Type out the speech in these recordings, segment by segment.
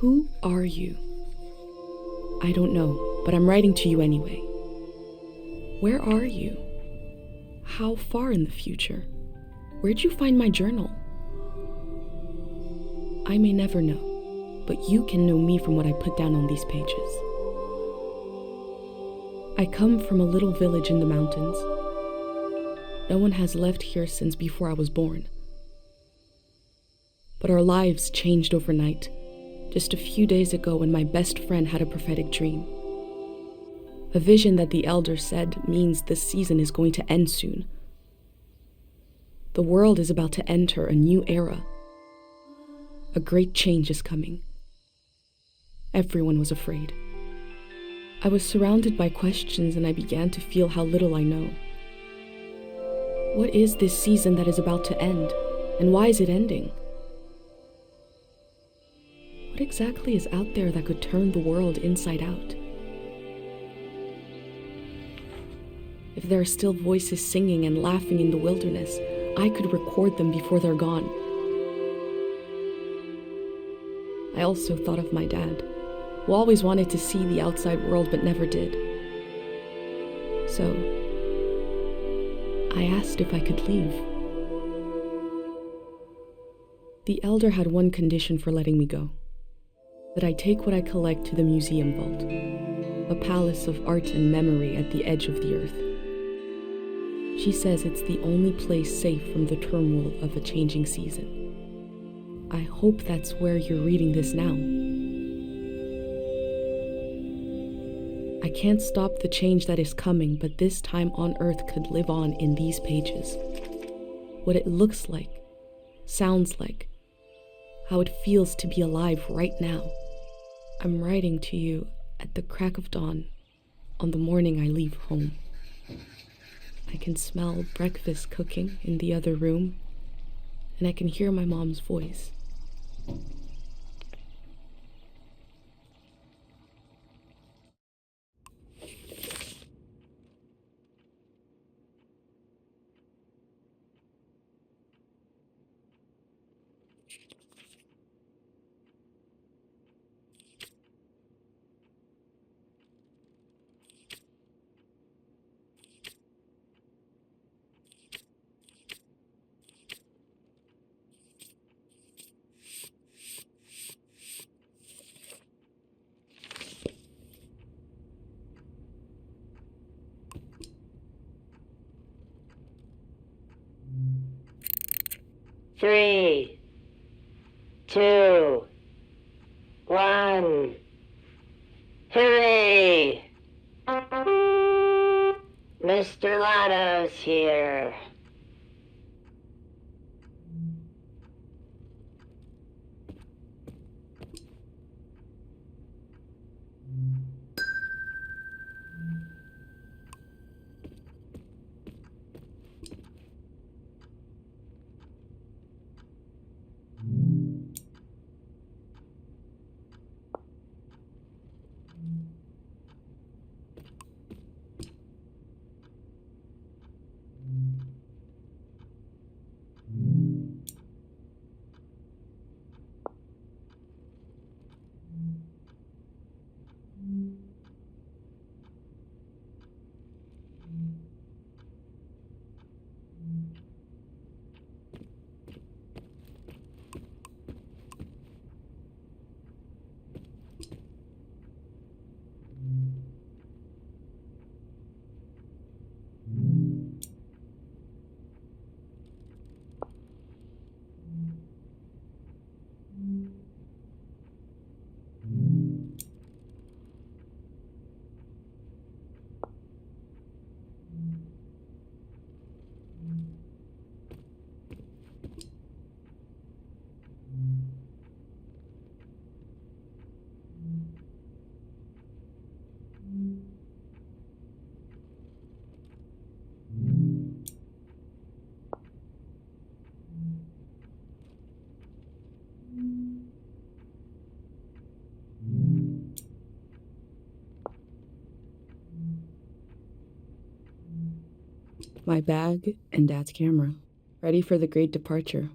Who are you? I don't know, but I'm writing to you anyway. Where are you? How far in the future? Where'd you find my journal? I may never know, but you can know me from what I put down on these pages. I come from a little village in the mountains. No one has left here since before I was born. But our lives changed overnight, just a few days ago when my best friend had a prophetic dream. A vision that the elder said means this season is going to end soon. The world is about to enter a new era. A great change is coming. Everyone was afraid. I was surrounded by questions and I began to feel how little I know. What is this season that is about to end, and why is it ending? What exactly is out there that could turn the world inside out? If there are still voices singing and laughing in the wilderness, I could record them before they're gone. I also thought of my dad, who always wanted to see the outside world but never did. So, I asked if I could leave. The elder had one condition for letting me go: that I take what I collect to the museum vault, a palace of art and memory at the edge of the earth. She says it's the only place safe from the turmoil of a changing season. I hope that's where you're reading this now. I can't stop the change that is coming, but this time on Earth could live on in these pages. What it looks like, sounds like, how it feels to be alive right now. I'm writing to you at the crack of dawn on the morning I leave home. I can smell breakfast cooking in the other room, and I can hear my mom's voice. Three, two, one. Hooray! Mr. Lotto's here. My bag and Dad's camera, ready for the great departure.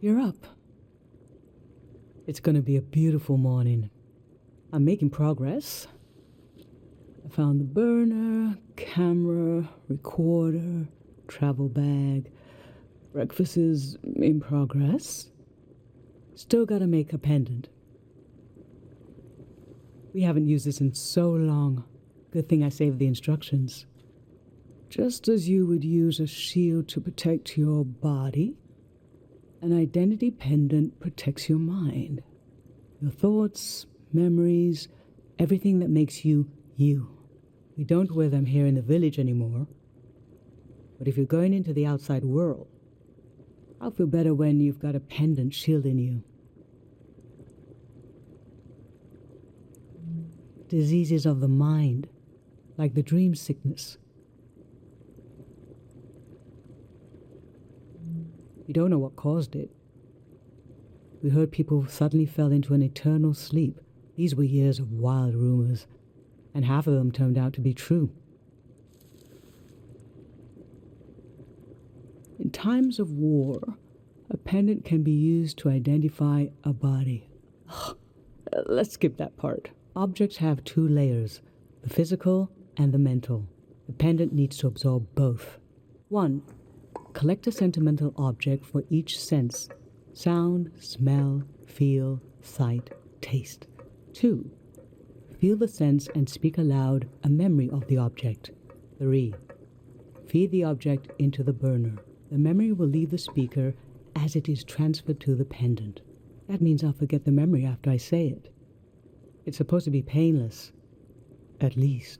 You're up. It's gonna be a beautiful morning. I'm making progress. I found the burner, camera, recorder, travel bag. Breakfast is in progress. Still gotta make a pendant. We haven't used this in so long. Good thing I saved the instructions. Just as you would use a shield to protect your body, an identity pendant protects your mind. Your thoughts, memories, everything that makes you, you. We don't wear them here in the village anymore. But if you're going into the outside world, I'll feel better when you've got a pendant shielding you. Diseases of the mind, like the dream sickness. We don't know what caused it. We heard people suddenly fell into an eternal sleep. These were years of wild rumors, and half of them turned out to be true. In times of war, a pendant can be used to identify a body. Let's skip that part. Objects have two layers, the physical and the mental. The pendant needs to absorb both. 1. Collect a sentimental object for each sense: sound, smell, feel, sight, taste. 2. Feel the sense and speak aloud a memory of the object. 3. Feed the object into the burner. The memory will leave the speaker as it is transferred to the pendant. That means I'll forget the memory after I say it. It's supposed to be painless, at least.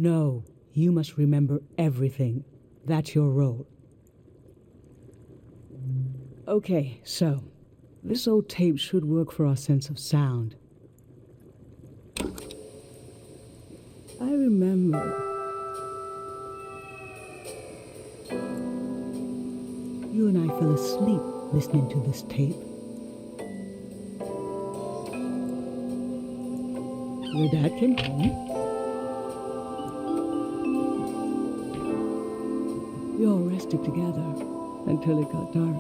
No, you must remember everything. That's your role. Okay, so this old tape should work for our sense of sound. I remember you and I fell asleep listening to this tape. Your dad came home. We all rested together until it got dark.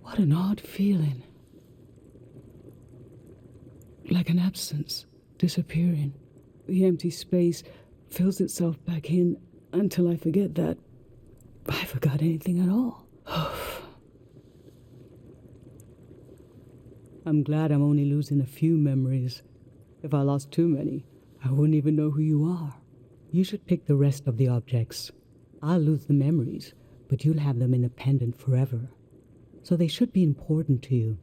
What an odd feeling. Like an absence, disappearing. The empty space fills itself back in until I forget that I forgot anything at all. I'm glad I'm only losing a few memories. If I lost too many, I wouldn't even know who you are. You should pick the rest of the objects. I'll lose the memories, but you'll have them in a pendant forever. So they should be important to you.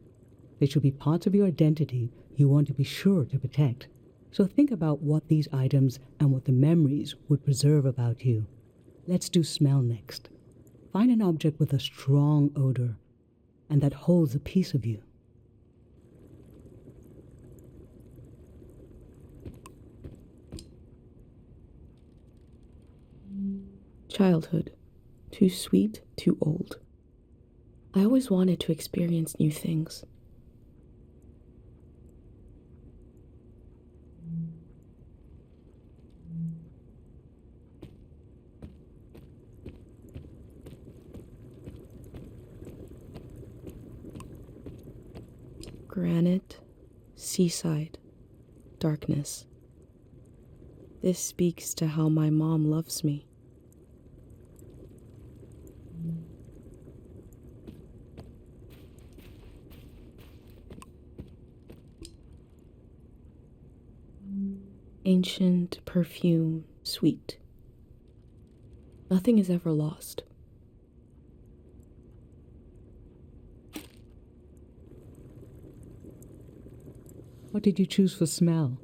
They should be parts of your identity you want to be sure to protect. So think about what these items and what the memories would preserve about you. Let's do smell next. Find an object with a strong odor and that holds a piece of you. Childhood. Too sweet, too old. I always wanted to experience new things. Granite, seaside, darkness. This speaks to how my mom loves me. Ancient perfume, sweet. Nothing is ever lost. What did you choose for smell?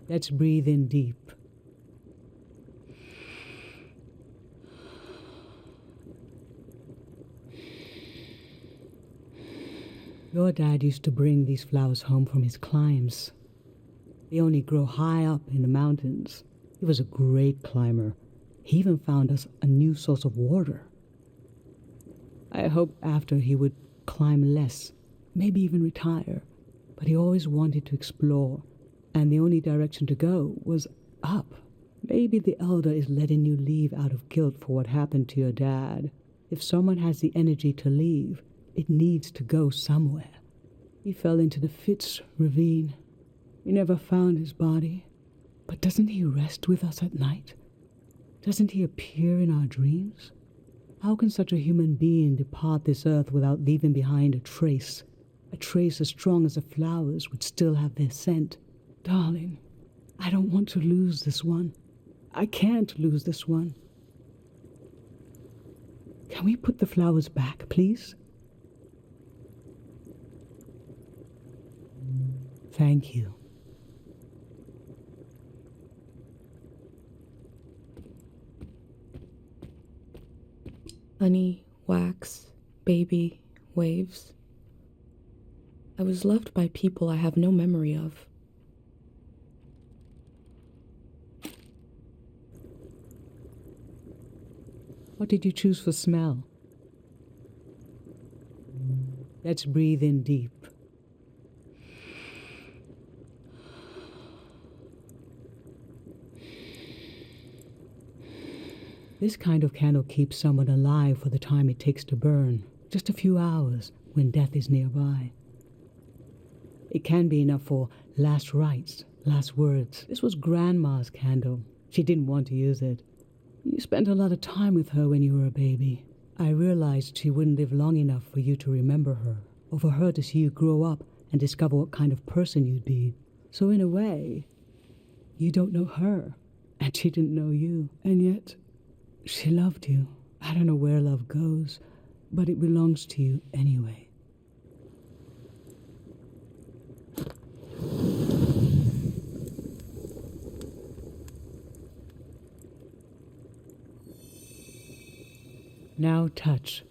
Let's breathe in deep. Your dad used to bring these flowers home from his climbs. They only grow high up in the mountains. He was a great climber. He even found us a new source of water. I hoped after he would climb less, maybe even retire, but he always wanted to explore, and the only direction to go was up. Maybe the Elder is letting you leave out of guilt for what happened to your dad. If someone has the energy to leave, it needs to go somewhere. He fell into the Fitz ravine. We never found his body. But doesn't he rest with us at night? Doesn't he appear in our dreams? How can such a human being depart this earth without leaving behind a trace as strong as the flowers would still have their scent? Darling, I don't want to lose this one. I can't lose this one. Can we put the flowers back, please? Thank you. Honey, wax, baby, waves. I was loved by people I have no memory of. What did you choose for smell? Let's breathe in deep. This kind of candle keeps someone alive for the time it takes to burn, just a few hours when death is nearby. It can be enough for last rites, last words. This was Grandma's candle. She didn't want to use it. You spent a lot of time with her when you were a baby. I realized she wouldn't live long enough for you to remember her, or for her to see you grow up and discover what kind of person you'd be. So in a way, you don't know her, and she didn't know you, and yet she loved you. I don't know where love goes, but it belongs to you anyway. Now touch.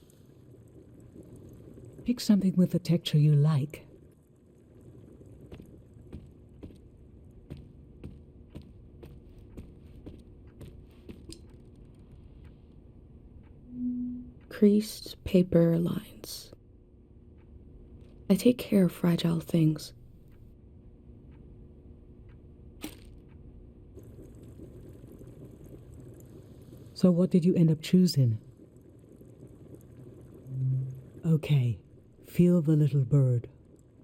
Pick something with a texture you like. Creased paper lines. I take care of fragile things. So what did you end up choosing? Okay, feel the little bird.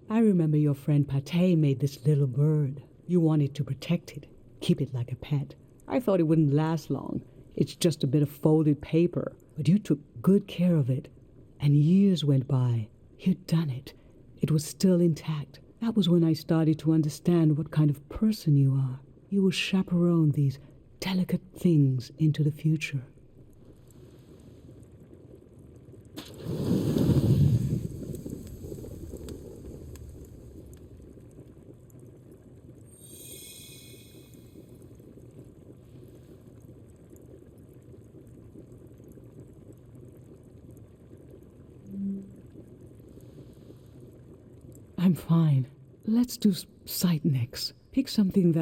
I remember your friend Pate made this little bird. You wanted to protect it, keep it like a pet. I thought it wouldn't last long. It's just a bit of folded paper. But you took good care of it. And years went by. You'd done it. It was still intact. That was when I started to understand what kind of person you are. You will chaperone these delicate things into the future. I'm fine. Let's do sight next. Pick something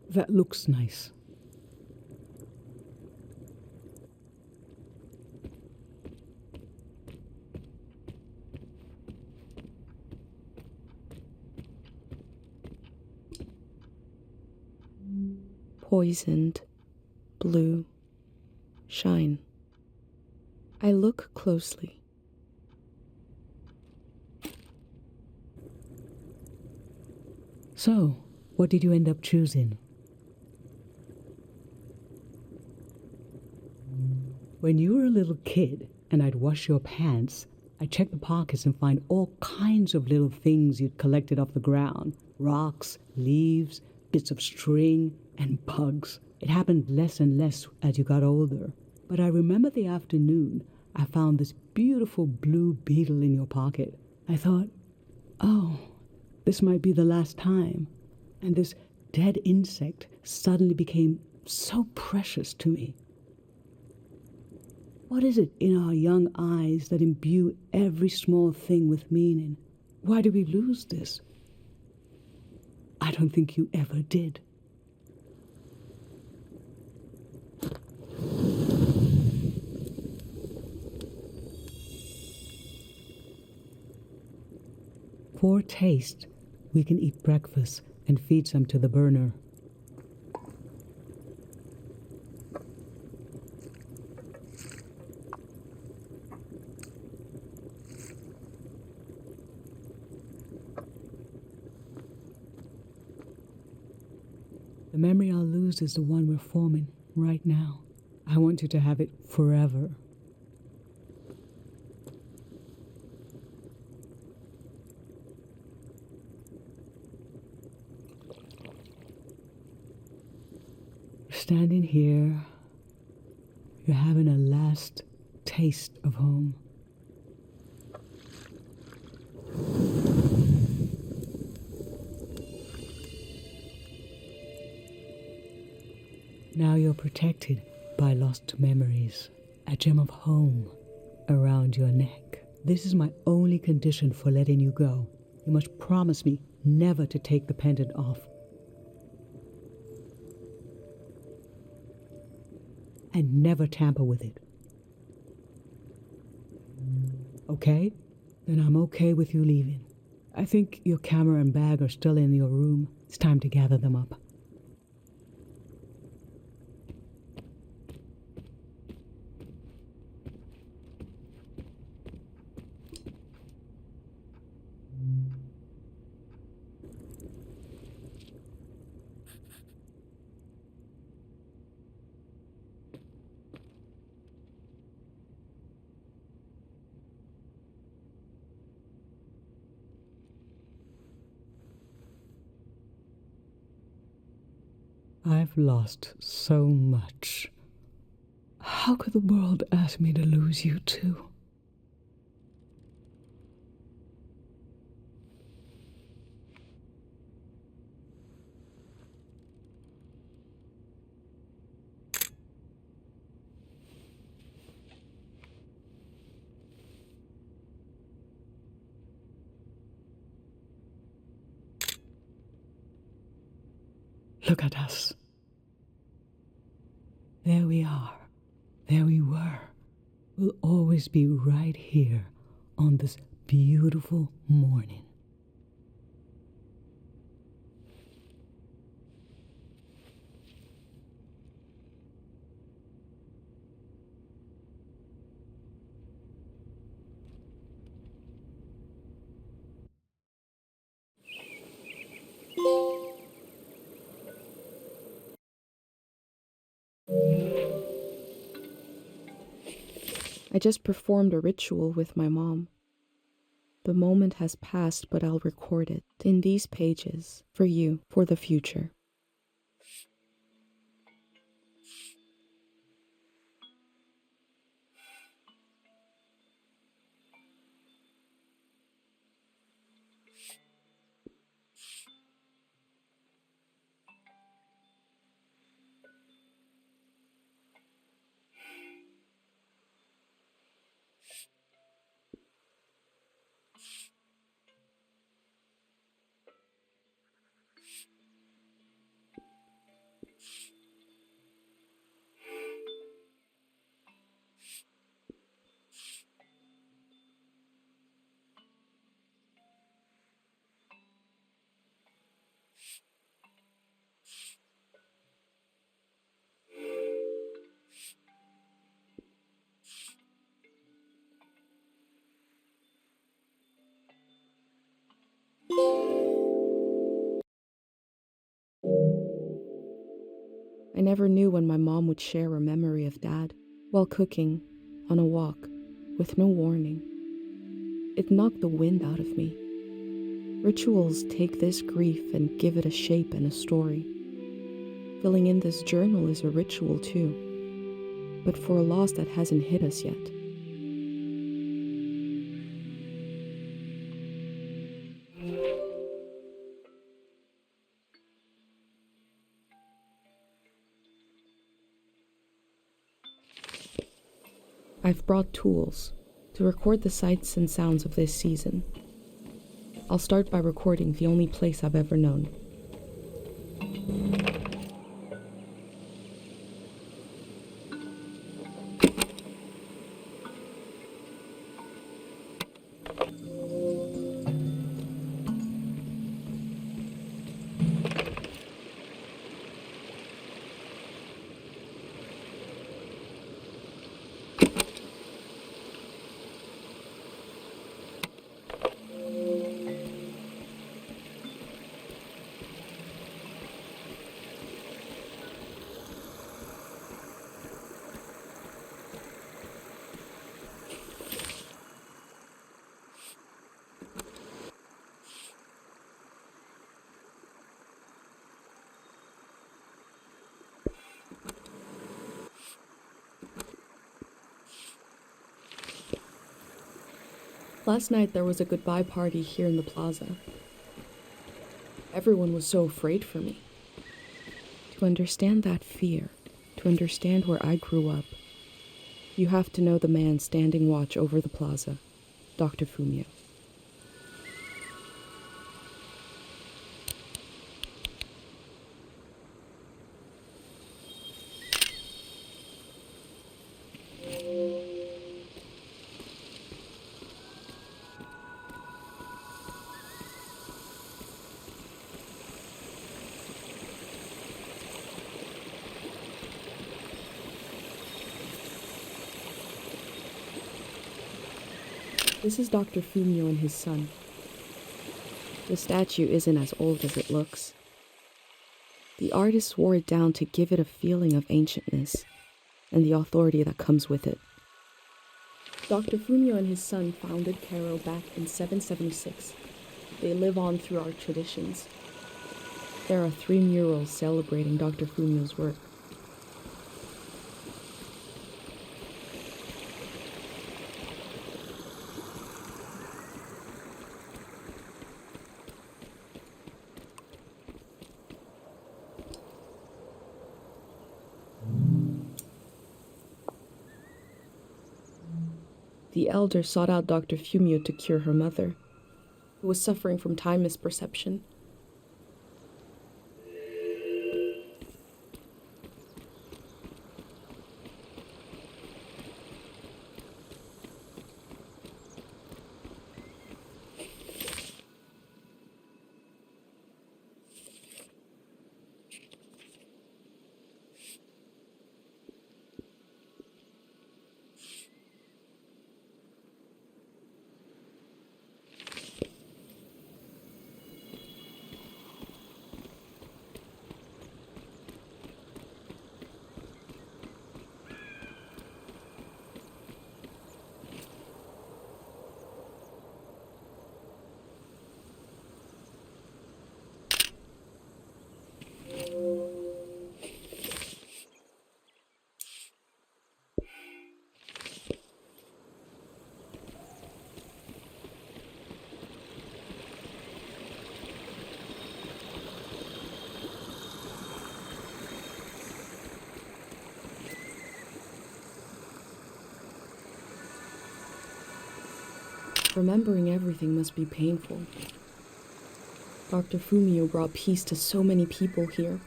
that looks nice. Poisoned, blue, shine. I look closely. So, what did you end up choosing? When you were a little kid and I'd wash your pants, I'd check the pockets and find all kinds of little things you'd collected off the ground. Rocks, leaves, bits of string, and bugs. It happened less and less as you got older. But I remember the afternoon I found this beautiful blue beetle in your pocket. I thought, oh, this might be the last time. And this dead insect suddenly became so precious to me. What is it in our young eyes that imbue every small thing with meaning? Why do we lose this? I don't think you ever did. For taste, we can eat breakfast and feed some to the burner. The memory I'll lose is the one we're forming right now. I want you to have it forever. Standing here, you're having a last taste of home. Now you're protected by lost memories, a gem of home around your neck. This is my only condition for letting you go. You must promise me never to take the pendant off. And never tamper with it. Okay? Then I'm okay with you leaving. I think your camera and bag are still in your room. It's time to gather them up. I've lost so much. How could the world ask me to lose you too? Look at us. There we are. There we were. We'll always be right here on this beautiful morning. I just performed a ritual with my mom. The moment has passed, but I'll record it in these pages for you for the future. I never knew when my mom would share a memory of Dad while cooking, on a walk, with no warning. It knocked the wind out of me. Rituals take this grief and give it a shape and a story. Filling in this journal is a ritual too, but for a loss that hasn't hit us yet. I've brought tools to record the sights and sounds of this season. I'll start by recording the only place I've ever known. Last night there was a goodbye party here in the plaza. Everyone was so afraid for me. To understand that fear, to understand where I grew up, you have to know the man standing watch over the plaza, Dr. Fumio. This is Dr. Fumio and his son. The statue isn't as old as it looks. The artist wore it down to give it a feeling of ancientness and the authority that comes with it. Dr. Fumio and his son founded Cairo back in 776. They live on through our traditions. There are 3 murals celebrating Dr. Fumio's work. The elder sought out Dr. Fumio to cure her mother, who was suffering from time misperception. Remembering everything must be painful. Dr. Fumio brought peace to so many people here.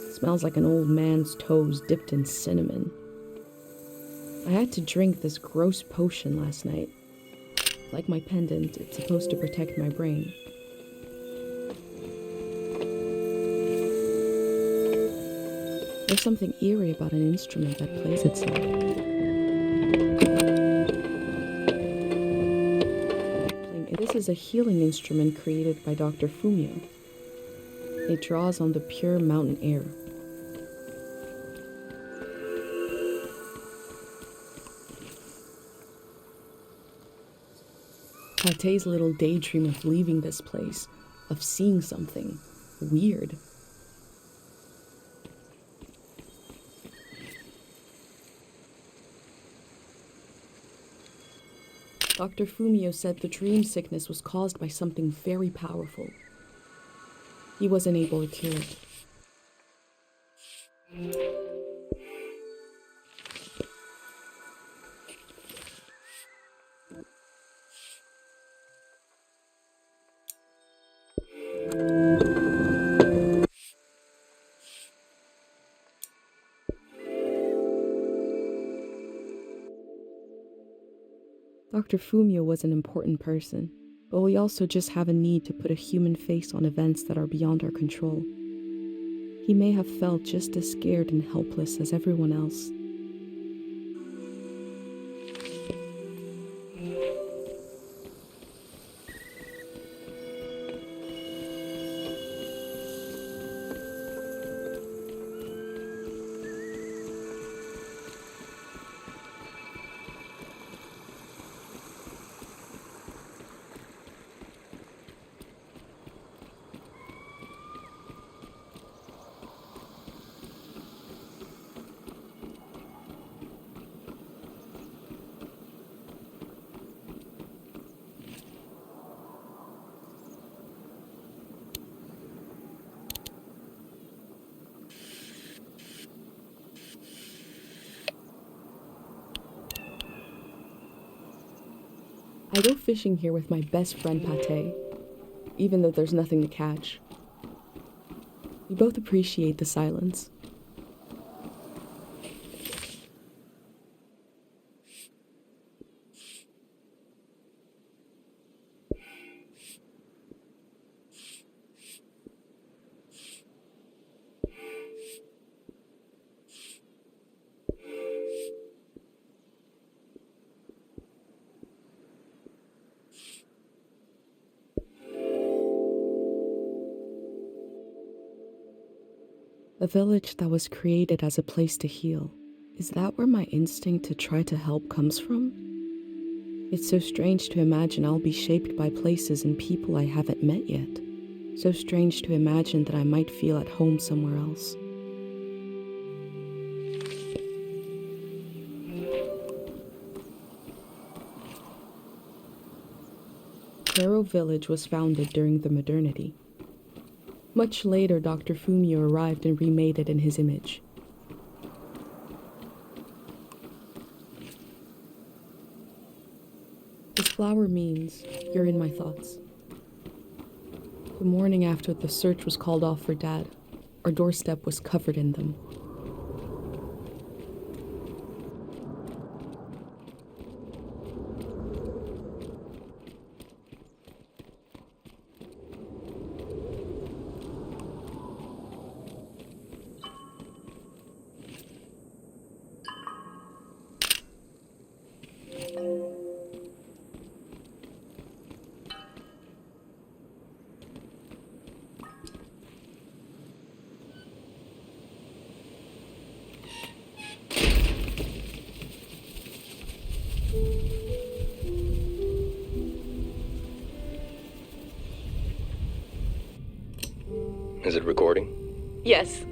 It smells like an old man's toes dipped in cinnamon. I had to drink this gross potion last night. Like my pendant, it's supposed to protect my brain. There's something eerie about an instrument that plays itself. This is a healing instrument created by Dr. Fumio. It draws on the pure mountain air. Tate's little daydream of leaving this place, of seeing something weird. Dr. Fumio said the dream sickness was caused by something very powerful. He wasn't able to cure it. Dr. Fumio was an important person, but we also just have a need to put a human face on events that are beyond our control. He may have felt just as scared and helpless as everyone else. I go fishing here with my best friend Pate, even though there's nothing to catch. We both appreciate the silence. A village that was created as a place to heal. Is that where my instinct to try to help comes from? It's so strange to imagine I'll be shaped by places and people I haven't met yet. So strange to imagine that I might feel at home somewhere else. Claro Village was founded during the modernity. Much later, Dr. Fumio arrived and remade it in his image. This flower means you're in my thoughts. The morning after the search was called off for Dad, our doorstep was covered in them. Is it recording? Yes.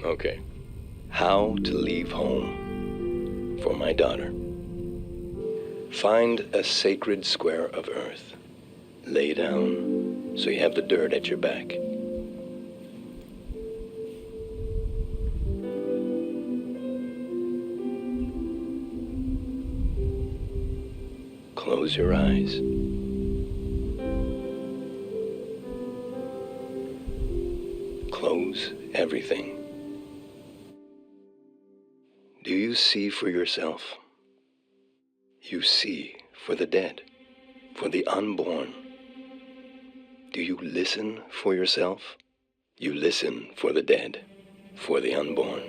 Okay. How to leave home for my daughter. Find a sacred square of earth. Lay down so you have the dirt at your back. Close your eyes. Close everything. Do you see for yourself? You see for the dead, for the unborn. Do you listen for yourself? You listen for the dead, for the unborn.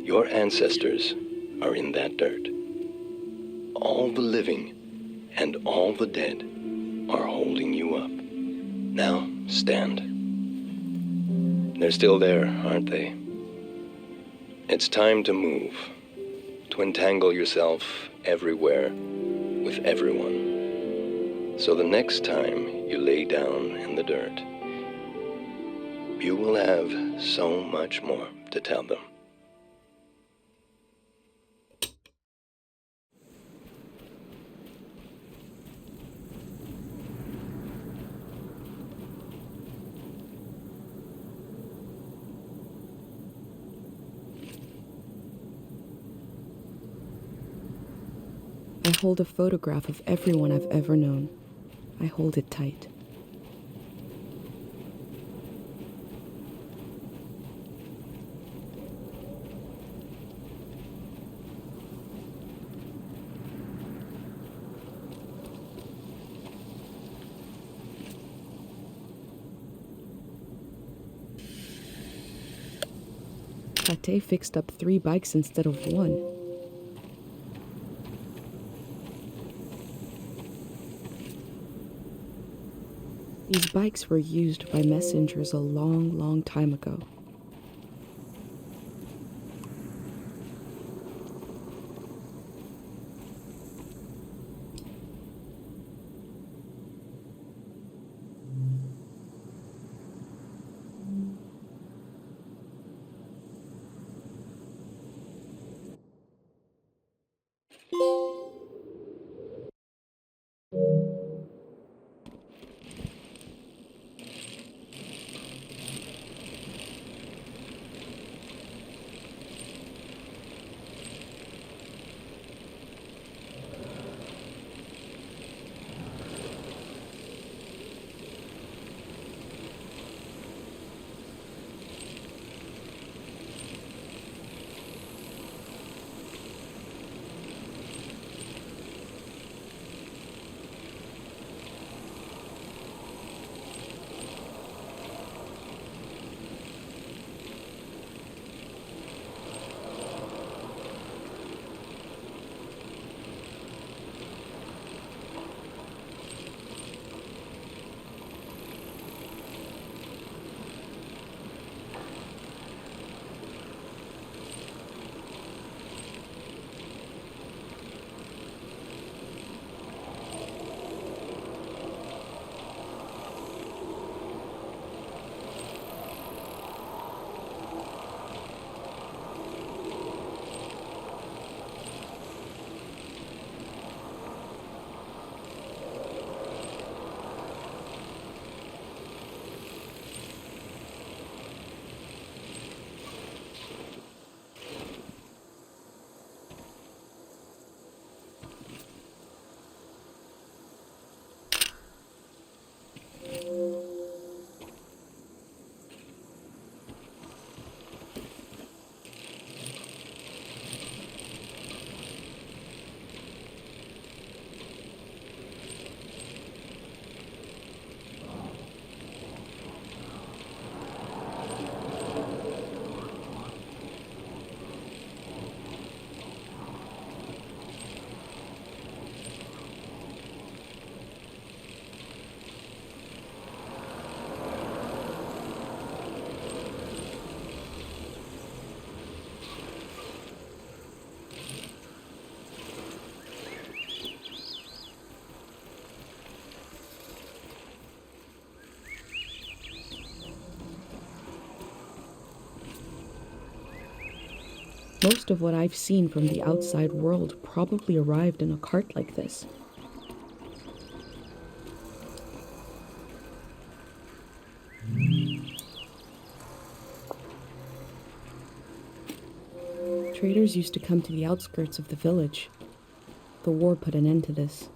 Your ancestors are in that dirt. All the living and all the dead are holding you up. Now stand. They're still there, aren't they? It's time to move, to entangle yourself everywhere with everyone. So the next time you lay down in the dirt, you will have so much more to tell them. I hold a photograph of everyone I've ever known. I hold it tight. Pate fixed up 3 bikes instead of 1. These bikes were used by messengers a long, long time ago. Most of what I've seen from the outside world probably arrived in a cart like this. Traders used to come to the outskirts of the village. The war put an end to this.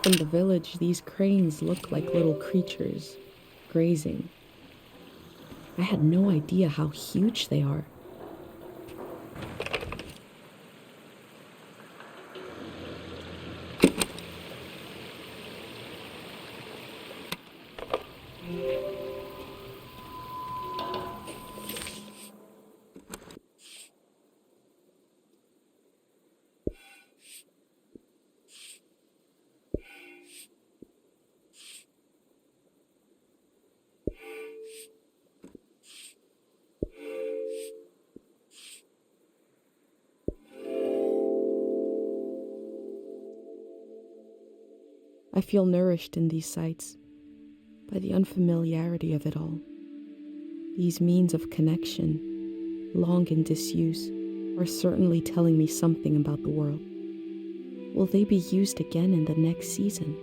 In the village, these cranes look like little creatures, grazing. I had no idea how huge they are. I feel nourished in these sights by the unfamiliarity of it all. These means of connection, long in disuse, are certainly telling me something about the world. Will they be used again in the next season?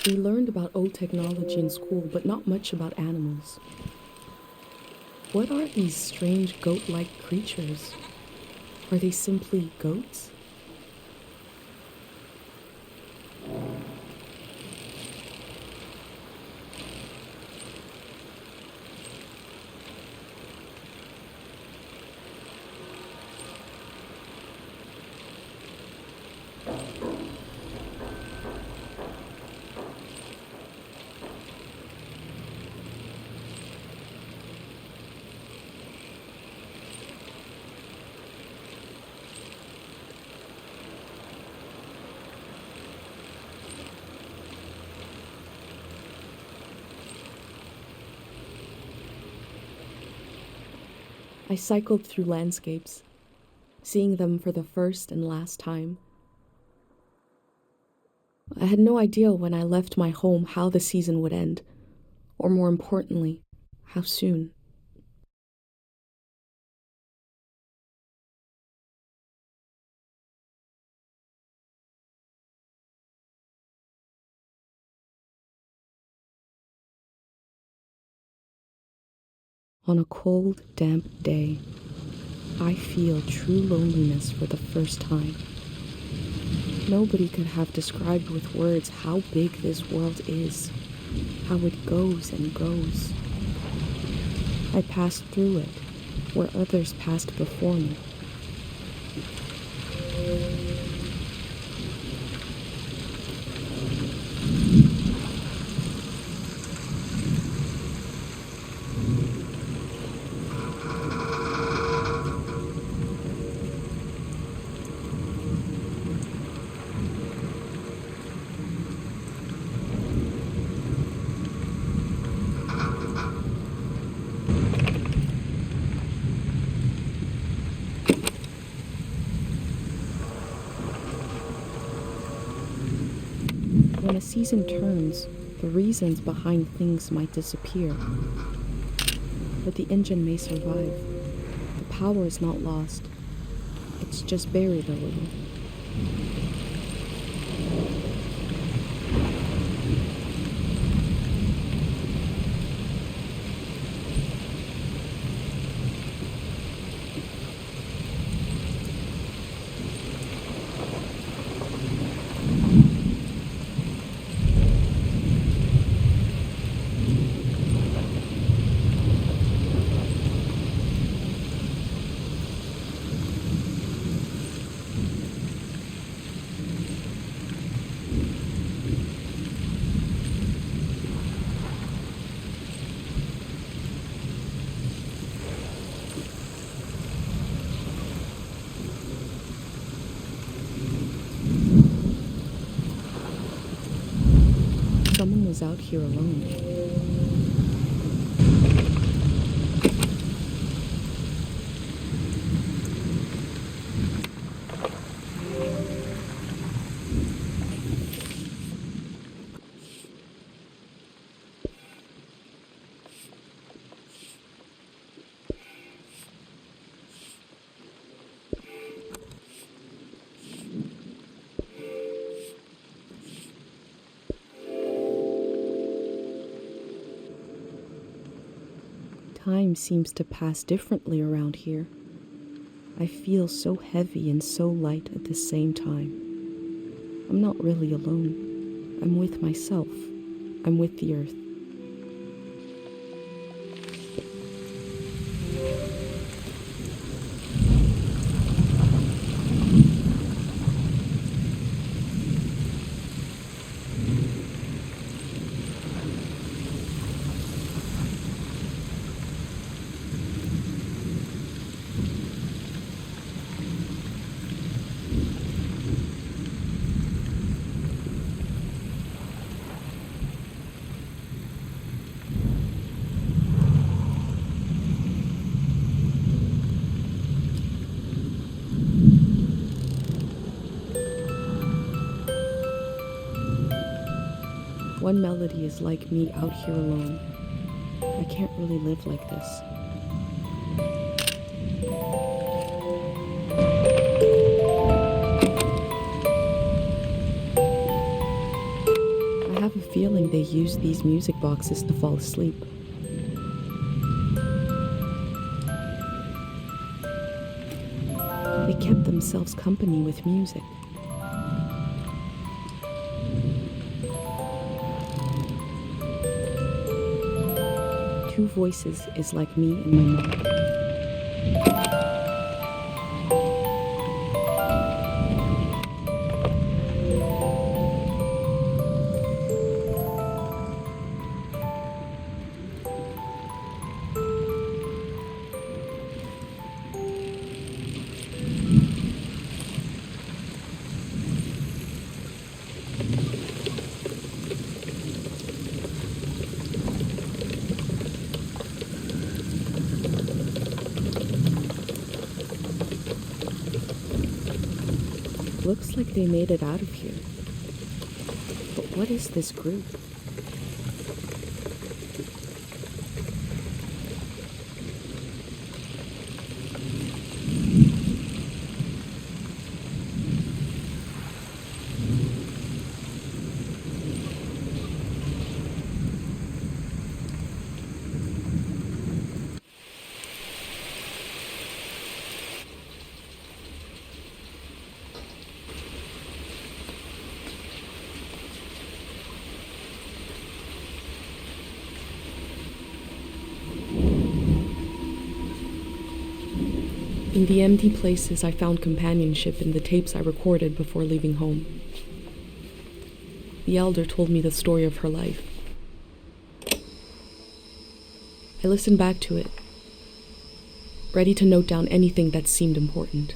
We learned about old technology in school, but not much about animals. What are these strange goat-like creatures? Are they simply goats? I cycled through landscapes, seeing them for the first and last time. I had no idea when I left my home how the season would end, or more importantly, how soon. On a cold, damp day, I feel true loneliness for the first time. Nobody could have described with words how big this world is, how it goes and goes. I passed through it, where others passed before me. When a season turns, the reasons behind things might disappear. But the engine may survive. The power is not lost. It's just buried a little. Someone was out here alone. Time seems to pass differently around here. I feel so heavy and so light at the same time. I'm not really alone. I'm with myself. I'm with the earth. One melody is like me out here alone. I can't really live like this. I have a feeling they use these music boxes to fall asleep. They kept themselves company with music. Two voices is like me and my mom. Looks like they made it out of here. What is this group? In the empty places, I found companionship in the tapes I recorded before leaving home. The elder told me the story of her life. I listened back to it, ready to note down anything that seemed important.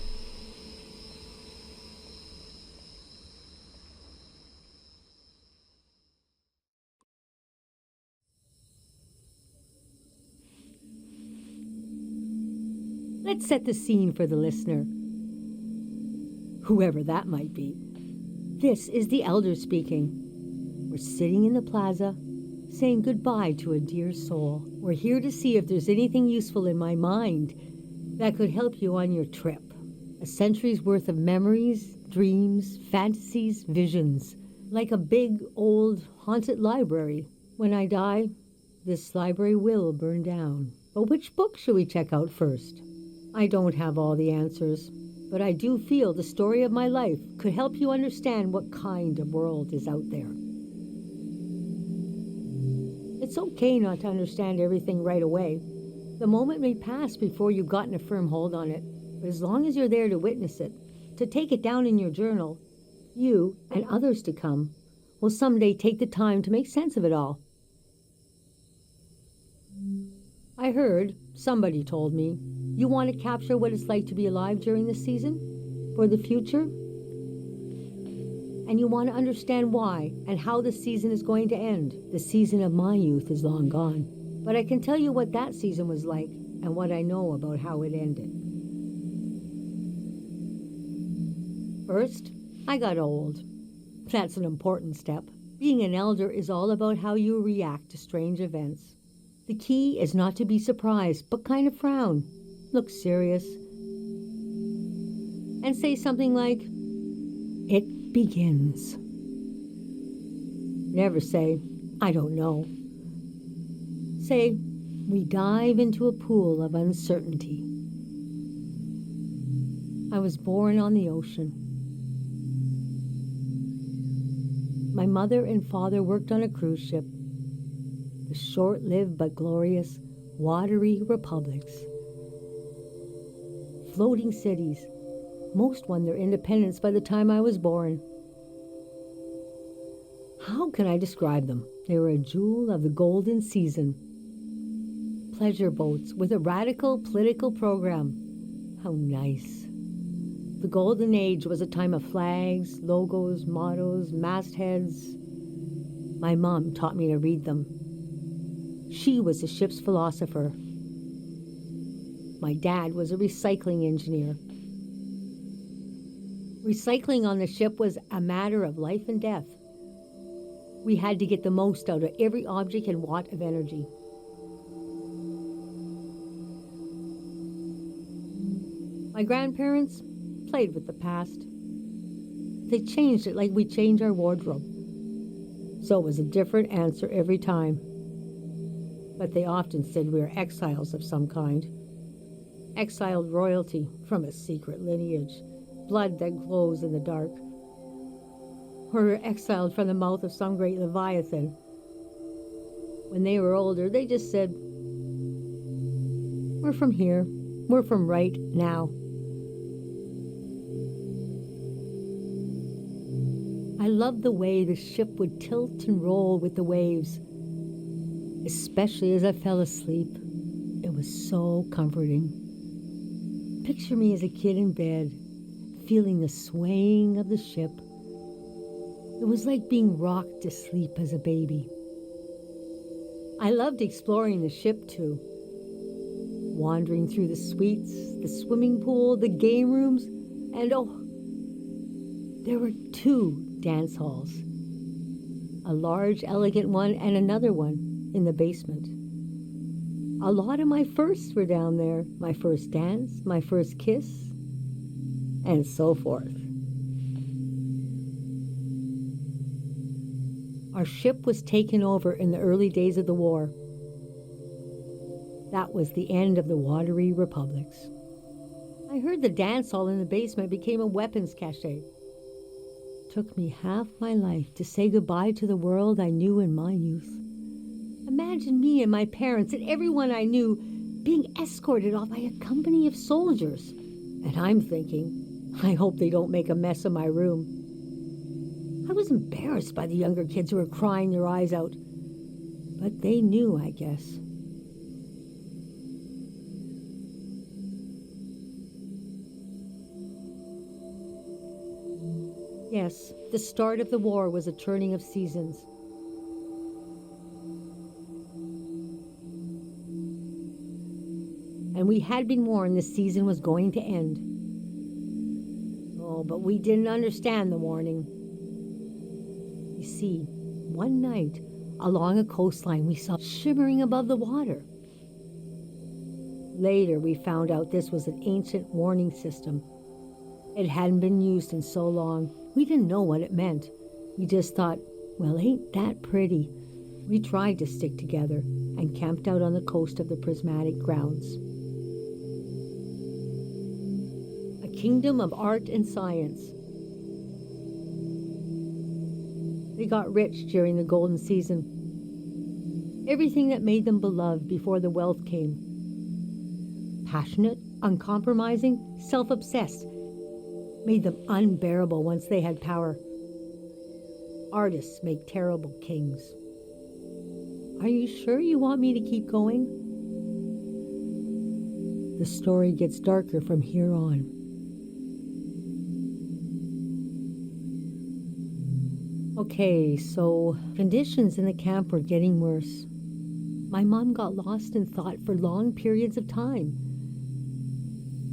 Let's set the scene for the listener, whoever that might be. This is the elder speaking. We're sitting in the plaza, saying goodbye to a dear soul. We're here to see if there's anything useful in my mind that could help you on your trip. A century's worth of memories, dreams, fantasies, visions. Like a big, old, haunted library. When I die, this library will burn down. But which book should we check out first? I don't have all the answers, but I do feel the story of my life could help you understand what kind of world is out there. It's okay not to understand everything right away. The moment may pass before you've gotten a firm hold on it, but as long as you're there to witness it, to take it down in your journal, you, and others to come, will someday take the time to make sense of it all. I heard, somebody told me, you want to capture what it's like to be alive during this season? For the future? And you want to understand why and how the season is going to end. The season of my youth is long gone. But I can tell you what that season was like and what I know about how it ended. First, I got old. That's an important step. Being an elder is all about how you react to strange events. The key is not to be surprised, but kind of frown. Look serious. And say something like, "It begins." Never say, "I don't know." Say, "We dive into a pool of uncertainty." I was born on the ocean. My mother and father worked on a cruise ship. The short-lived but glorious watery republics. Floating cities. Most won their independence by the time I was born. How can I describe them? They were a jewel of the golden season. Pleasure boats with a radical political program. How nice. The golden age was a time of flags, logos, mottos, mastheads. My mom taught me to read them. She was the ship's philosopher. My dad was a recycling engineer. Recycling on the ship was a matter of life and death. We had to get the most out of every object and watt of energy. My grandparents played with the past. They changed it like we change our wardrobe. So it was a different answer every time. But they often said we were exiles of some kind. Exiled royalty from a secret lineage. Blood that glows in the dark. Or we're exiled from the mouth of some great leviathan. When they were older, they just said, "We're from here. We're from right now." I loved the way the ship would tilt and roll with the waves, especially as I fell asleep. It was so comforting. Picture me as a kid in bed, feeling the swaying of the ship. It was like being rocked to sleep as a baby. I loved exploring the ship too. Wandering through the suites, the swimming pool, the game rooms, and there were 2 dance halls. a large, elegant one, and another one in the basement. A lot of my firsts were down there. My first dance, my first kiss, and so forth. Our ship was taken over in the early days of the war. That was the end of the watery republics. I heard the dance hall in the basement became a weapons cache. Took me half my life to say goodbye to the world I knew in my youth. Imagine me and my parents and everyone I knew being escorted off by a company of soldiers. And I'm thinking, I hope they don't make a mess of my room. I was embarrassed by the younger kids who were crying their eyes out. But they knew, I guess. Yes, the start of the war was a turning of seasons. And we had been warned the season was going to end. Oh, but we didn't understand the warning. You see, one night, along a coastline, we saw shimmering above the water. Later, we found out this was an ancient warning system. It hadn't been used in so long. We didn't know what it meant. We just thought, well, ain't that pretty? We tried to stick together and camped out on the coast of the prismatic grounds. A kingdom of art and science. They got rich during the golden season. Everything that made them beloved before the wealth came. Passionate, uncompromising, self-obsessed. Made them unbearable once they had power. Artists make terrible kings. Are you sure you want me to keep going? The story gets darker from here on. Okay, so conditions in the camp were getting worse. My mom got lost in thought for long periods of time.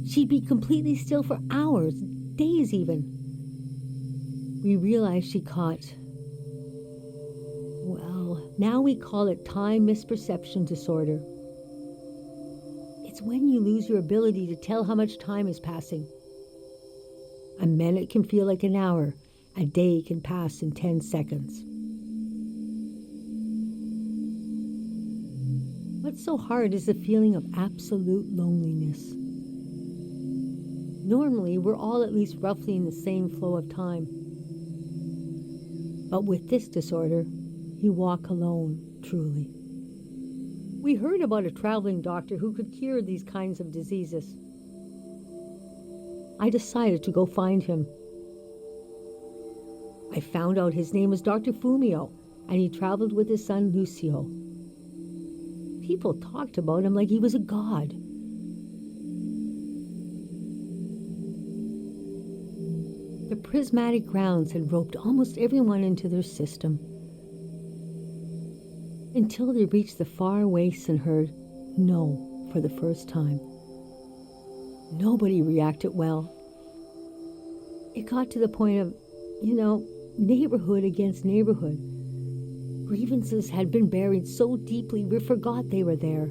She'd be completely still for hours, days even. We realized she caught, well, now we call it time misperception disorder. It's when you lose your ability to tell how much time is passing. A minute can feel like an hour. A day can pass in 10 seconds. What's so hard is the feeling of absolute loneliness. Normally, we're all at least roughly in the same flow of time. But with this disorder, you walk alone, truly. We heard about a traveling doctor who could cure these kinds of diseases. I decided to go find him. I found out his name was Dr. Fumio, and he traveled with his son Lucio. People talked about him like he was a god. The prismatic grounds had roped almost everyone into their system. Until they reached the far wastes and heard no for the first time. Nobody reacted well. It got to the point of, neighborhood against neighborhood. Grievances had been buried so deeply we forgot they were there.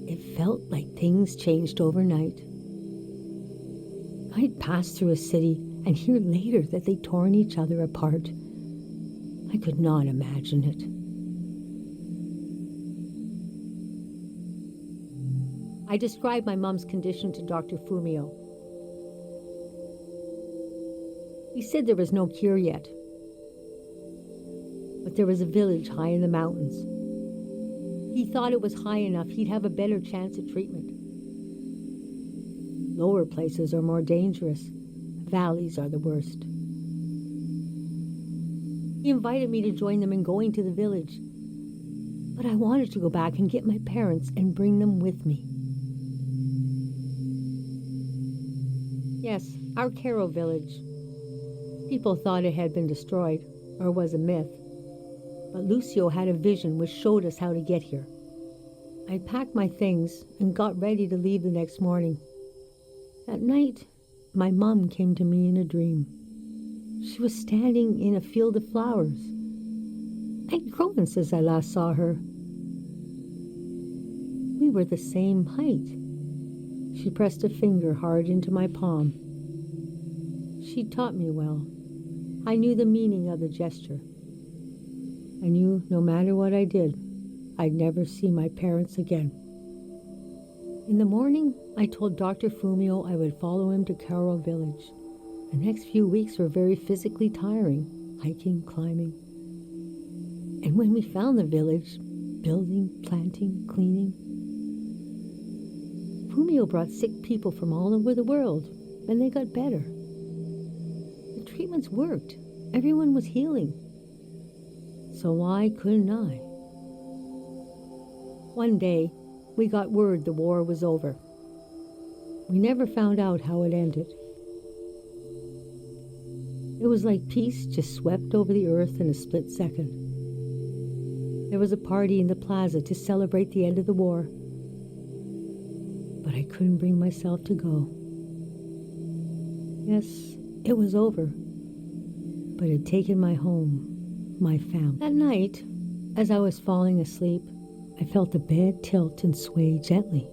It felt like things changed overnight. I'd pass through a city and hear later that they'd torn each other apart. I could not imagine it. I described my mom's condition to Dr. Fumio. He said there was no cure yet, but there was a village high in the mountains. He thought it was high enough he'd have a better chance at treatment. Lower places are more dangerous. Valleys are the worst. He invited me to join them in going to the village, but I wanted to go back and get my parents and bring them with me. Yes, our Caro village. People thought it had been destroyed, or was a myth, but Lucio had a vision which showed us how to get here. I packed my things and got ready to leave the next morning. At night, my mom came to me in a dream. She was standing in a field of flowers. I'd grown since I last saw her. We were the same height. She pressed a finger hard into my palm. She taught me well. I knew the meaning of the gesture. I knew no matter what I did, I'd never see my parents again. In the morning, I told Dr. Fumio I would follow him to Karo village. The next few weeks were very physically tiring, hiking, climbing. And when we found the village, building, planting, cleaning, Fumio brought sick people from all over the world, and they got better. The treatments worked. Everyone was healing. So why couldn't I? One day, we got word the war was over. We never found out how it ended. It was like peace just swept over the earth in a split second. There was a party in the plaza to celebrate the end of the war, but I couldn't bring myself to go. Yes, it was over, but it had taken my home, my family. That night, as I was falling asleep, I felt the bed tilt and sway gently,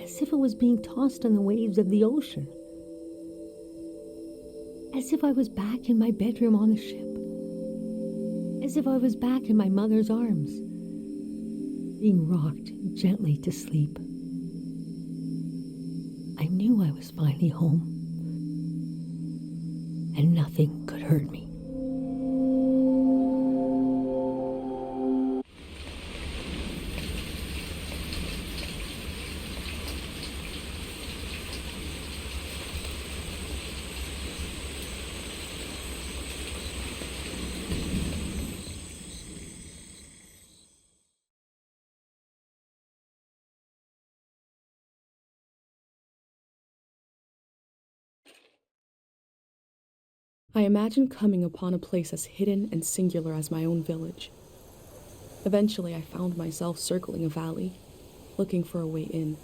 as if it was being tossed on the waves of the ocean. As if I was back in my bedroom on the ship. As if I was back in my mother's arms, being rocked gently to sleep. I knew I was finally home, and nothing could hurt me. I imagined coming upon a place as hidden and singular as my own village. Eventually, I found myself circling a valley, looking for a way in.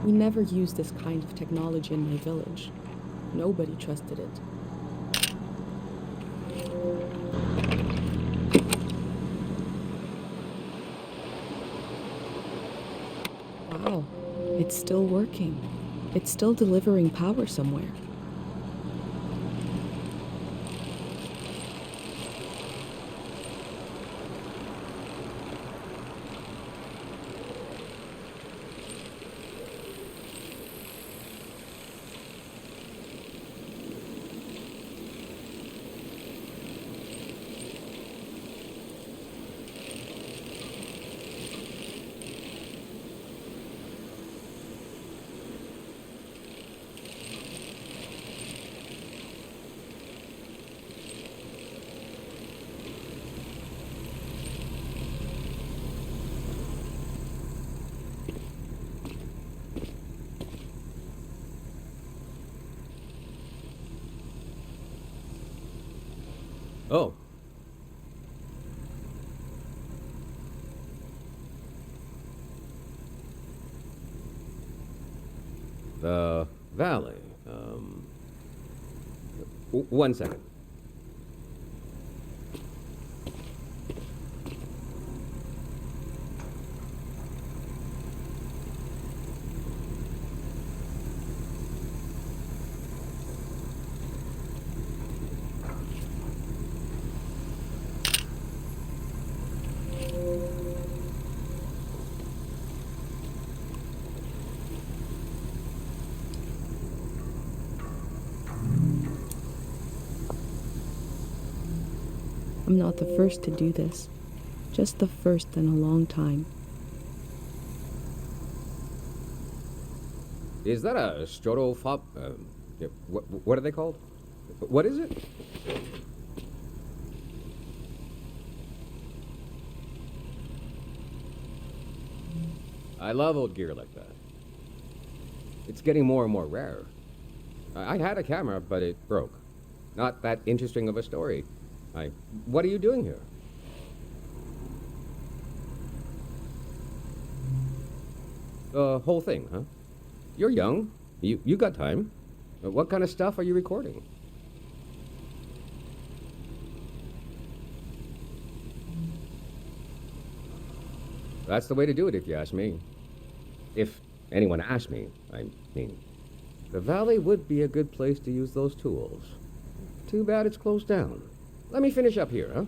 We never used this kind of technology in my village. Nobody trusted it. Wow, it's still working. It's still delivering power somewhere. Oh. The valley. One second. I'm not the first to do this, just the first in a long time. Is that a strotophob? What are they called? What is it? I love old gear like that. It's getting more and more rare. I had a camera, but it broke. Not that interesting of a story. What are you doing here? The whole thing, huh? You're young. You got time. What kind of stuff are you recording? That's the way to do it, if you ask me. If anyone asked me, I mean. The valley would be a good place to use those tools. Too bad it's closed down. Let me finish up here, huh?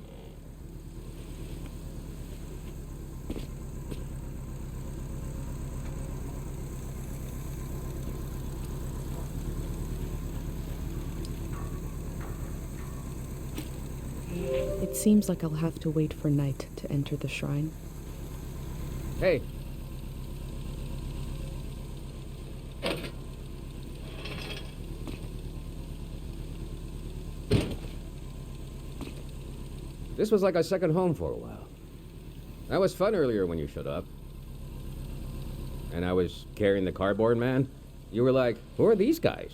It seems like I'll have to wait for night to enter the shrine. Hey. This was like a second home for a while. That was fun earlier when you showed up. And I was carrying the cardboard man. You were like, who are these guys?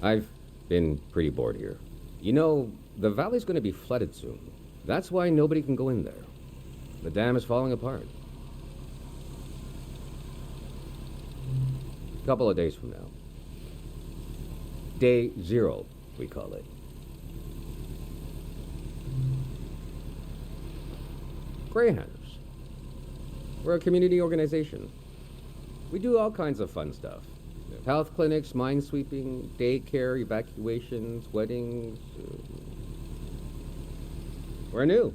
I've been pretty bored here. You know, the valley's going to be flooded soon. That's why nobody can go in there. The dam is falling apart. A couple of days from now. Day 0, we call it. Greyhounds. We're a community organization. We do all kinds of fun stuff. Health clinics, mine sweeping, daycare, evacuations, weddings. We're new.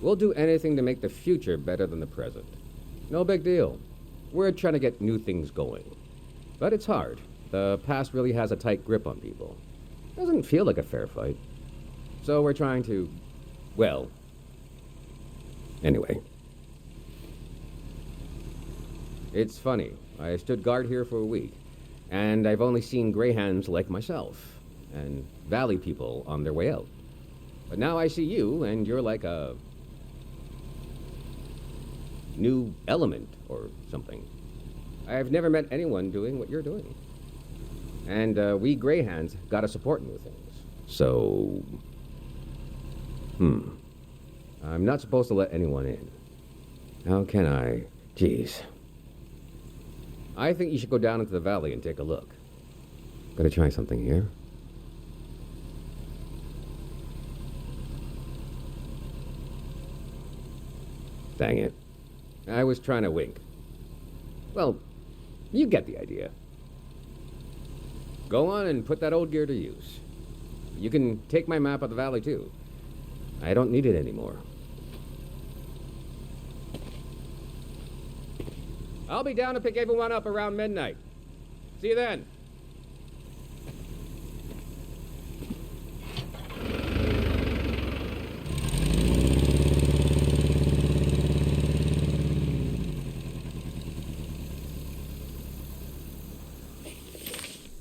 We'll do anything to make the future better than the present. No big deal. We're trying to get new things going. But it's hard. The past really has a tight grip on people. Doesn't feel like a fair fight. So we're trying to, well, anyway. It's funny. I stood guard here for a week, and I've only seen greyhounds like myself, and valley people on their way out. But now I see you, and you're like a new element or something. I've never met anyone doing what you're doing. And we greyhounds gotta support new things. So, I'm not supposed to let anyone in. How can I? Jeez. I think you should go down into the valley and take a look. Gotta try something here. Dang it. I was trying to wink. Well, you get the idea. Go on and put that old gear to use. You can take my map of the valley, too. I don't need it anymore. I'll be down to pick everyone up around midnight. See you then.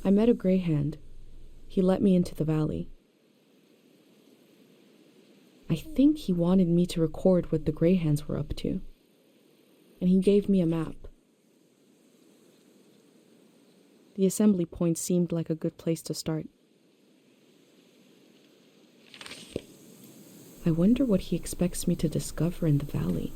I met a greyhound. He let me into the valley. I think he wanted me to record what the greyhounds were up to. And he gave me a map. The assembly point seemed like a good place to start. I wonder what he expects me to discover in the valley.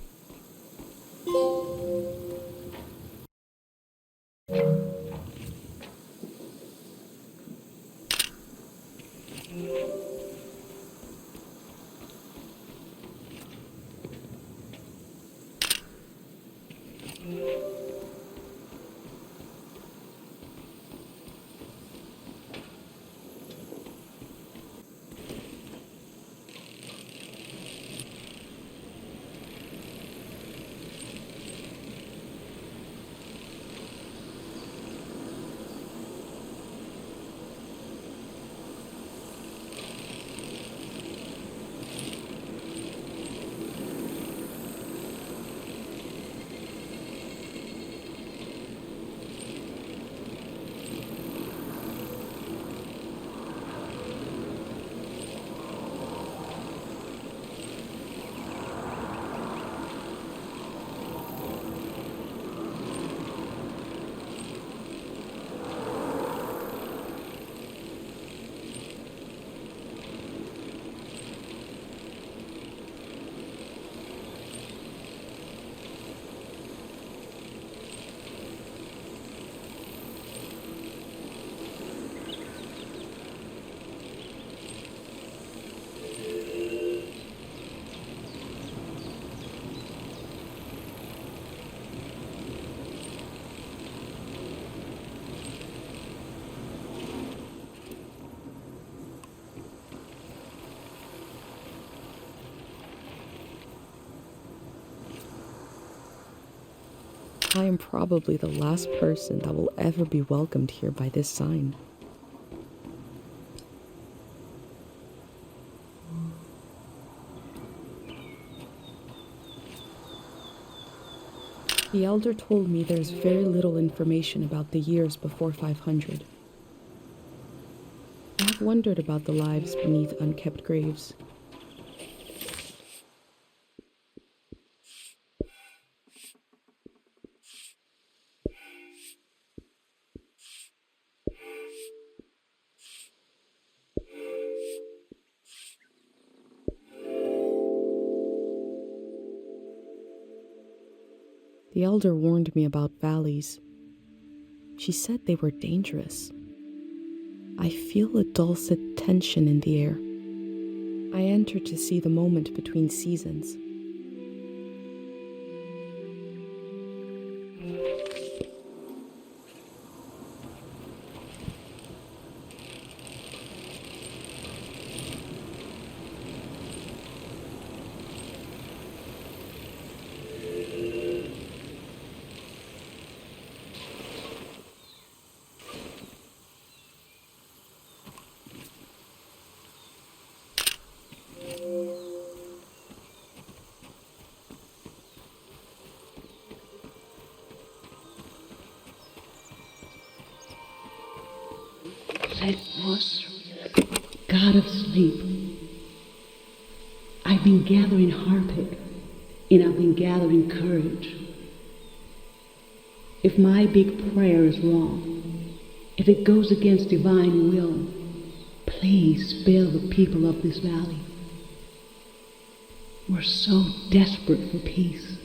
I am probably the last person that will ever be welcomed here by this sign. The elder told me there's very little information about the years before 500. I have wondered about the lives beneath unkept graves. The elder warned me about valleys. She said they were dangerous. I feel a dulcet tension in the air. I enter to see the moment between seasons. God of sleep, I've been gathering harpic, and I've been gathering courage. If my big prayer is wrong, if it goes against divine will, please spare the people of this valley. We're so desperate for peace.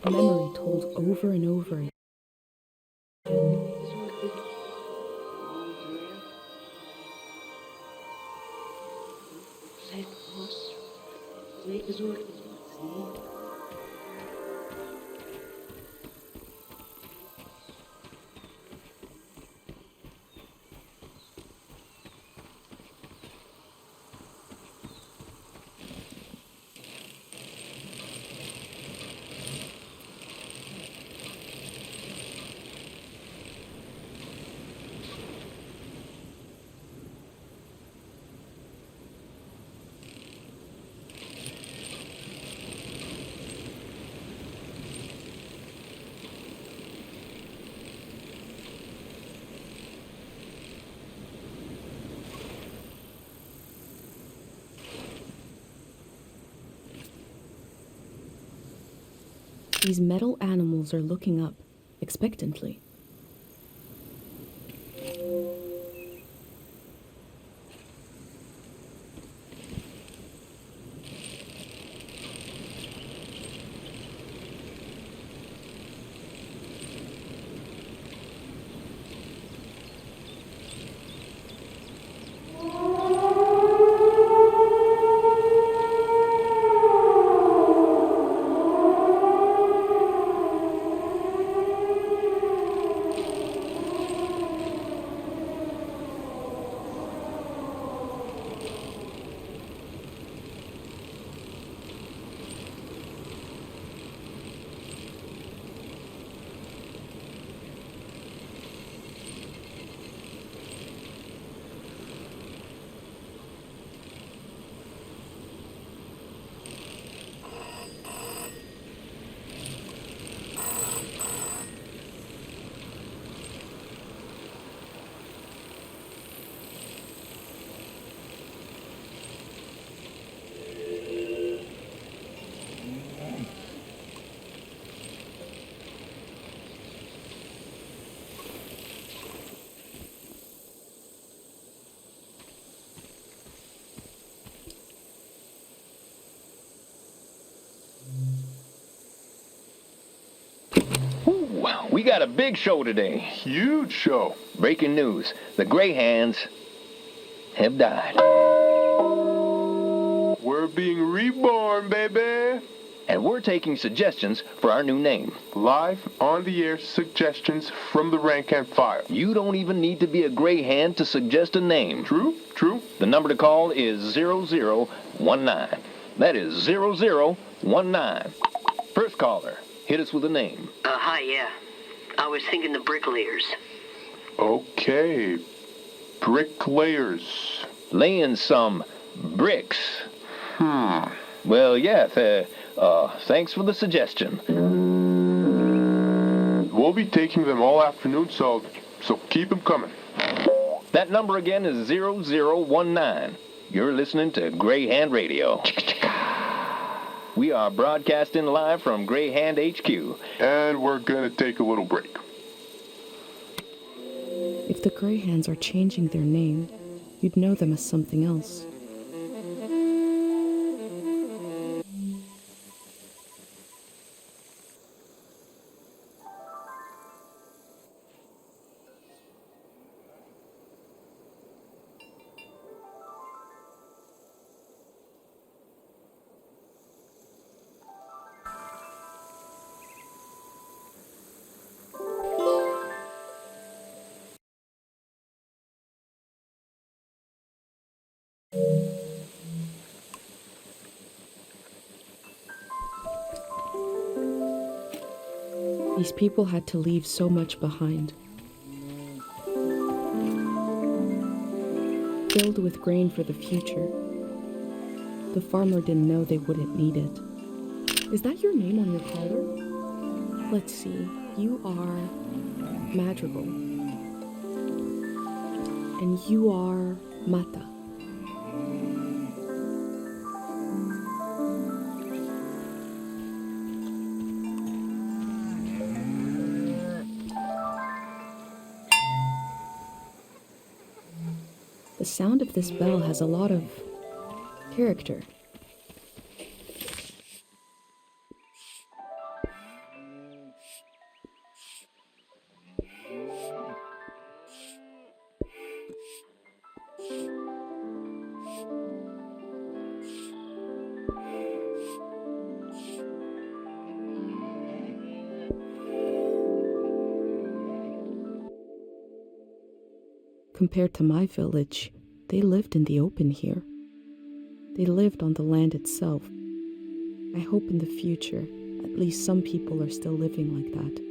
Memory told over and over again. These metal animals are looking up, expectantly. We got a big show today. Huge show. Breaking news. The Gray Hands have died. We're being reborn, baby. And we're taking suggestions for our new name. Live on the air suggestions from the rank and file. You don't even need to be a Gray Hand to suggest a name. True, true. The number to call is 0019. That is 0019. First caller, hit us with a name. Hi, yeah. I was thinking the bricklayers. Okay. Bricklayers. Laying some bricks. Well, yeah, thanks for the suggestion. We'll be taking them all afternoon, so keep them coming. That number again is 0019. You're listening to Greyhand Radio. We are broadcasting live from Greyhand HQ. And we're gonna take a little break. If the Greyhands are changing their name, you'd know them as something else. These people had to leave so much behind. Filled with grain for the future. The farmer didn't know they wouldn't need it. Is that your name on your collar? Let's see. You are Madrigal. And you are Mata. The sound of this bell has a lot of character. Compared to my village, they lived in the open here. They lived on the land itself. I hope in the future, at least some people are still living like that.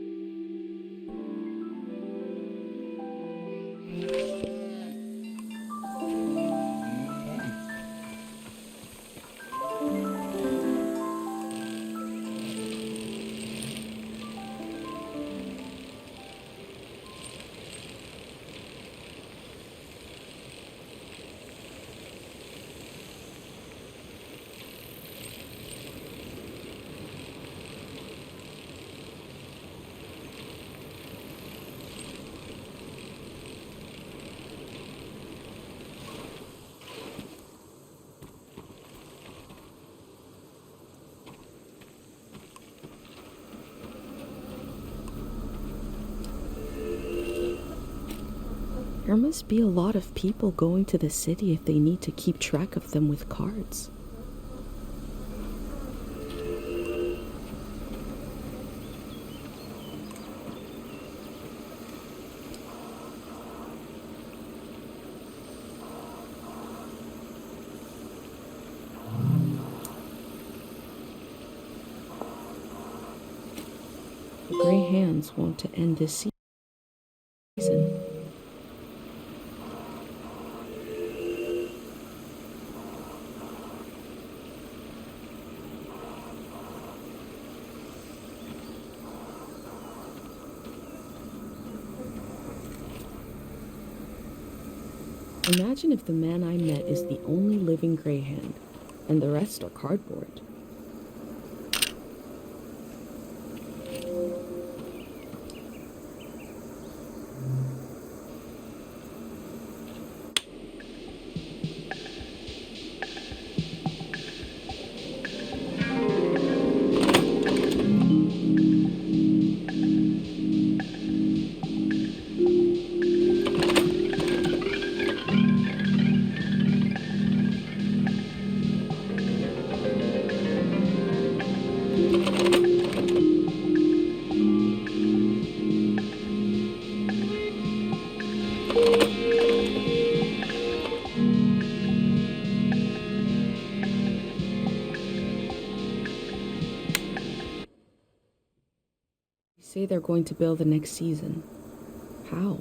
There must be a lot of people going to the city if they need to keep track of them with cards. The Grey Hands want to end this season. Imagine if the man I met is the only living Greyhand, and the rest are cardboard. say they're going to build the next season. How?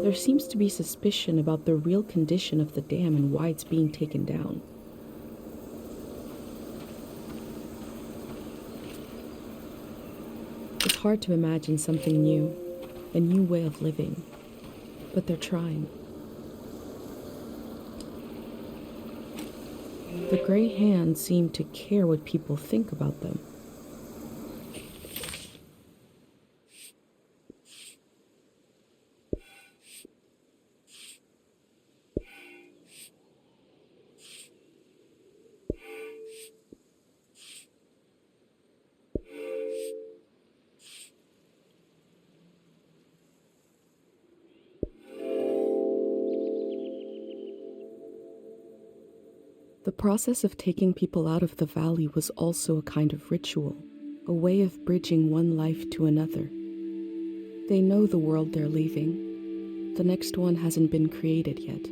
There seems to be suspicion about the real condition of the dam and why it's being taken down. It's hard to imagine something new, a new way of living, but they're trying. The gray hands seem to care what people think about them. The process of taking people out of the valley was also a kind of ritual, a way of bridging one life to another. They know the world they're leaving. The next one hasn't been created yet.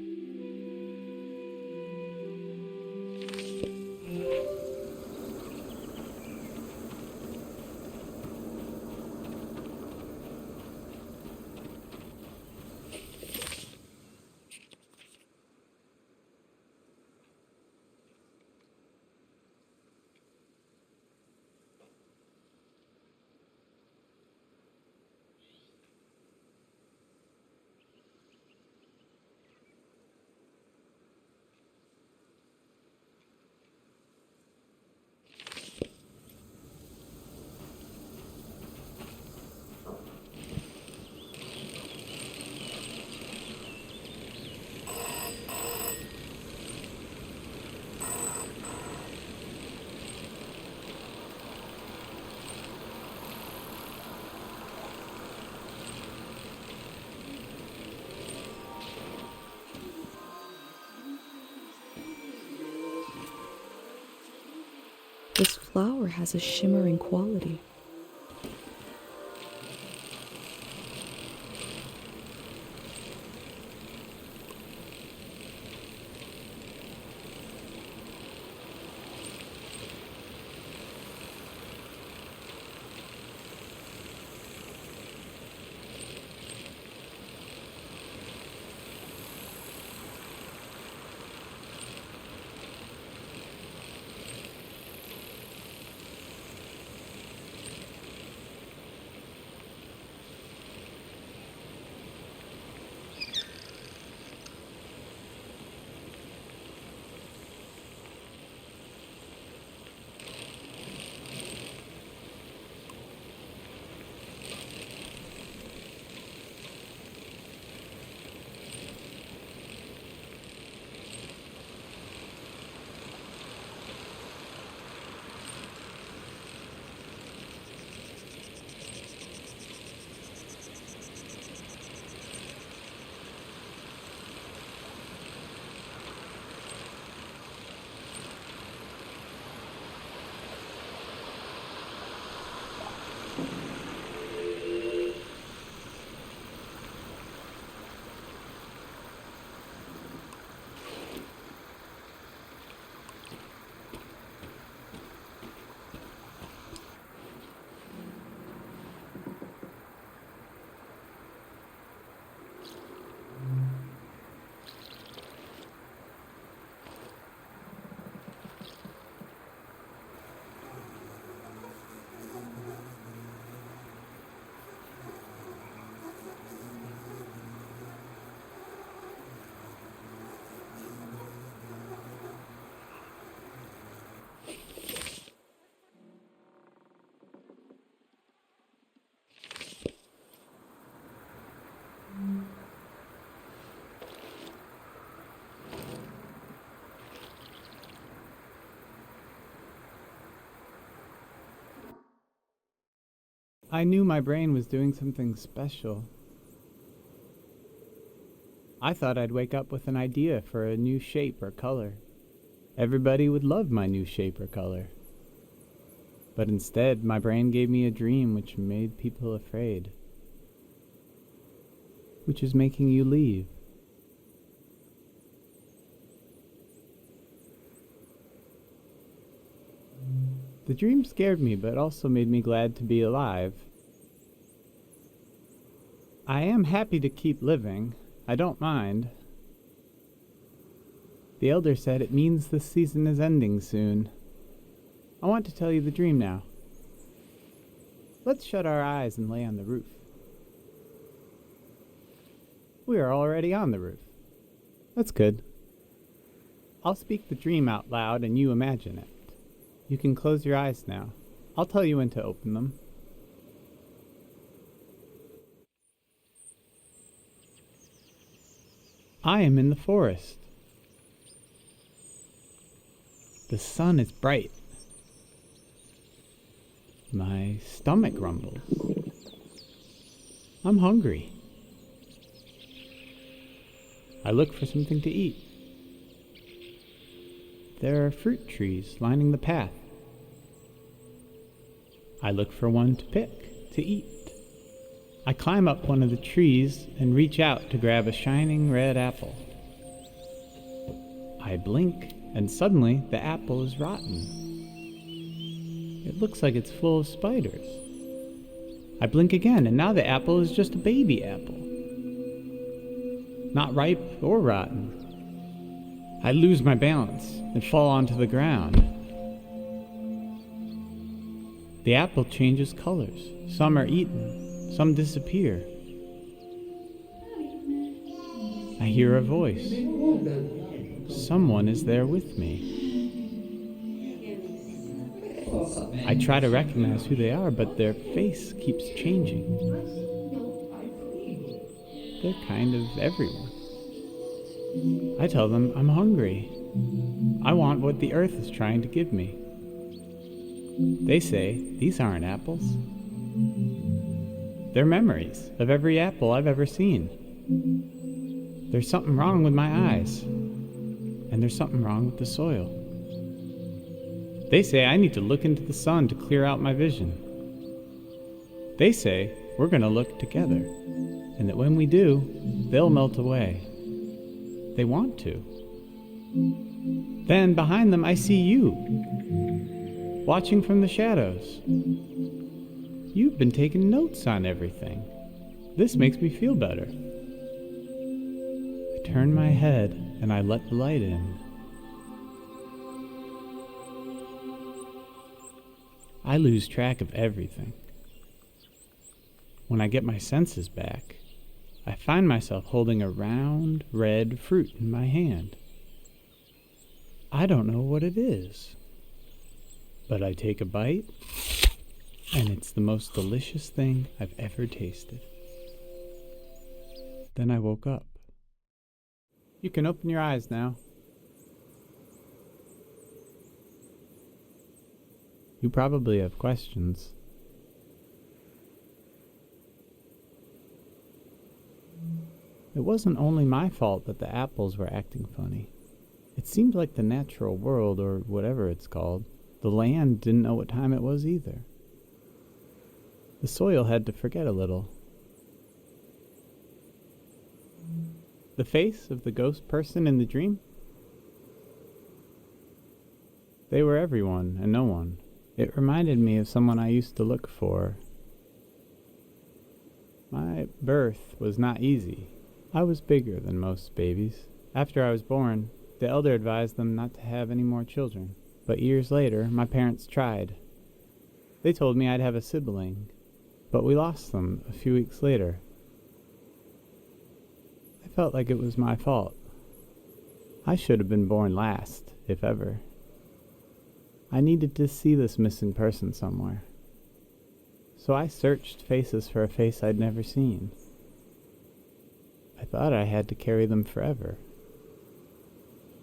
This flower has a shimmering quality. I knew my brain was doing something special. I thought I'd wake up with an idea for a new shape or color. Everybody would love my new shape or color. But instead, my brain gave me a dream which made people afraid. Which is making you leave. The dream scared me, but also made me glad to be alive. I am happy to keep living. I don't mind. The elder said it means this season is ending soon. I want to tell you the dream now. Let's shut our eyes and lay on the roof. We are already on the roof. That's good. I'll speak the dream out loud and you imagine it. You can close your eyes now. I'll tell you when to open them. I am in the forest. The sun is bright. My stomach rumbles. I'm hungry. I look for something to eat. There are fruit trees lining the path. I look for one to pick, to eat. I climb up one of the trees and reach out to grab a shining red apple. I blink, and suddenly the apple is rotten. It looks like it's full of spiders. I blink again, and now the apple is just a baby apple. Not ripe or rotten. I lose my balance and fall onto the ground. The apple changes colors. Some are eaten, some disappear. I hear a voice. Someone is there with me. I try to recognize who they are, but their face keeps changing. They're kind of everywhere. I tell them I'm hungry. I want what the earth is trying to give me. They say, these aren't apples. They're memories of every apple I've ever seen. There's something wrong with my eyes. And there's something wrong with the soil. They say I need to look into the sun to clear out my vision. They say we're going to look together, and that when we do, they'll melt away. They want to. Then behind them I see you, watching from the shadows. You've been taking notes on everything. This makes me feel better. I turn my head and I let the light in. I lose track of everything. When I get my senses back, I find myself holding a round, red fruit in my hand. I don't know what it is, but I take a bite, and it's the most delicious thing I've ever tasted. Then I woke up. You can open your eyes now. You probably have questions. It wasn't only my fault that the apples were acting funny. It seemed like the natural world, or whatever it's called, the land didn't know what time it was either. The soil had to forget a little. The face of the ghost person in the dream? They were everyone and no one. It reminded me of someone I used to look for. My birth was not easy. I was bigger than most babies. After I was born, the elder advised them not to have any more children. But years later, my parents tried. They told me I'd have a sibling, but we lost them a few weeks later. I felt like it was my fault. I should have been born last, if ever. I needed to see this missing person somewhere. So I searched faces for a face I'd never seen. I thought I had to carry them forever.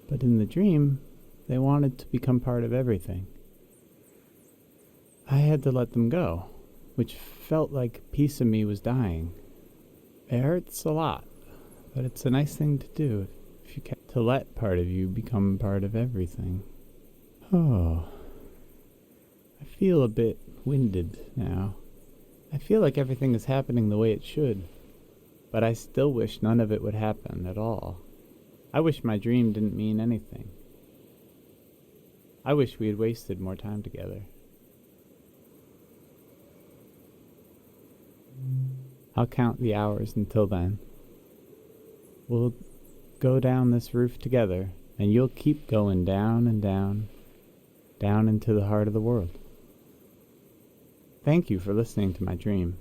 But in the dream, they wanted to become part of everything. I had to let them go, which felt like a piece of me was dying. It hurts a lot, but it's a nice thing to do if you can, to let part of you become part of everything. Oh, I feel a bit winded now. I feel like everything is happening the way it should, but I still wish none of it would happen at all. I wish my dream didn't mean anything. I wish we had wasted more time together. I'll count the hours until then. We'll go down this roof together, and you'll keep going down and down, down into the heart of the world. Thank you for listening to my dream.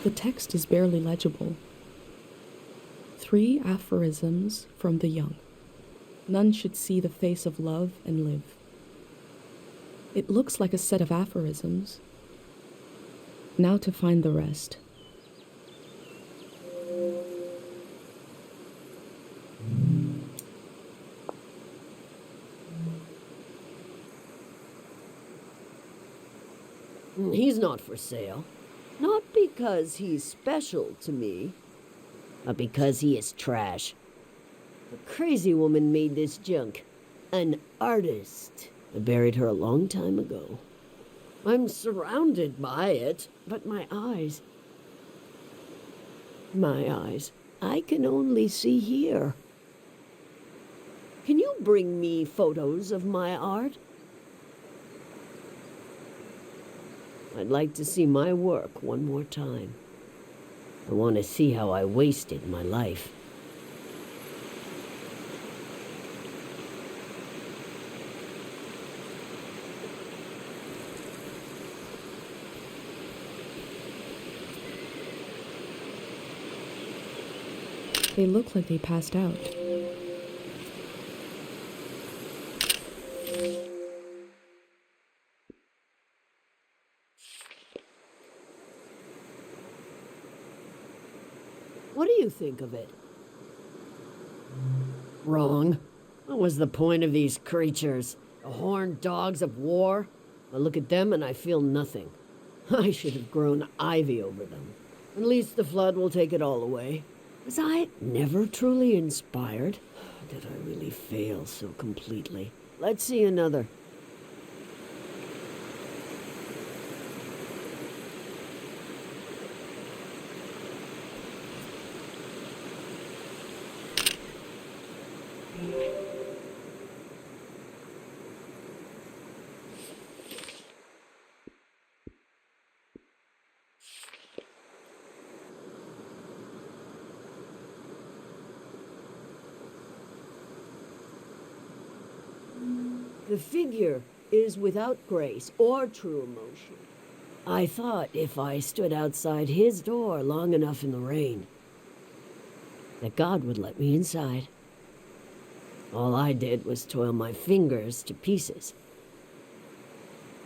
The text is barely legible. 3 aphorisms from the young. None should see the face of love and live. It looks like a set of aphorisms. Now to find the rest. He's not for sale. Not because he's special to me, but because he is trash. A crazy woman made this junk. An artist. I buried her a long time ago. I'm surrounded by it, but my eyes, I can only see here. Can you bring me photos of my art? I'd like to see my work one more time. I want to see how I wasted my life. They look like they passed out. What do you think of it? Wrong. What was the point of these creatures? The horned dogs of war? I look at them and I feel nothing. I should have grown ivy over them. At least the flood will take it all away. Was I never truly inspired? Did I really fail so completely? Let's see another. The figure is without grace or true emotion. I thought if I stood outside his door long enough in the rain, that God would let me inside. All I did was toil my fingers to pieces.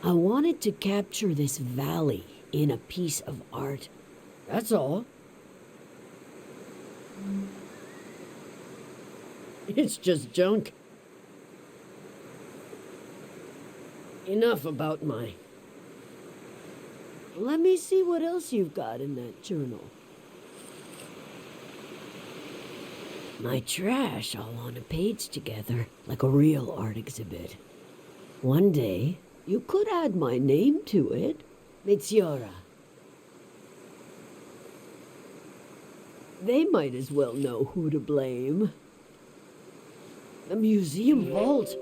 I wanted to capture this valley in a piece of art. That's all. It's just junk. Enough about my... Let me see what else you've got in that journal. My trash all on a page together, like a real art exhibit. One day, you could add my name to it. Mitziora. They might as well know who to blame. The museum vault.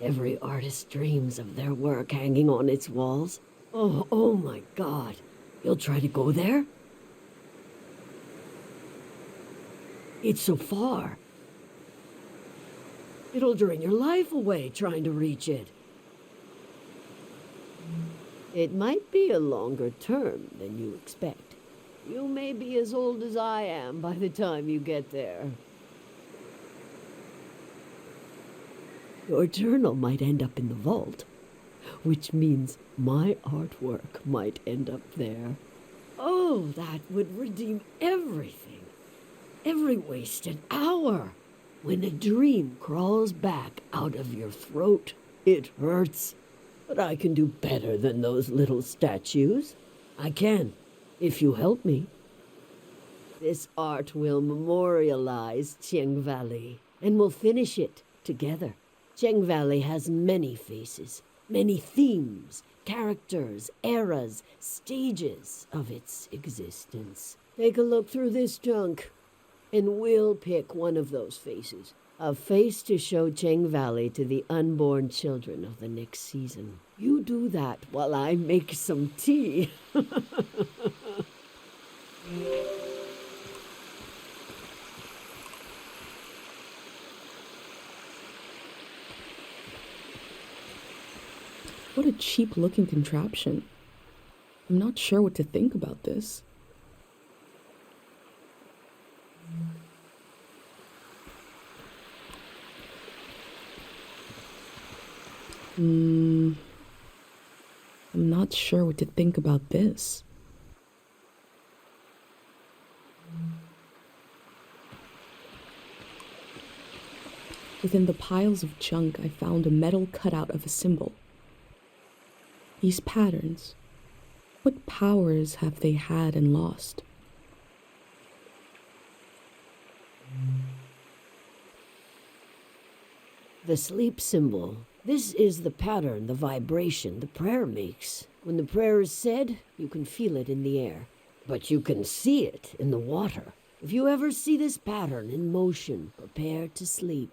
Every artist dreams of their work hanging on its walls. Oh my God. You'll try to go there? It's so far. It'll drain your life away trying to reach it. It might be a longer term than you expect. You may be as old as I am by the time you get there. Your journal might end up in the vault, which means my artwork might end up there. Oh, that would redeem everything. Every wasted hour. When a dream crawls back out of your throat, it hurts. But I can do better than those little statues. I can, if you help me. This art will memorialize Tieng Valley, and we'll finish it together. Tieng Valley has many faces, many themes, characters, eras, stages of its existence. Take a look through this junk, and we'll pick one of those faces. A face to show Tieng Valley to the unborn children of the next season. You do that while I make some tea. What a cheap-looking contraption. I'm not sure what to think about this. I'm not sure what to think about this. Within the piles of junk, I found a metal cutout of a symbol. These patterns, what powers have they had and lost? The sleep symbol. This is the pattern, the vibration the prayer makes. When the prayer is said, you can feel it in the air, but you can see it in the water. If you ever see this pattern in motion, prepare to sleep.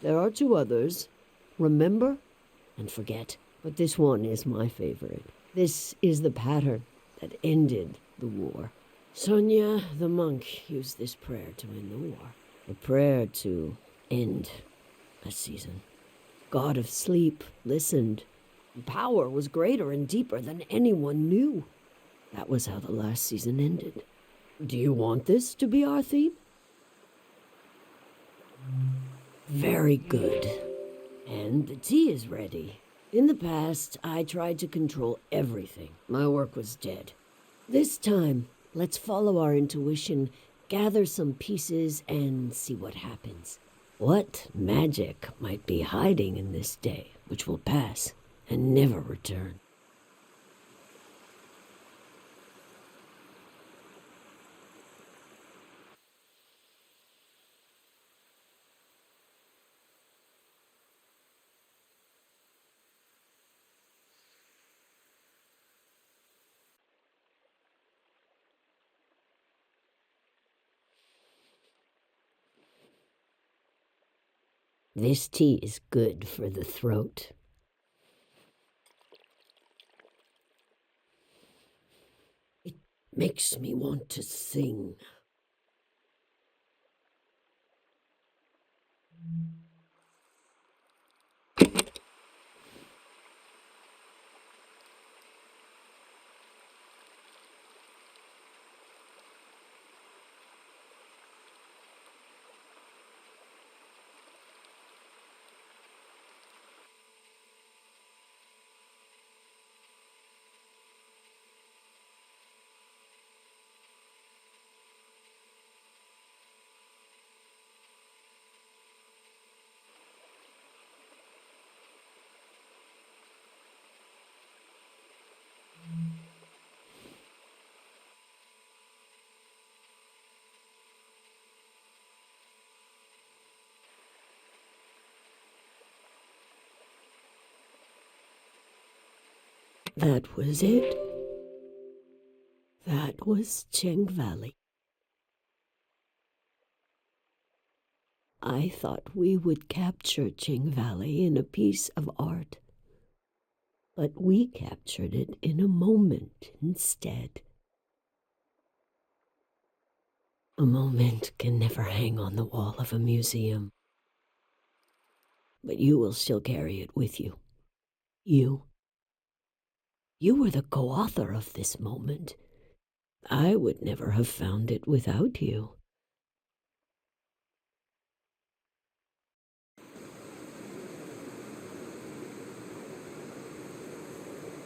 There are two others. Remember and forget. But this one is my favorite. This is the pattern that ended the war. Sonia, the monk, used this prayer to end the war. A prayer to end a season. God of sleep listened. Power was greater and deeper than anyone knew. That was how the last season ended. Do you want this to be our theme? Very good. And the tea is ready. In the past, I tried to control everything. My work was dead. This time, let's follow our intuition, gather some pieces, and see what happens. What magic might be hiding in this day, which will pass and never return? This tea is good for the throat. It makes me want to sing. That was it. That that was Tieng Valley. I thought we would capture Tieng Valley in a piece of art. But we captured it in a moment instead. A moment can never hang on the wall of a museum. But you will still carry it with you. You were the co-author of this moment. I would never have found it without you.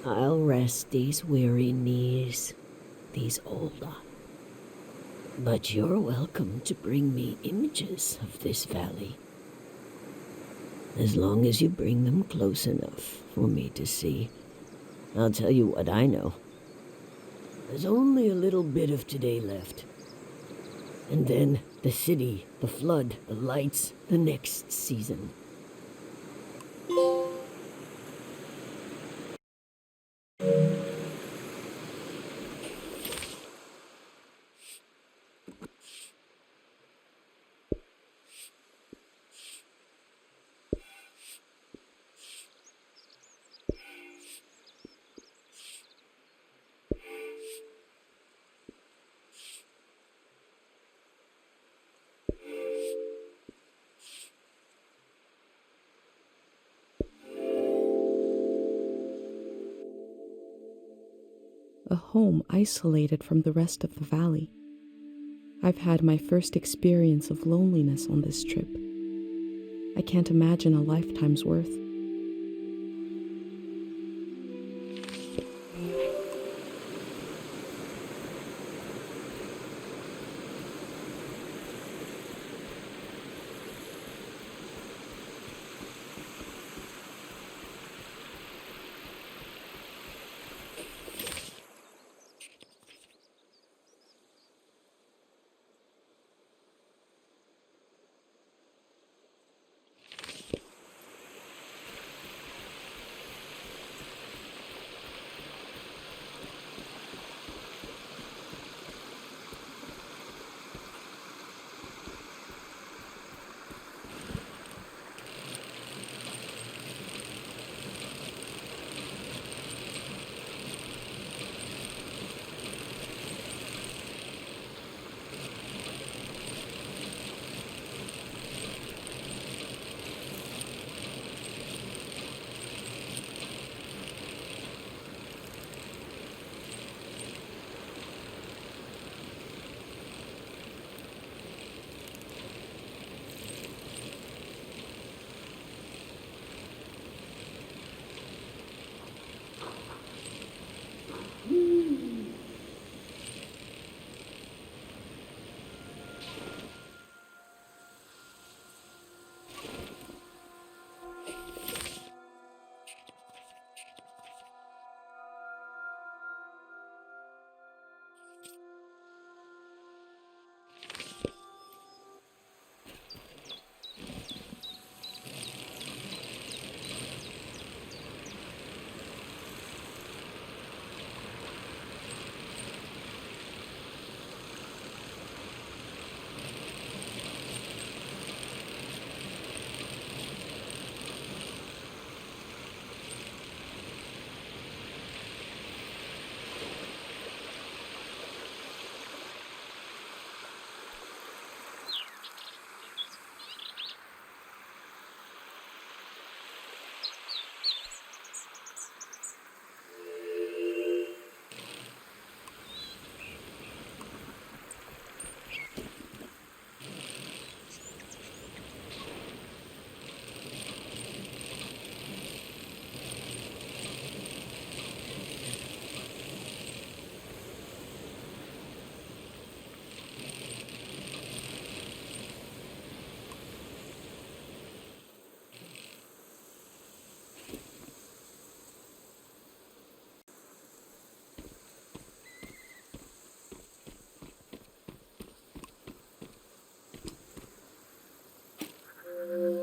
I'll rest these weary knees, these old eyes. But you're welcome to bring me images of this valley. As long as you bring them close enough for me to see. I'll tell you what I know. There's only a little bit of today left. And then the city, the flood, the lights, the next season. A home isolated from the rest of the valley. I've had my first experience of loneliness on this trip. I can't imagine a lifetime's worth.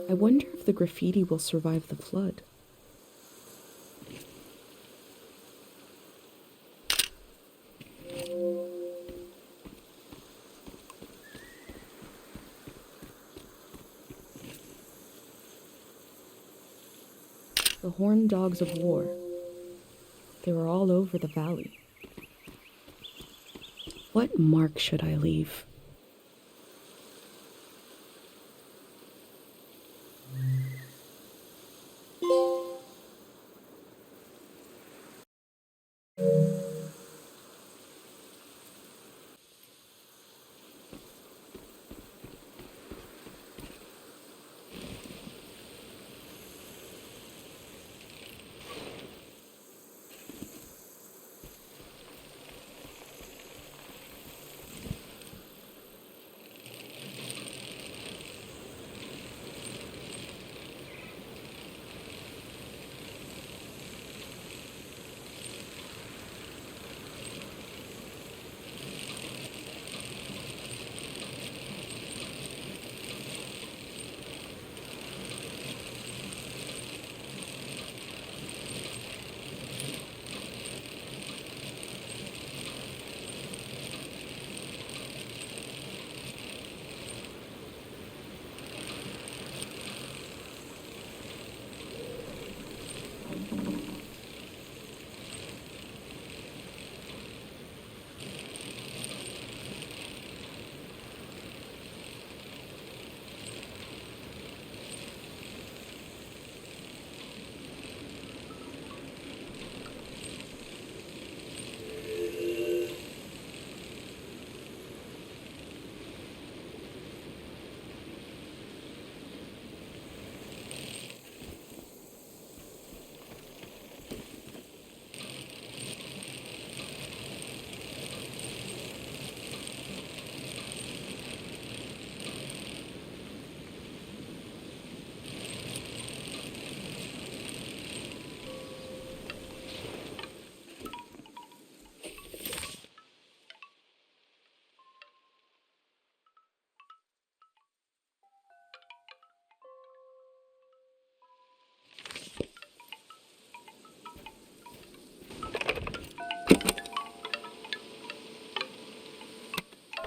I wonder if the graffiti will survive the flood. The horned dogs of war. They were all over the valley. What mark should I leave?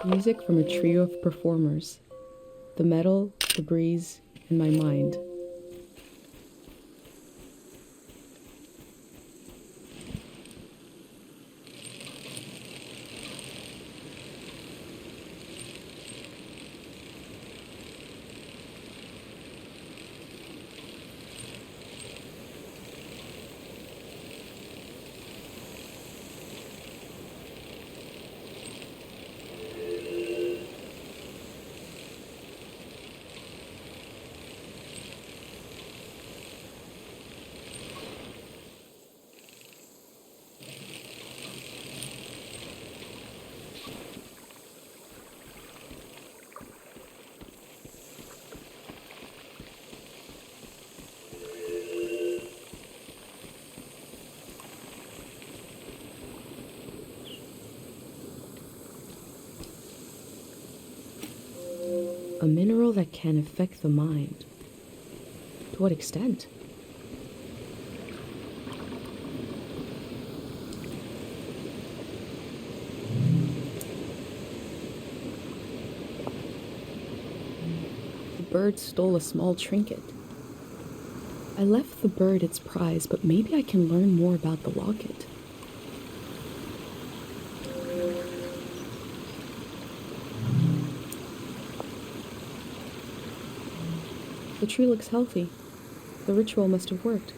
Music from a trio of performers. The metal, the breeze, and my mind. A mineral that can affect the mind. To what extent? The bird stole a small trinket. I left the bird its prize, but maybe I can learn more about the locket. The tree looks healthy. The ritual must have worked.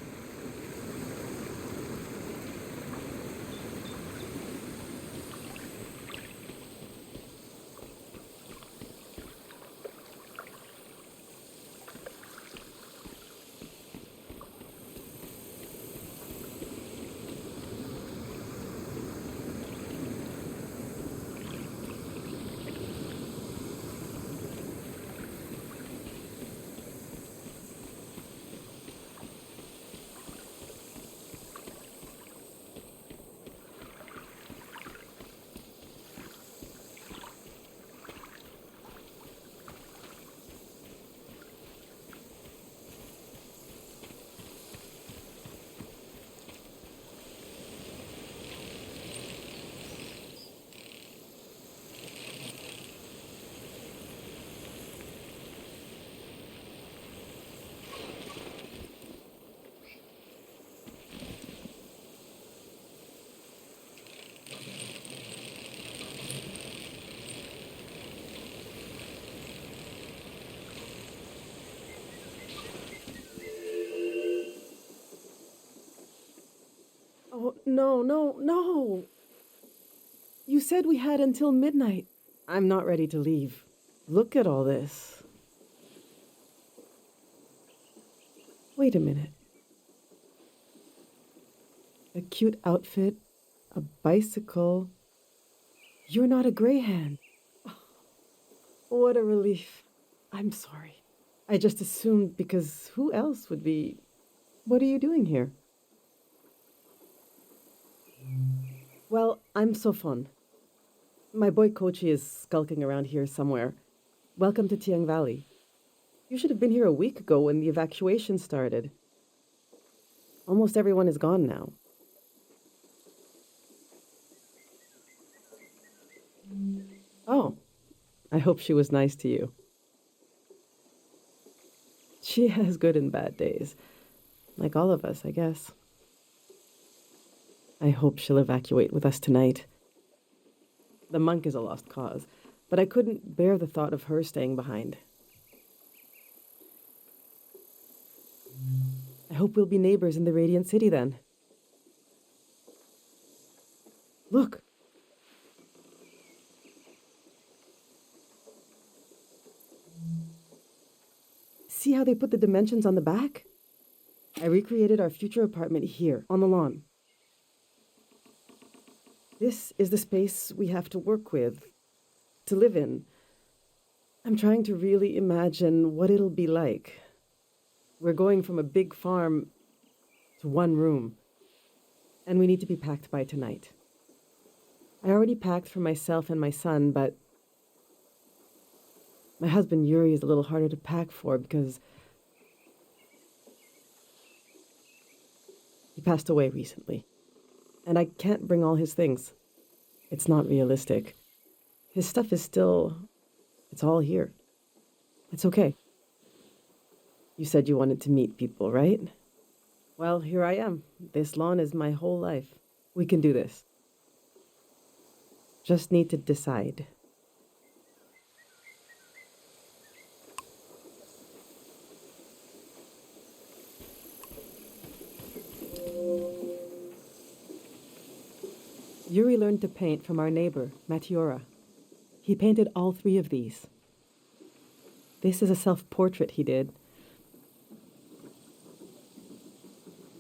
No, no, no! You said we had until midnight. I'm not ready to leave. Look at all this. Wait a minute. A cute outfit, a bicycle. You're not a greyhand. What a relief. I'm sorry. I just assumed because who else would be... What are you doing here? Well, I'm Sofon. My boy Kochi is skulking around here somewhere. Welcome to Tieng Valley. You should have been here a week ago when the evacuation started. Almost everyone is gone now. Oh, I hope she was nice to you. She has good and bad days. Like all of us, I guess. I hope she'll evacuate with us tonight. The monk is a lost cause, but I couldn't bear the thought of her staying behind. I hope we'll be neighbors in the Radiant City then. Look! See how they put the dimensions on the back? I recreated our future apartment here, on the lawn. This is the space we have to work with, to live in. I'm trying to really imagine what it'll be like. We're going from a big farm to one room, and we need to be packed by tonight. I already packed for myself and my son, but my husband Yuri is a little harder to pack for because he passed away recently. And I can't bring all his things. It's not realistic. His stuff is still... It's all here. It's okay. You said you wanted to meet people, right? Well, here I am. This lawn is my whole life. We can do this. Just need to decide. Yuri learned to paint from our neighbor, Matiora. He painted all 3 of these. This is a self-portrait he did.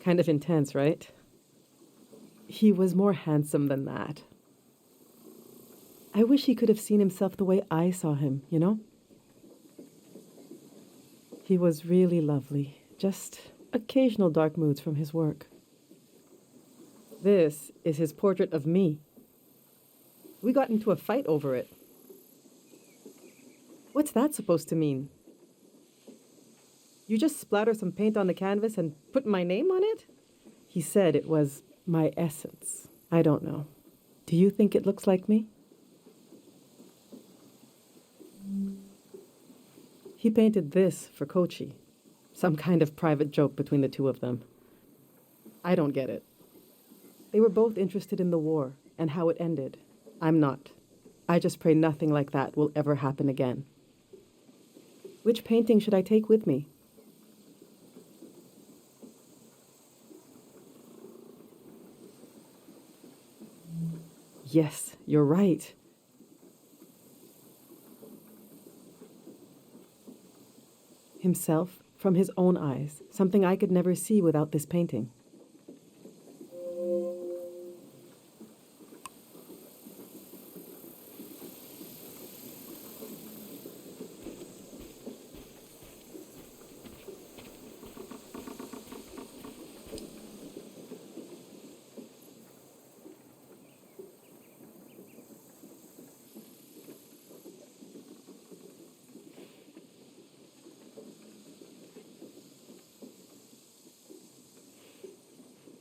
Kind of intense, right? He was more handsome than that. I wish he could have seen himself the way I saw him, you know? He was really lovely, just occasional dark moods from his work. This is his portrait of me. We got into a fight over it. What's that supposed to mean? You just splatter some paint on the canvas and put my name on it? He said it was my essence. I don't know. Do you think it looks like me? He painted this for Kochi. Some kind of private joke between the 2 of them. I don't get it. They were both interested in the war and how it ended. I'm not. I just pray nothing like that will ever happen again. Which painting should I take with me? Yes, you're right. Himself from his own eyes, something I could never see without this painting.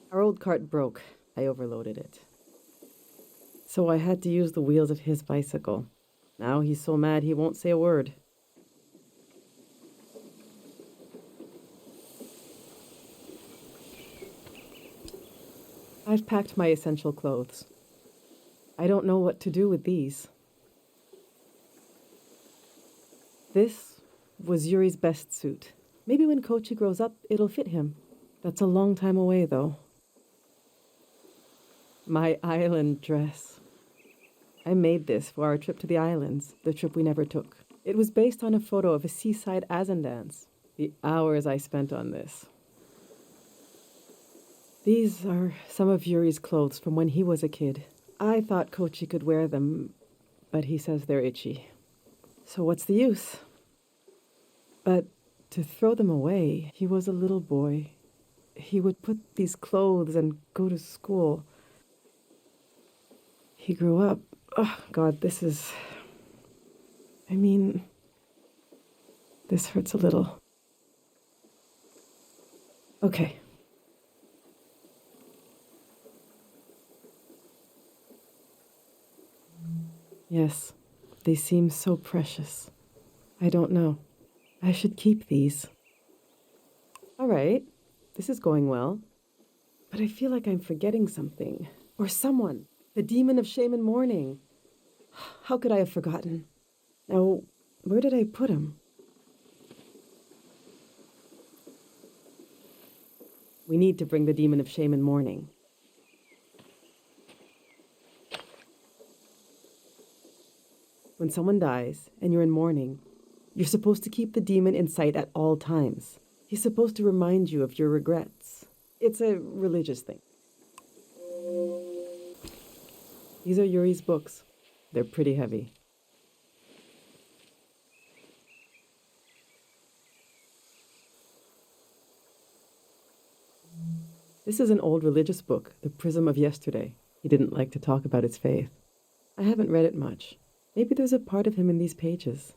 Our old cart broke. I overloaded it. So I had to use the wheels of his bicycle. Now he's so mad he won't say a word. I've packed my essential clothes. I don't know what to do with these. This was Yuri's best suit. Maybe when Kochi grows up, it'll fit him. That's a long time away, though. My island dress. I made this for our trip to the islands, the trip we never took. It was based on a photo of a seaside Azan dance. The hours I spent on this. These are some of Yuri's clothes from when he was a kid. I thought Kochi could wear them, but he says they're itchy. So what's the use? But to throw them away, he was a little boy. He would put these clothes and go to school. He grew up. Oh, God, this is... I mean, this hurts a little. Okay. Yes, they seem so precious. I don't know. I should keep these. All right, this is going well. But I feel like I'm forgetting something. Or someone. The demon of shame and mourning. How could I have forgotten? Now, where did I put him? We need to bring the demon of shame and mourning. When someone dies and you're in mourning, you're supposed to keep the demon in sight at all times. He's supposed to remind you of your regrets. It's a religious thing. These are Yuri's books. They're pretty heavy. This is an old religious book, The Prism of Yesterday. He didn't like to talk about his faith. I haven't read it much. Maybe there's a part of him in these pages.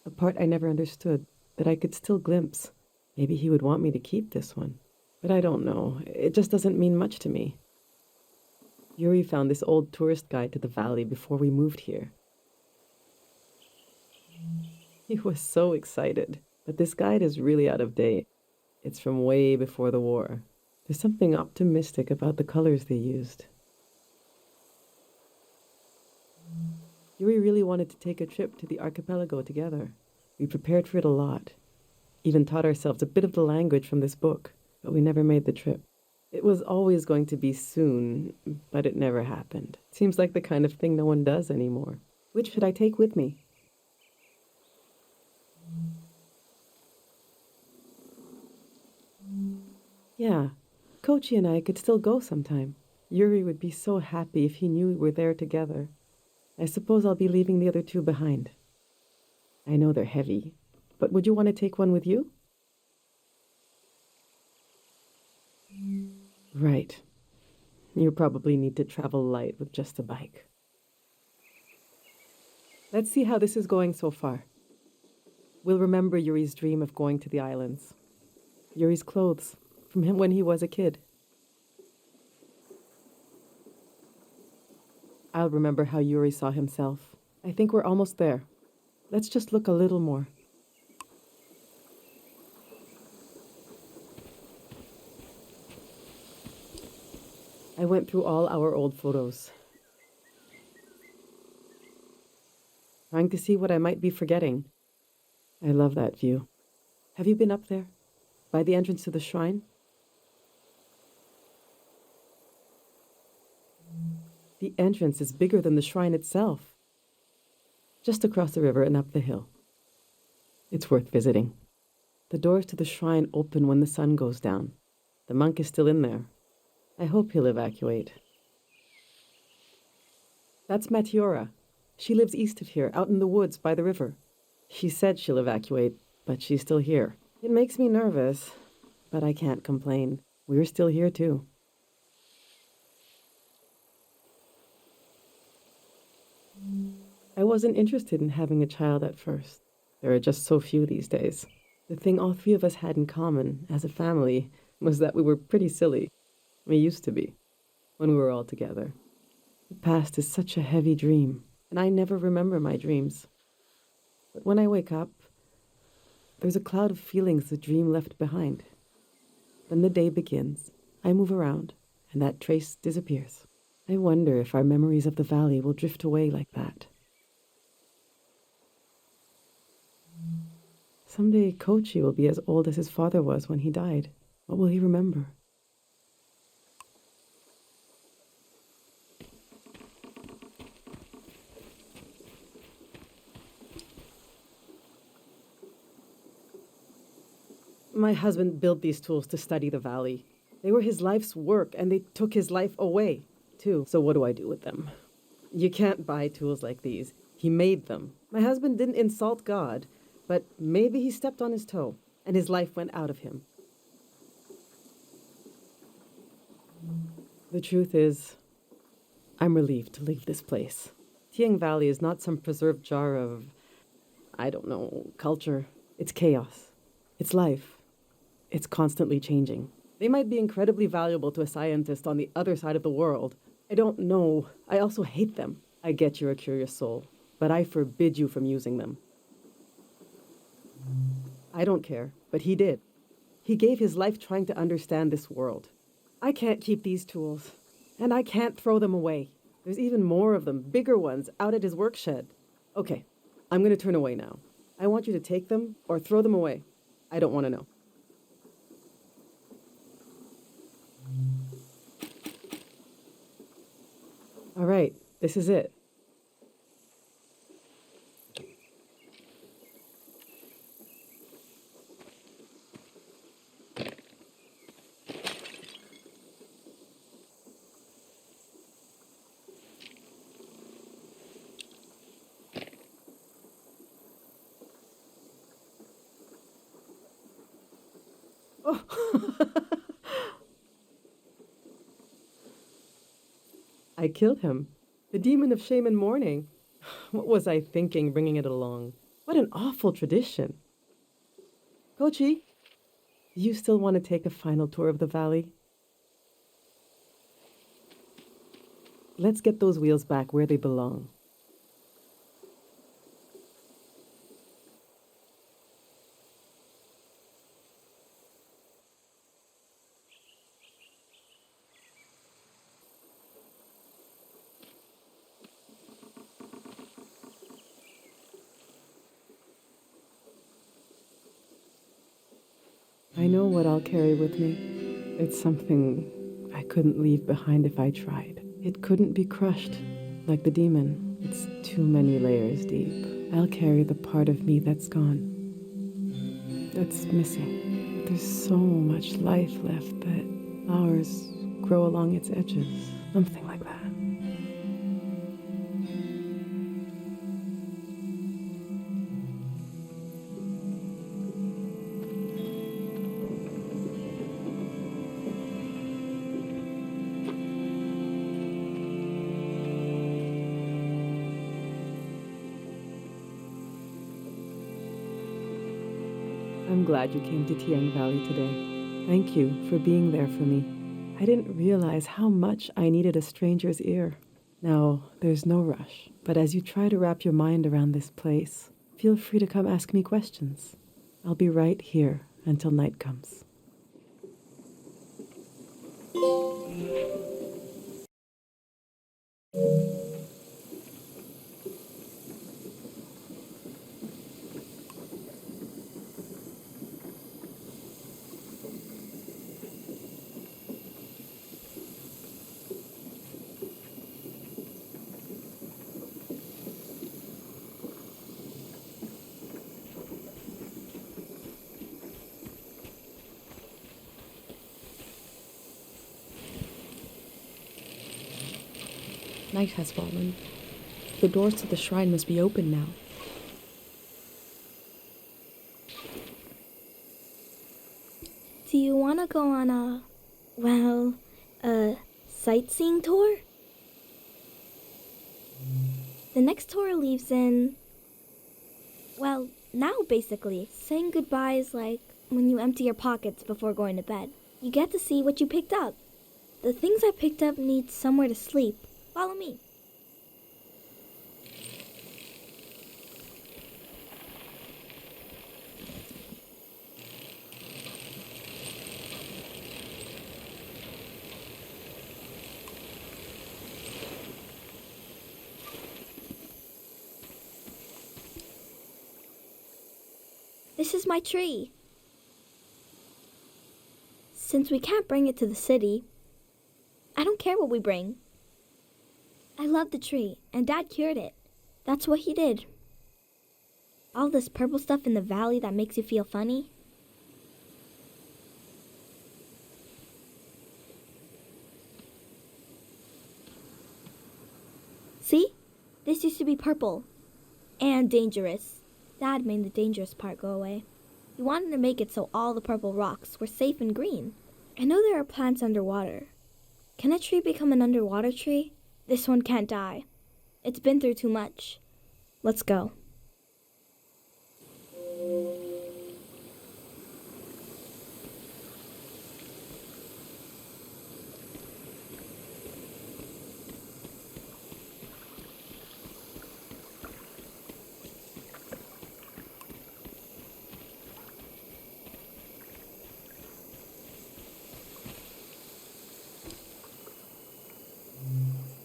A part I never understood, that I could still glimpse. Maybe he would want me to keep this one. But I don't know. It just doesn't mean much to me. Yuri found this old tourist guide to the valley before we moved here. He was so excited. But this guide is really out of date. It's from way before the war. There's something optimistic about the colors they used. Yuri really wanted to take a trip to the archipelago together. We prepared for it a lot. Even taught ourselves a bit of the language from this book, but we never made the trip. It was always going to be soon, but it never happened. Seems like the kind of thing no one does anymore. Which should I take with me? Yeah, Kochi and I could still go sometime. Yuri would be so happy if he knew we were there together. I suppose I'll be leaving the other two behind. I know they're heavy, but would you want to take one with you? Right. You probably need to travel light with just a bike. Let's see how this is going so far. We'll remember Yuri's dream of going to the islands. Yuri's clothes, from him when he was a kid. I'll remember how Yuri saw himself. I think we're almost there. Let's just look a little more. I went through all our old photos, trying to see what I might be forgetting. I love that view. Have you been up there, by the entrance to the shrine? The entrance is bigger than the shrine itself. Just across the river and up the hill. It's worth visiting. The doors to the shrine open when the sun goes down. The monk is still in there. I hope he'll evacuate. That's Matiora. She lives east of here, out in the woods by the river. She said she'll evacuate, but she's still here. It makes me nervous, but I can't complain. We're still here too. I wasn't interested in having a child at first. There are just so few these days. The thing all three of us had in common as a family was that we were pretty silly. We used to be, when we were all together. The past is such a heavy dream, and I never remember my dreams. But when I wake up, there's a cloud of feelings the dream left behind. Then the day begins. I move around, and that trace disappears. I wonder if our memories of the valley will drift away like that. Someday Kochi will be as old as his father was when he died. What will he remember? My husband built these tools to study the valley. They were his life's work, and they took his life away, too. So what do I do with them? You can't buy tools like these. He made them. My husband didn't insult God, but maybe he stepped on his toe, and his life went out of him. The truth is, I'm relieved to leave this place. Tieng Valley is not some preserved jar of, I don't know, culture. It's chaos. It's life. It's constantly changing. They might be incredibly valuable to a scientist on the other side of the world. I don't know. I also hate them. I get you're a curious soul, but I forbid you from using them. I don't care, but he did. He gave his life trying to understand this world. I can't keep these tools, and I can't throw them away. There's even more of them, bigger ones, out at his work shed. Okay, I'm going to turn away now. I want you to take them or throw them away. I don't want to know. All right, this is it. Oh. I killed him. The demon of shame and mourning. What was I thinking bringing it along? What an awful tradition. Kochi, do you still want to take a final tour of the valley? Let's get those wheels back where they belong. I know what I'll carry with me. It's something I couldn't leave behind if I tried. It couldn't be crushed, like the demon. It's too many layers deep. I'll carry the part of me that's gone, that's missing. There's so much life left that flowers grow along its edges. Something like that. I'm glad you came to Tieng Valley today. Thank you for being there for me. I didn't realize how much I needed a stranger's ear. Now, there's no rush, but as you try to wrap your mind around this place, feel free to come ask me questions. I'll be right here until night comes. Night has fallen. The doors to the shrine must be open now. Do you want to go on a sightseeing tour? The next tour leaves in, well, now basically. Saying goodbye is like when you empty your pockets before going to bed. You get to see what you picked up. The things I picked up need somewhere to sleep. Follow me. This is my tree. Since we can't bring it to the city, I don't care what we bring. I love the tree, and Dad cured it. That's what he did. All this purple stuff in the valley that makes you feel funny, This used to be purple. And dangerous. Dad made the dangerous part go away. He wanted to make it so all the purple rocks were safe and green. I know there are plants underwater. Can a tree become an underwater tree? This one can't die. It's been through too much. Let's go.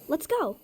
Let's go.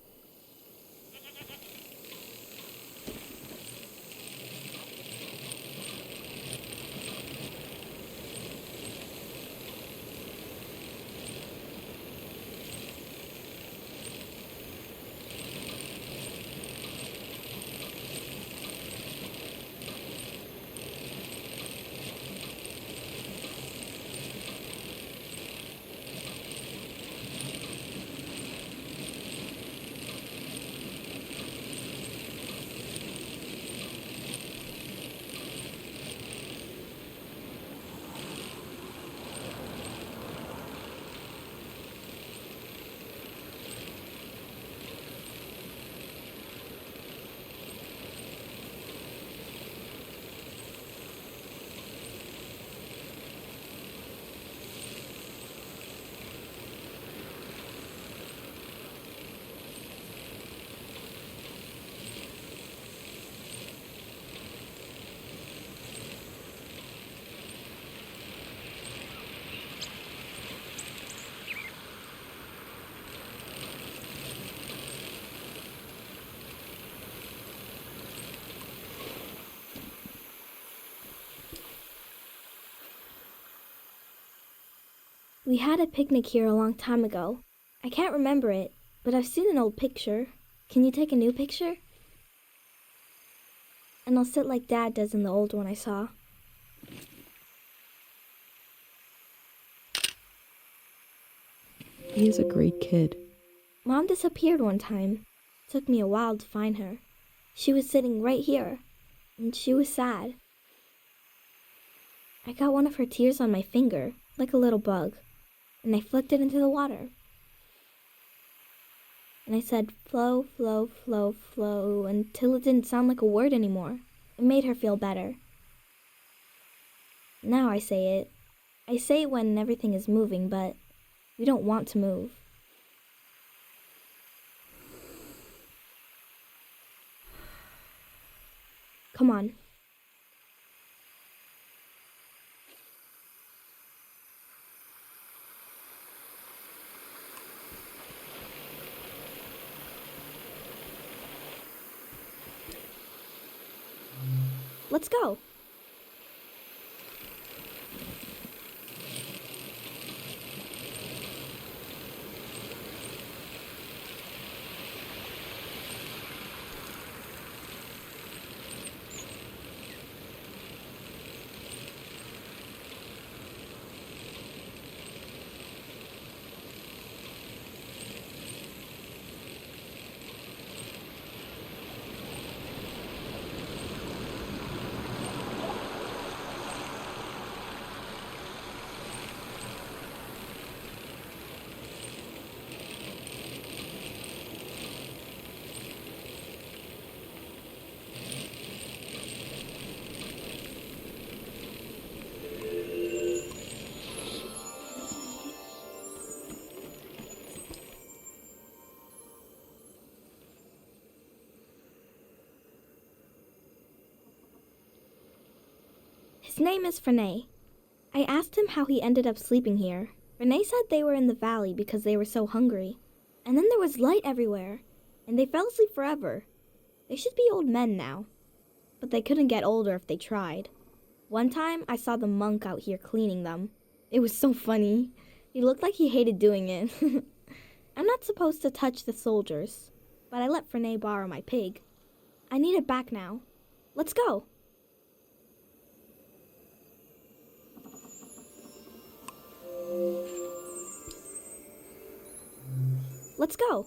We had a picnic here a long time ago. I can't remember it, but I've seen an old picture. Can you take a new picture? And I'll sit like Dad does in the old one I saw. He is a great kid. Mom disappeared one time. Took me a while to find her. She was sitting right here, and she was sad. I got one of her tears on my finger, like a little bug, and I flicked it into the water. And I said, flow, flow, flow, flow, until it didn't sound like a word anymore. It made her feel better. Now I say it. I say it when everything is moving, but we don't want to move. Come on. Let's go. His name is Frenay. I asked him how he ended up sleeping here. Frenay said they were in the valley because they were so hungry. And then there was light everywhere, and they fell asleep forever. They should be old men now. But they couldn't get older if they tried. One time, I saw the monk out here cleaning them. It was so funny. He looked like he hated doing it. I'm not supposed to touch the soldiers, but I let Frenay borrow my pig. I need it back now. Let's go. Let's go.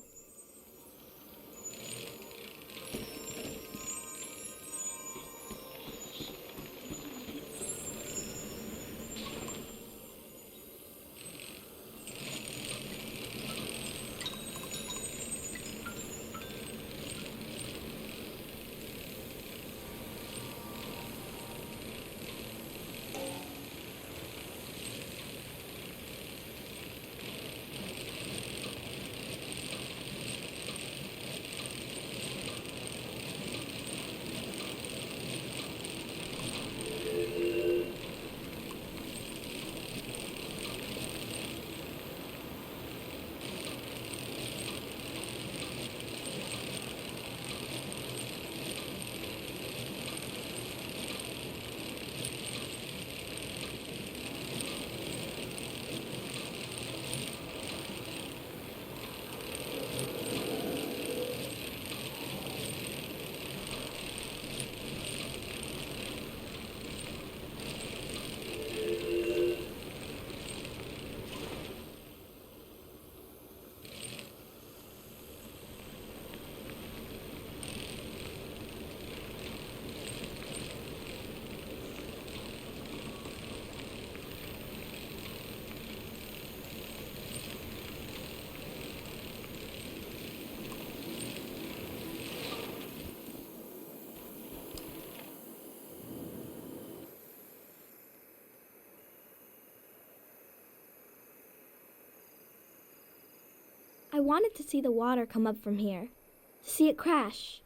wanted to see the water come up from here, to see it crash.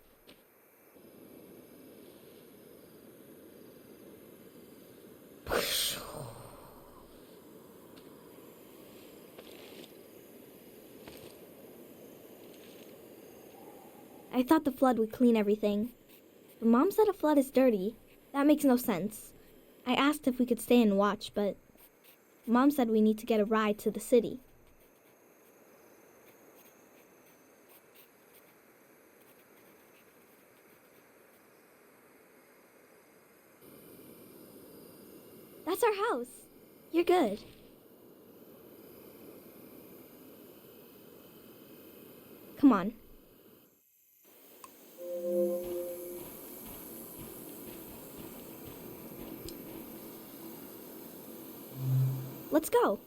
I thought the flood would clean everything. But Mom said a flood is dirty. That makes no sense. I asked if we could stay and watch, but Mom said we need to get a ride to the city. That's our house. You're good. Come on. Let's go.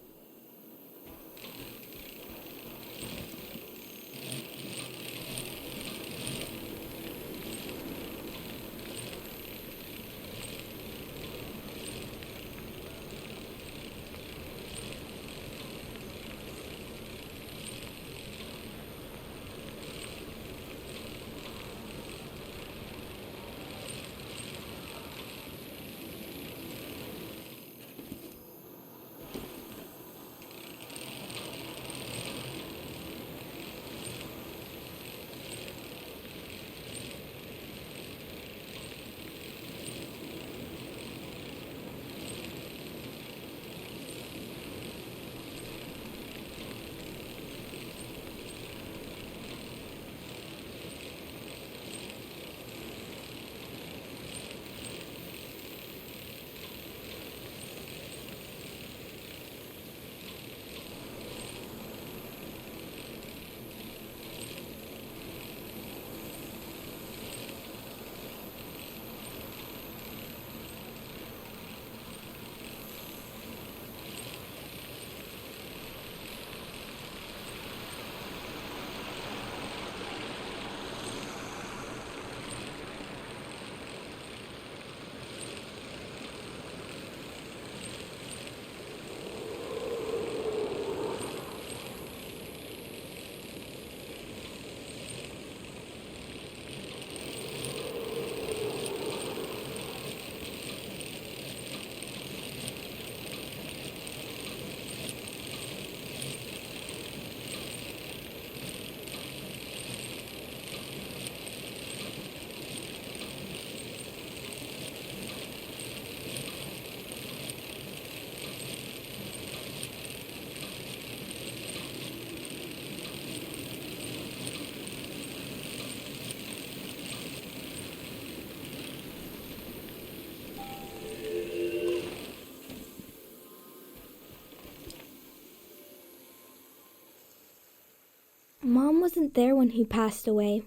Mom wasn't there when he passed away.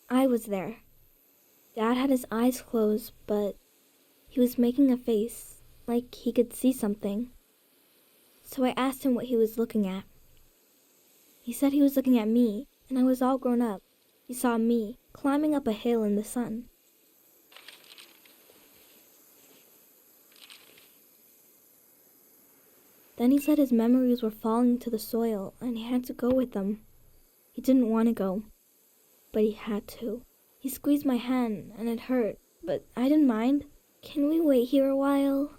I was there. Dad had his eyes closed, but he was making a face, like he could see something. So I asked him what he was looking at. He said he was looking at me, and I was all grown up. He saw me climbing up a hill in the sun. Then he said his memories were falling to the soil, and he had to go with them. He didn't want to go, but he had to. He squeezed my hand, and it hurt, but I didn't mind. Can we wait here a while,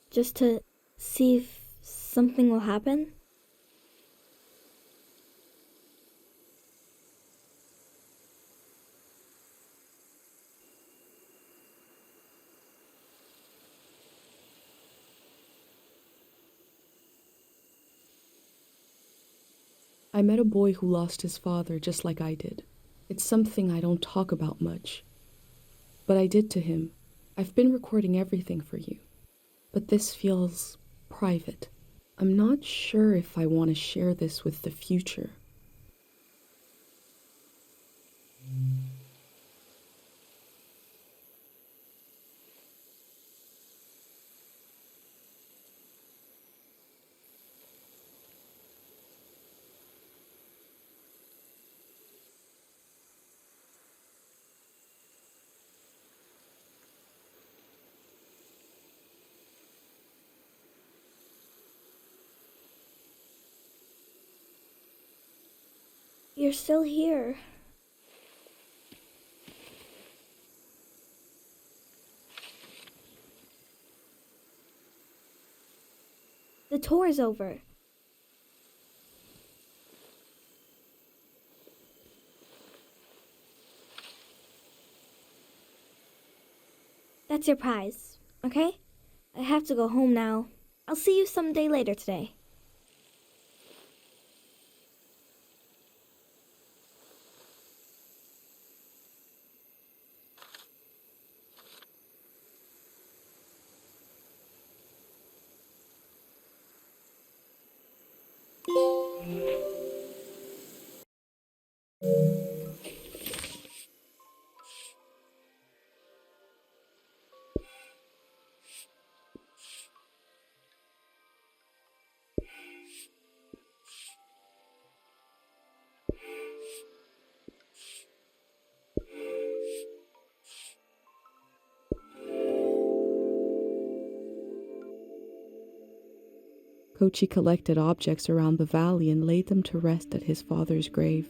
just to see if something will happen? I met a boy who lost his father just like I did. It's something I don't talk about much. But I did to him. I've been recording everything for you. But this feels private. I'm not sure if I want to share this with the future. you're still here. The tour's over. That's your prize, okay? I have to go home now. I'll see you someday later today. Kochi collected objects around the valley and laid them to rest at his father's grave.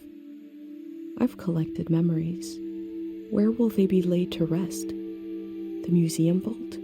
I've collected memories. Where will they be laid to rest? The museum vault?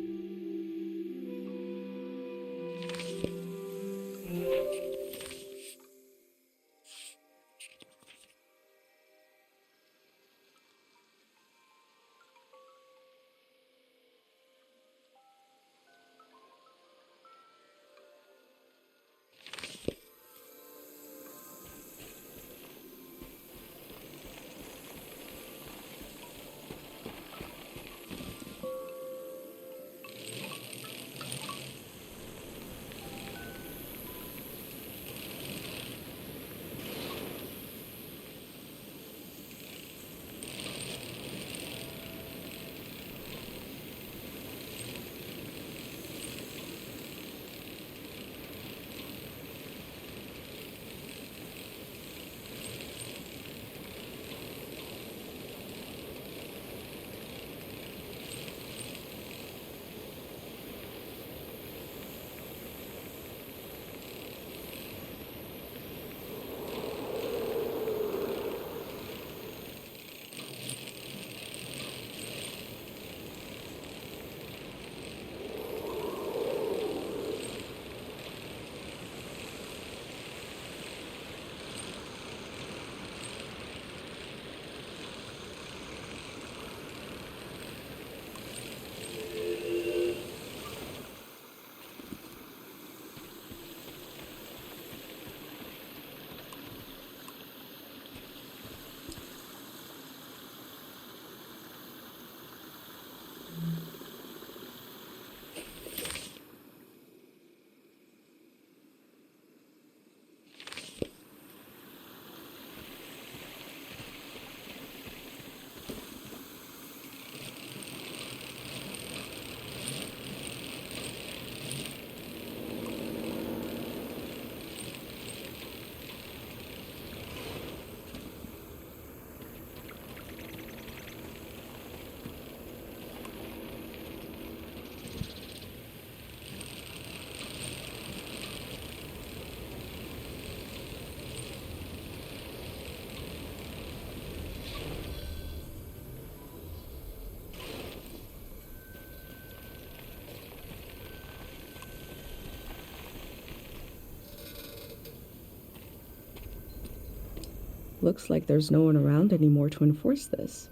Looks like there's no one around anymore to enforce this.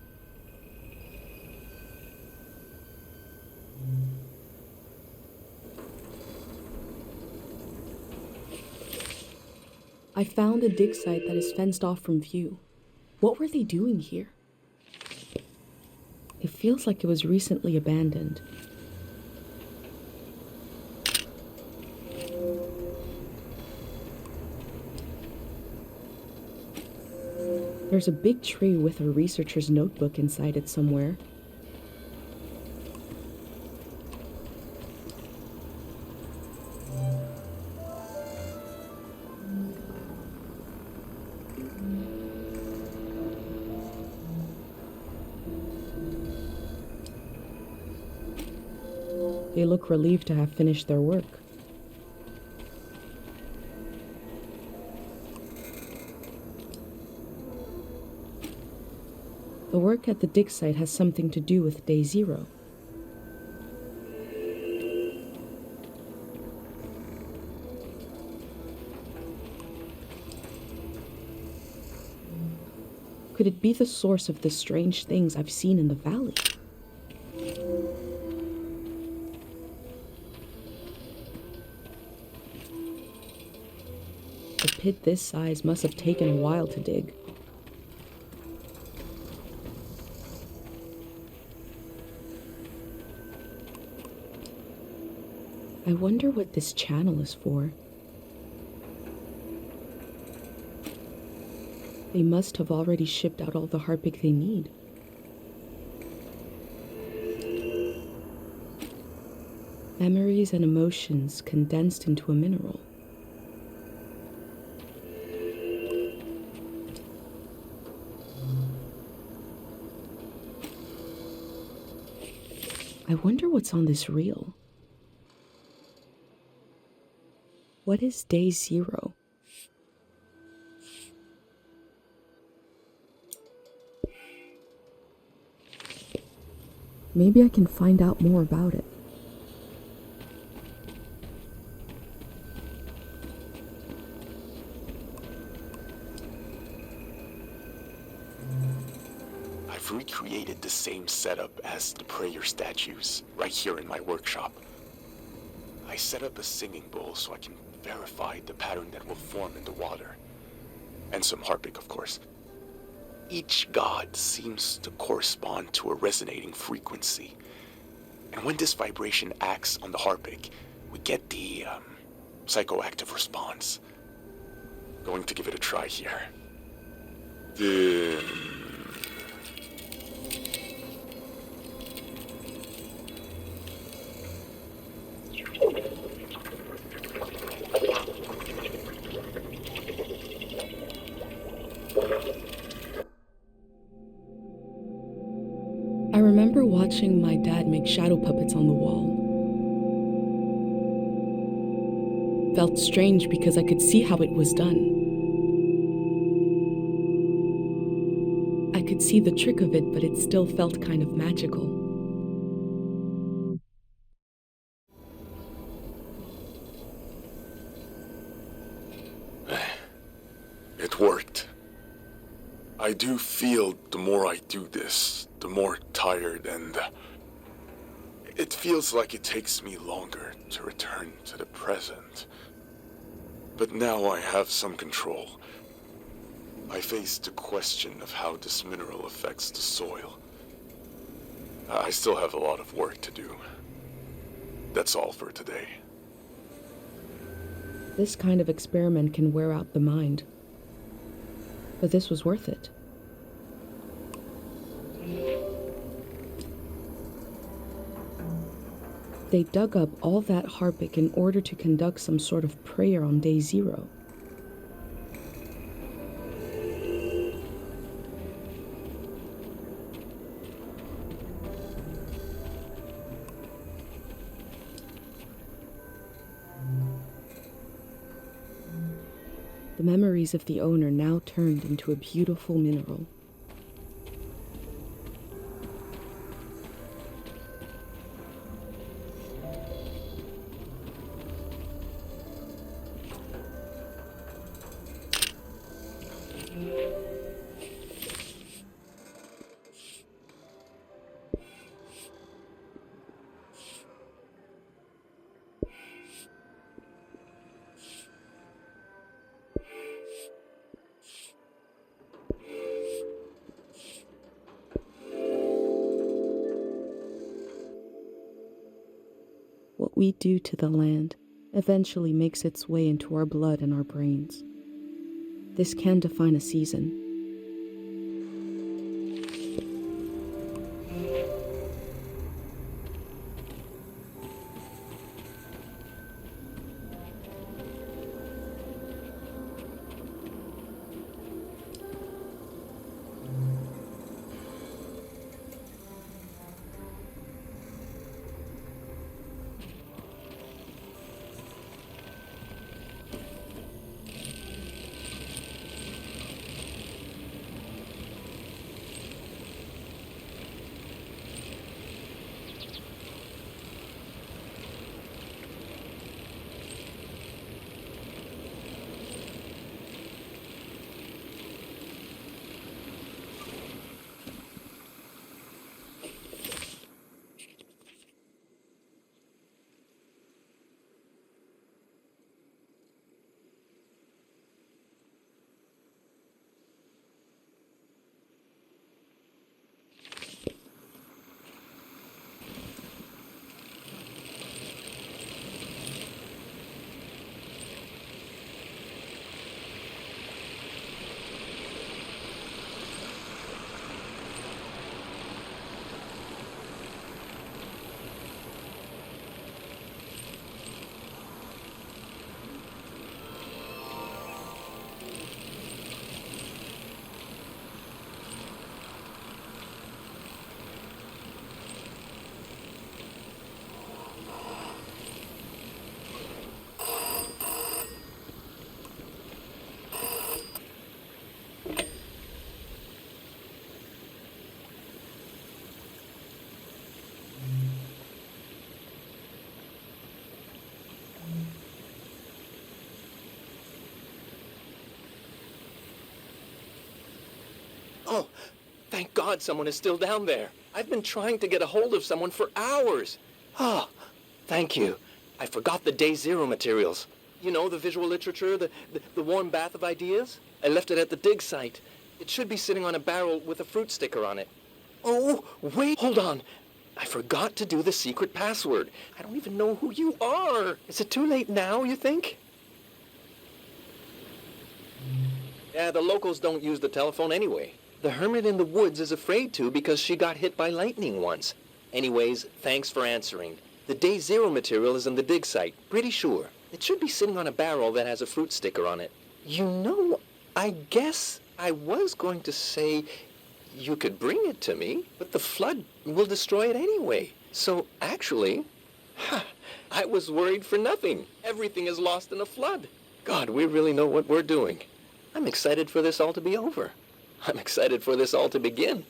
I found a dig site that is fenced off from view. What were they doing here? It feels like it was recently abandoned. There's a big tree with a researcher's notebook inside it somewhere. They look relieved to have finished their work. work at the dig site has something to do with Day Zero. Could it be the source of the strange things I've seen in the valley? A pit this size must have taken a while to dig. I wonder what this channel is for. They must have already shipped out all the harpic they need. Memories and emotions condensed into a mineral. I wonder what's on this reel. What is Day Zero? Maybe I can find out more about it. I've recreated the same setup as the prayer statues, right here in my workshop. I set up a singing bowl so I can verify the pattern that will form in the water. And some harpic, of course. Each god seems to correspond to a resonating frequency. And when this vibration acts on the harpic, we get the psychoactive response. Going to give it a try here. I remember watching my dad make shadow puppets on the wall. Felt strange because I could see how it was done. I could see the trick of it, but it still felt kind of magical. It worked. I do feel the more I do this, the more tired, and it feels like it takes me longer to return to the present. But now I have some control. I face the question of how this mineral affects the soil. I still have a lot of work to do. That's all for today. This kind of experiment can wear out the mind. But this was worth it. They dug up all that harpic in order to conduct some sort of prayer on Day Zero. The memories of the owner now turned into a beautiful mineral. What we do to the land eventually makes its way into our blood and our brains. This can define a season. Oh, thank God someone is still down there. I've been trying to get a hold of someone for hours. Oh, thank you. I forgot the Day Zero materials. You know, the visual literature, the warm bath of ideas? I left it at the dig site. It should be sitting on a barrel with a fruit sticker on it. Oh, wait, hold on. I forgot to do the secret password. I don't even know who you are. Is it too late now, you think? Yeah, the locals don't use the telephone anyway. The hermit in the woods is afraid to because she got hit by lightning once. Anyways, thanks for answering. The Day Zero material is in the dig site, pretty sure. It should be sitting on a barrel that has a fruit sticker on it. You know, I guess I was going to say you could bring it to me, but the flood will destroy it anyway. So actually, I was worried for nothing. Everything is lost in a flood. God, we really know what we're doing. I'm excited for this all to be over. I'm excited for this all to begin.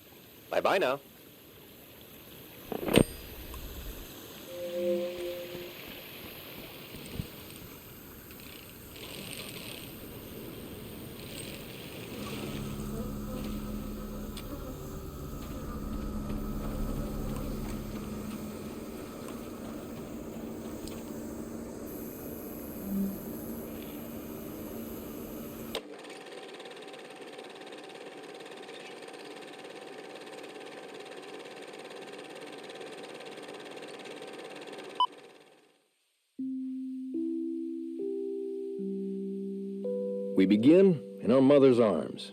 Bye-bye now. We begin in our mother's arms.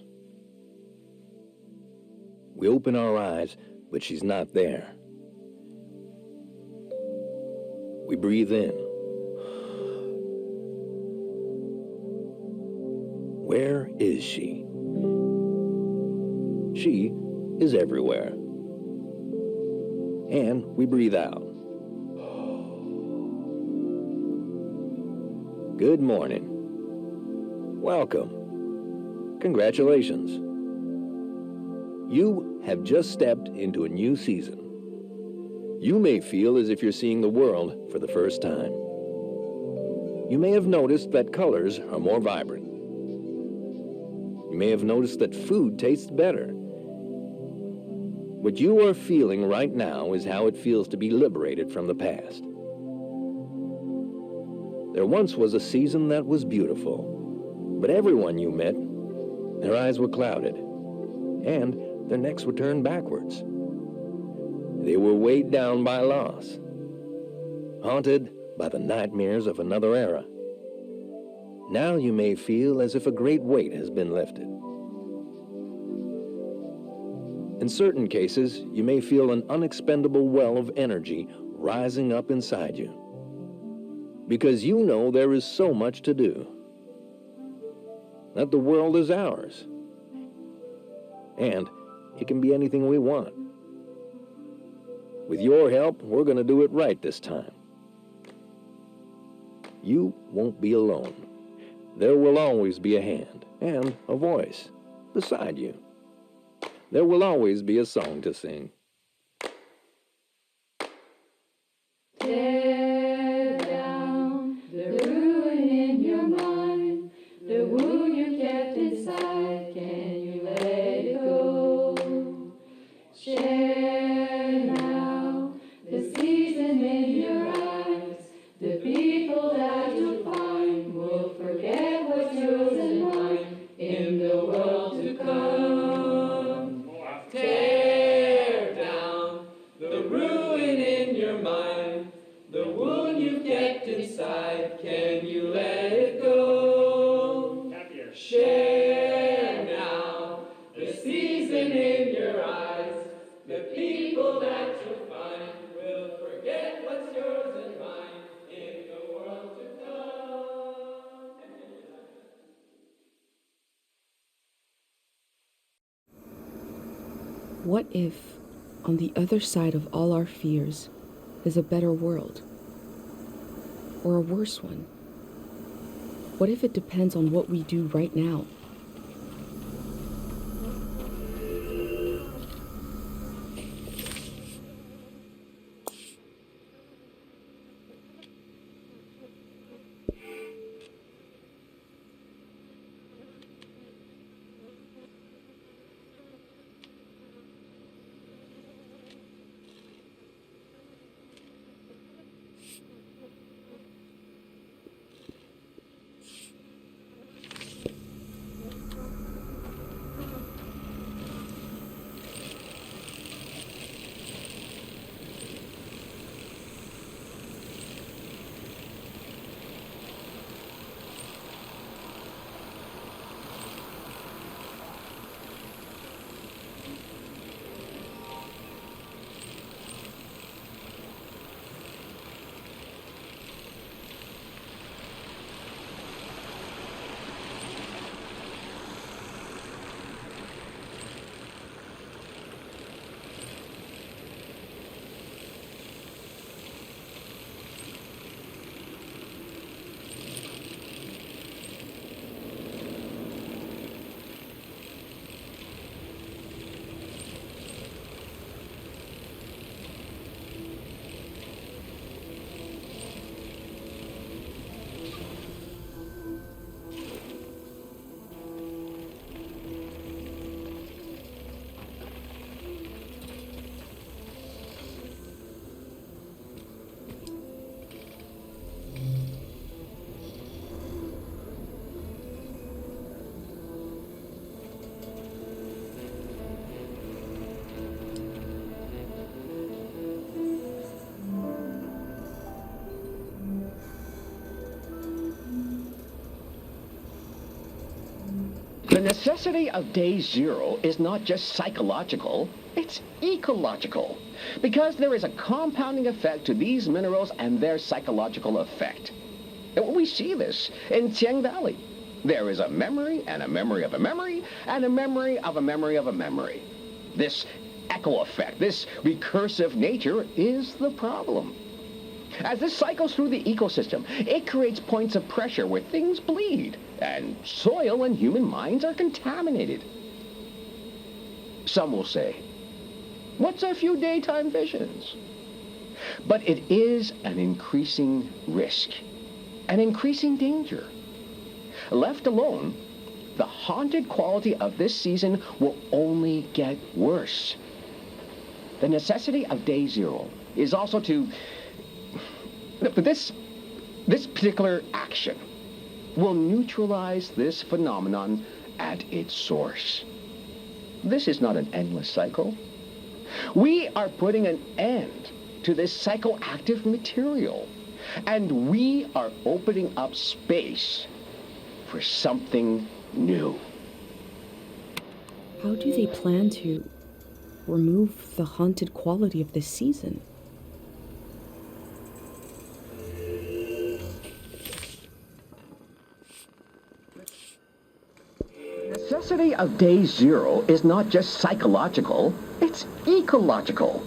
We open our eyes, but she's not there. We breathe in. Where is she? She is everywhere. And we breathe out. Good morning. Welcome. Congratulations. You have just stepped into a new season. You may feel as if you're seeing the world for the first time. You may have noticed that colors are more vibrant. You may have noticed that food tastes better. What you are feeling right now is how it feels to be liberated from the past. There once was a season that was beautiful. But everyone you met, their eyes were clouded, and their necks were turned backwards. They were weighed down by loss, haunted by the nightmares of another era. Now you may feel as if a great weight has been lifted. In certain cases, you may feel an unexpendable well of energy rising up inside you, because you know there is so much to do. That the world is ours. And it can be anything we want. With your help, we're going to do it right this time. You won't be alone. There will always be a hand and a voice beside you. There will always be a song to sing. Tear down the ruin in your mind, the wound you kept inside, can you let it go? Share now the season in your eyes, the people that you find will forget what's yours and mine in the world to come. Tear down the ruin in your mind, the wound you kept inside, can you let it go? Share now the season in your eyes, the people that you find will forget what's yours and mine in the world to come. What if, on the other side of all our fears, is a better world? Or a worse one? What if it depends on what we do right now? The necessity of day zero is not just psychological, it's ecological. Because there is a compounding effect to these minerals and their psychological effect. And we see this in Tieng Valley. There is a memory and a memory of a memory and a memory of a memory of a memory. This echo effect, this recursive nature is the problem. As this cycles through the ecosystem, it creates points of pressure where things bleed, and soil and human minds are contaminated. Some will say, what's a few daytime visions? But it is an increasing risk, an increasing danger. Left alone, the haunted quality of this season will only get worse. The necessity of day zero is also to... But this particular action will neutralize this phenomenon at its source. This is not an endless cycle. We are putting an end to this psychoactive material, and we are opening up space for something new. How do they plan to remove the haunted quality of this season? The necessity of day zero is not just psychological, it's ecological.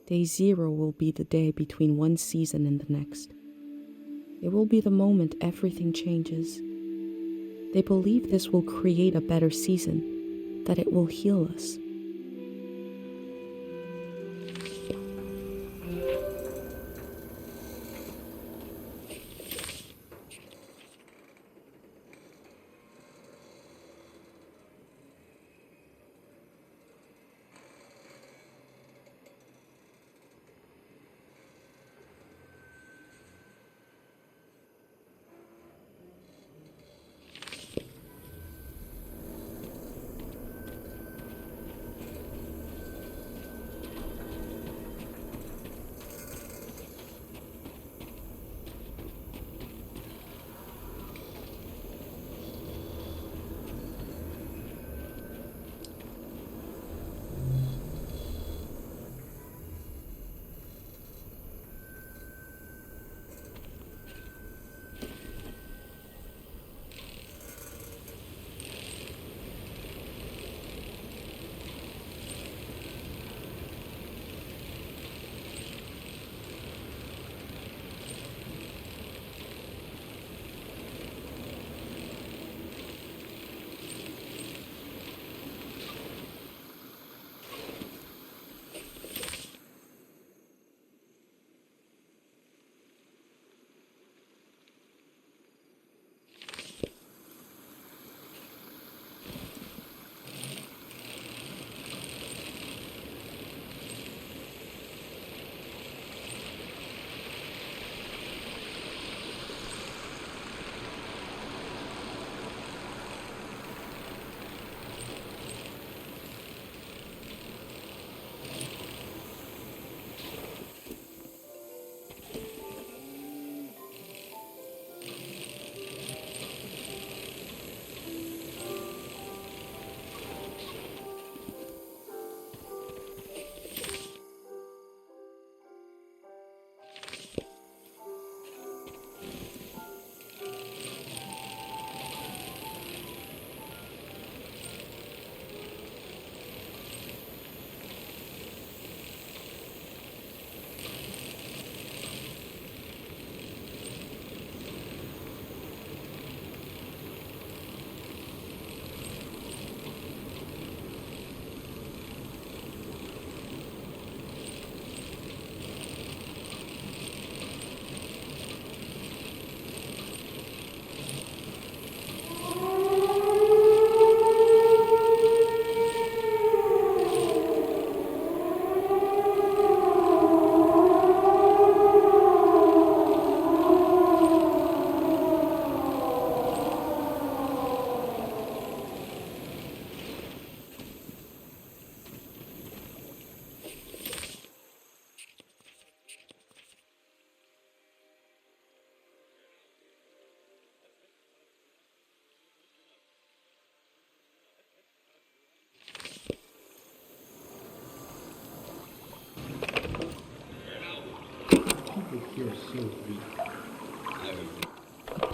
Day zero will be the day between one season and the next. It will be the moment everything changes. They believe this will create a better season, that it will heal us.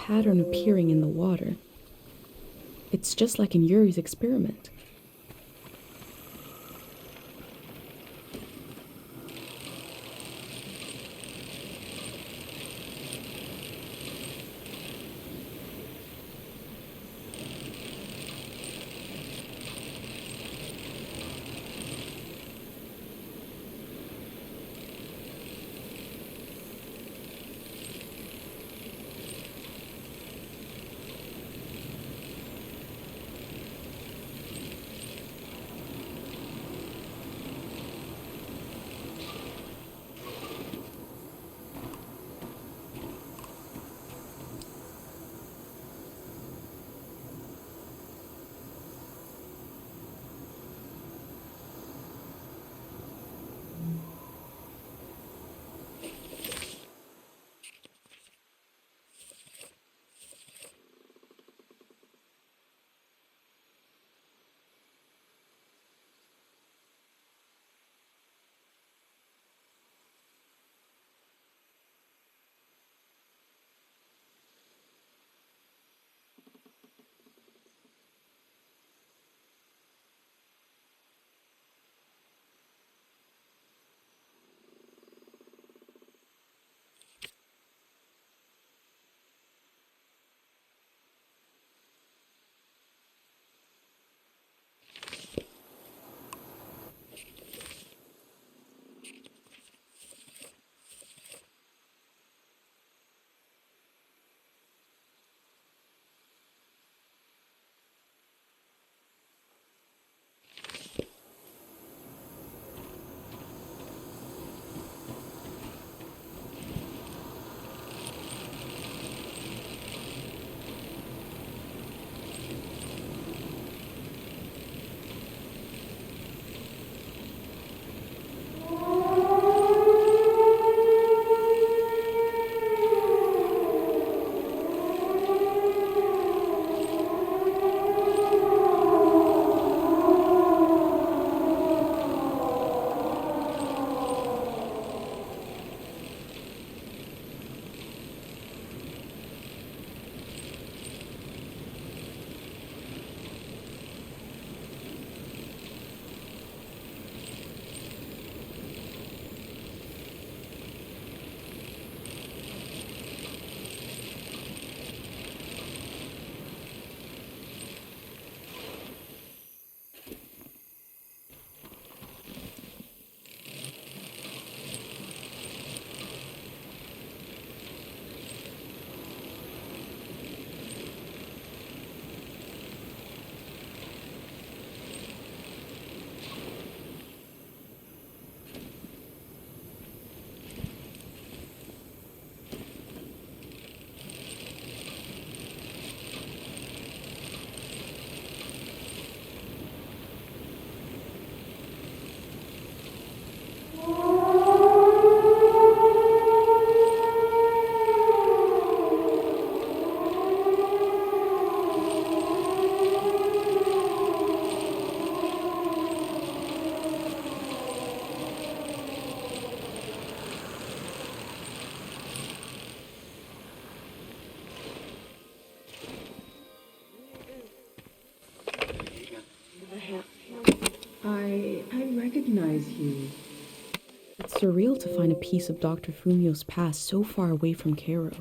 pattern appearing in the water. It's just like in Yuri's experiment. I recognize you. It's surreal to find a piece of Dr. Fumio's past so far away from Cairo.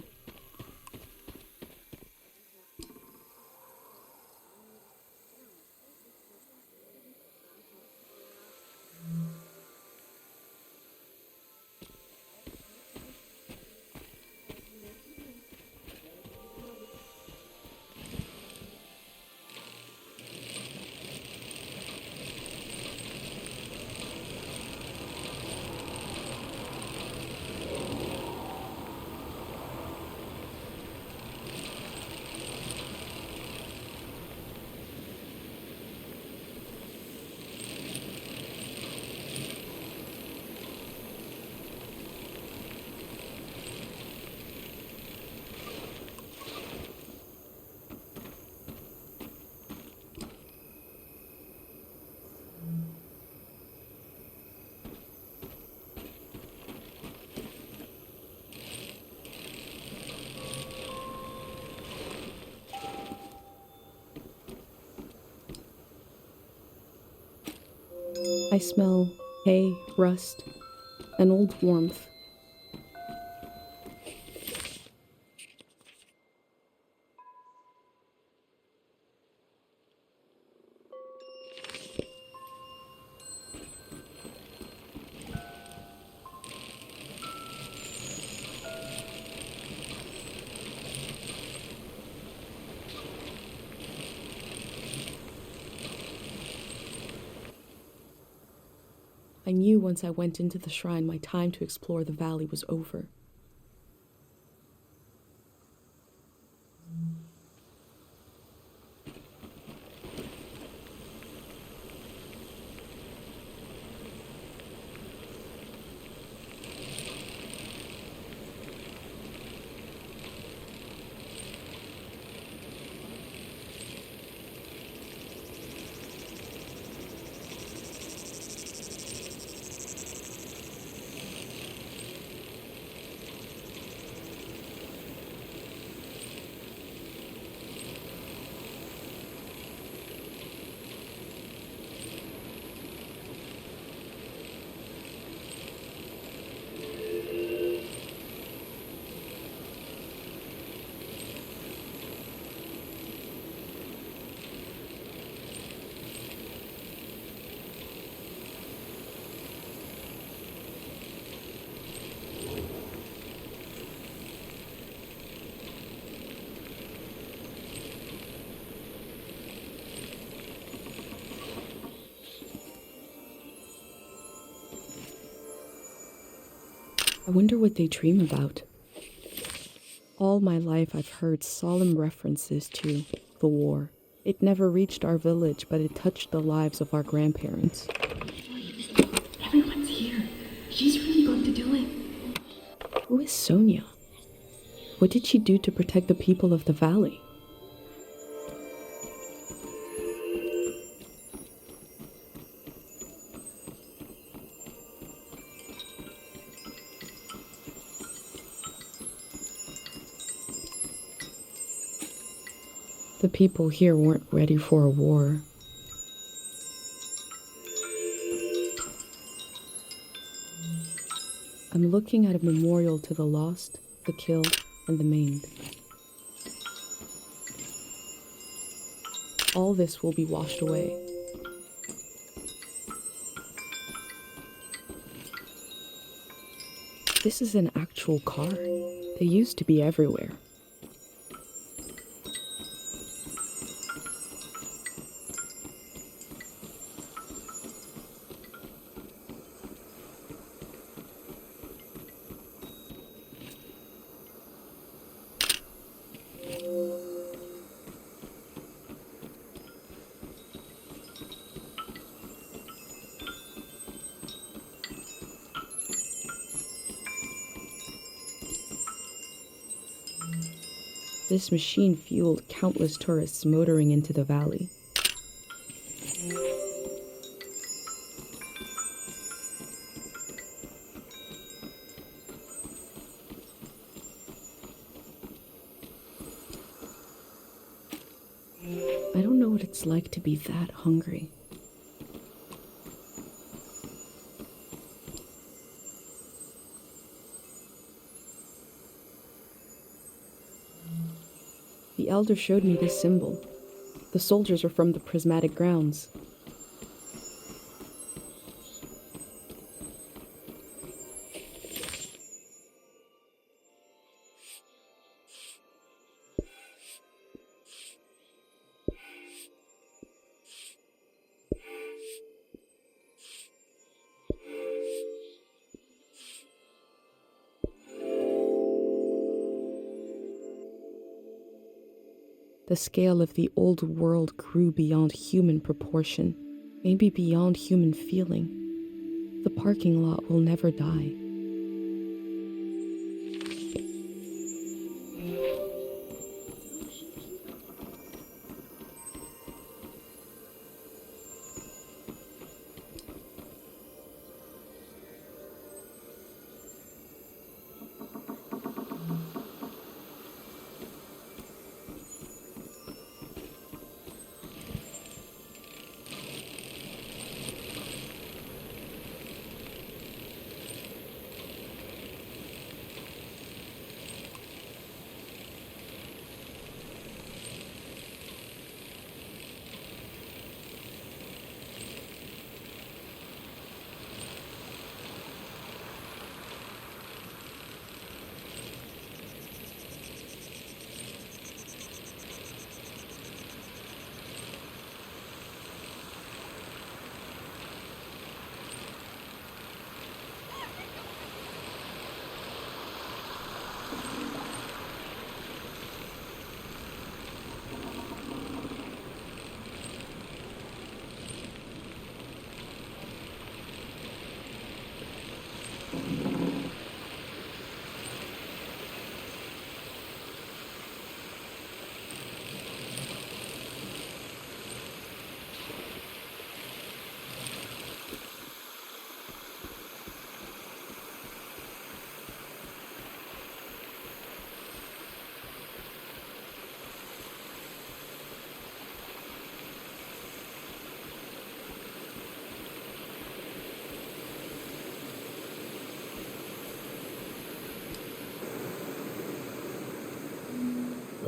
I smell hay, rust, and old warmth. I knew once I went into the shrine my time to explore the valley was over. I wonder what they dream about. All my life I've heard solemn references to the war. It never reached our village, but it touched the lives of our grandparents. Everyone's here. She's really going to do it. Who is Sonia? What did she do to protect the people of the valley? The people here weren't ready for a war. I'm looking at a memorial to the lost, the killed, and the maimed. All this will be washed away. This is an actual car. They used to be everywhere. This machine fueled countless tourists motoring into the valley. I don't know what it's like to be that hungry. The elder showed me this symbol. The soldiers are from the prismatic grounds. The scale of the old world grew beyond human proportion, maybe beyond human feeling. The parking lot will never die.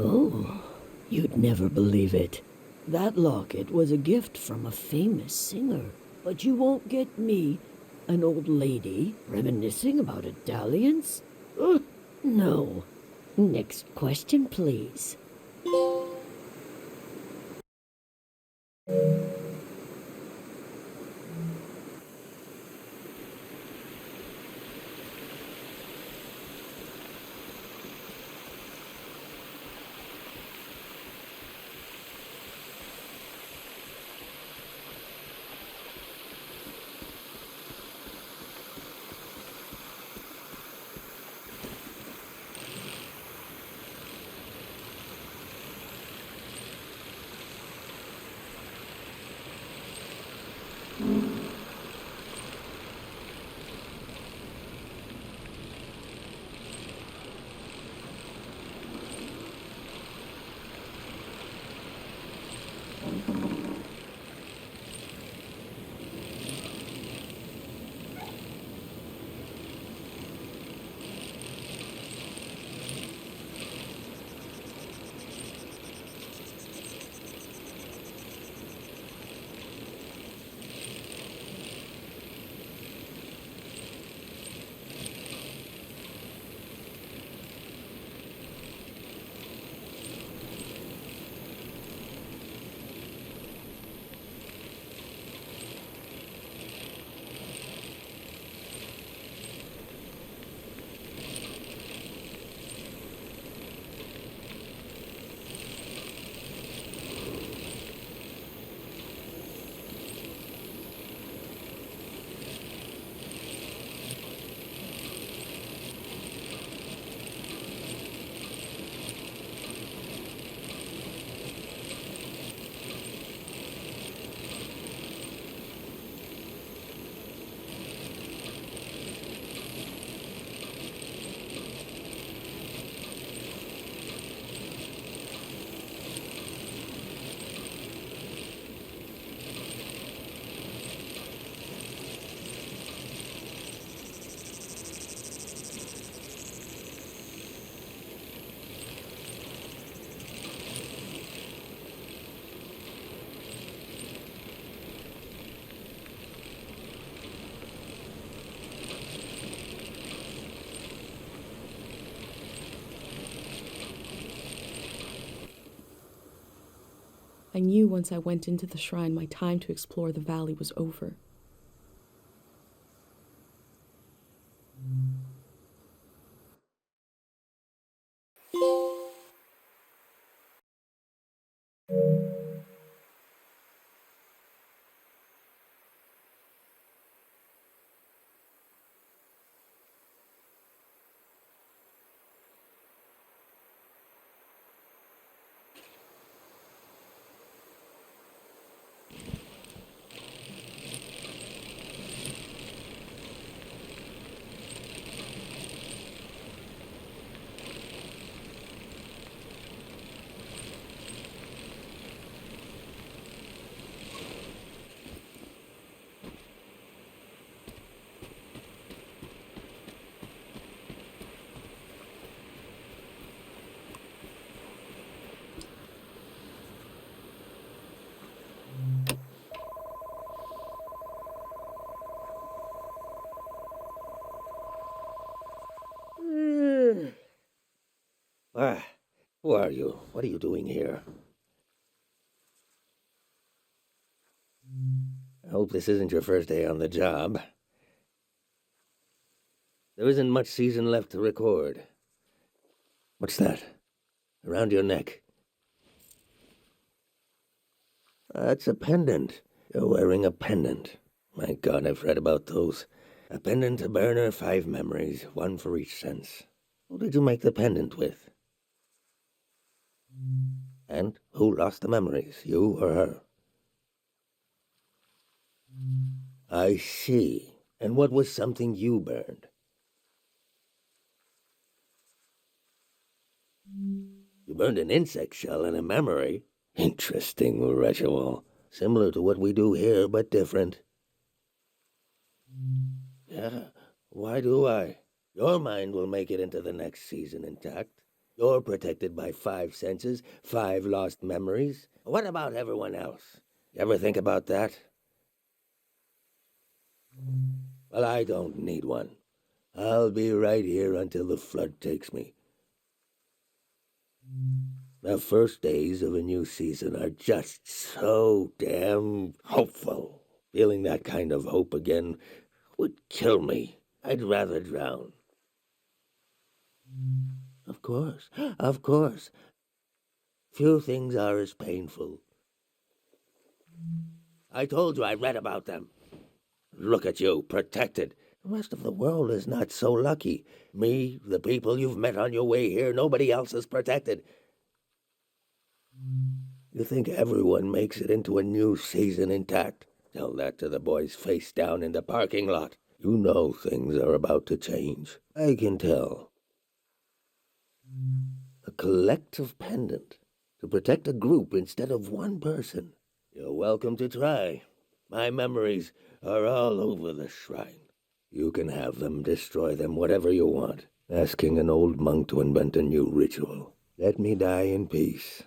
Oh, you'd never believe it. That locket was a gift from a famous singer. But you won't get me, an old lady, reminiscing about a dalliance? No. Next question, please. I knew once I went into the shrine my time to explore the valley was over. Who are you? What are you doing here? I hope this isn't your first day on the job. There isn't much season left to record. What's that? Around your neck? That's a pendant. You're wearing a pendant. My God, I've read about those. A pendant to burner, 5 memories, 1 for each sense. Who did you make the pendant with? And who lost the memories, you or her? I see. And what was something you burned? You burned an insect shell and a memory? Interesting ritual. Similar to what we do here, but different. Yeah, why do I? Your mind will make it into the next season intact. You're protected by 5 senses, 5 lost memories. What about everyone else? You ever think about that? Well, I don't need one. I'll be right here until the flood takes me. The first days of a new season are just so damn hopeful. Feeling that kind of hope again would kill me. I'd rather drown. Of course, of course. Few things are as painful. I told you I read about them. Look at you, protected. The rest of the world is not so lucky. Me, the people you've met on your way here, nobody else is protected. You think everyone makes it into a new season intact? Tell that to the boys face down in the parking lot. You know things are about to change. I can tell. A collective pendant to protect a group instead of one person. You're welcome to try. My memories are all over the shrine. You can have them, destroy them, whatever you want. Asking an old monk to invent a new ritual. Let me die in peace.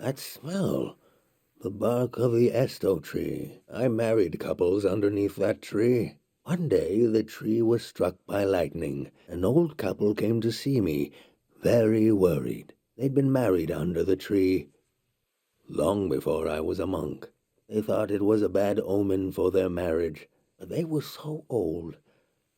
That smell. The bark of the esto tree. I married couples underneath that tree. One day the tree was struck by lightning. An old couple came to see me, very worried. They'd been married under the tree long before I was a monk. They thought it was a bad omen for their marriage, but they were so old.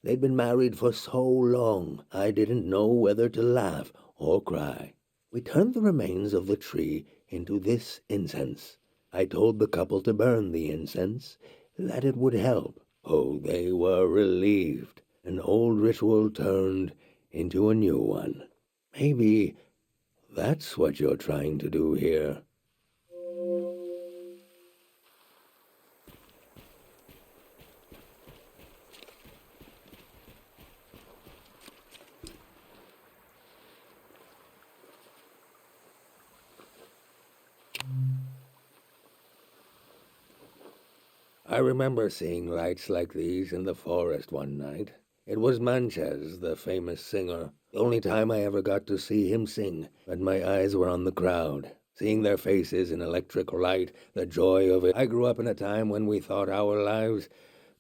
They'd been married for so long, I didn't know whether to laugh or cry. We turned the remains of the tree into this incense. I told the couple to burn the incense, that it would help. Oh, they were relieved. An old ritual turned into a new one. Maybe that's what you're trying to do here. I remember seeing lights like these in the forest one night. It was Manches, the famous singer. The only time I ever got to see him sing, but my eyes were on the crowd. Seeing their faces in electric light, the joy of it. I grew up in a time when we thought our lives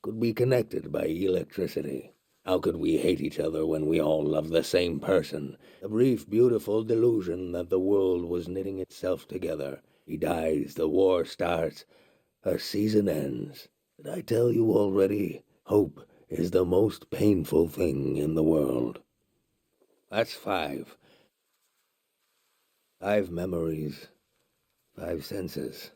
could be connected by electricity. How could we hate each other when we all loved the same person? A brief, beautiful delusion that the world was knitting itself together. He dies, the war starts. A season ends. Did I tell you already? Hope is the most painful thing in the world. That's 5. 5 memories. 5 senses.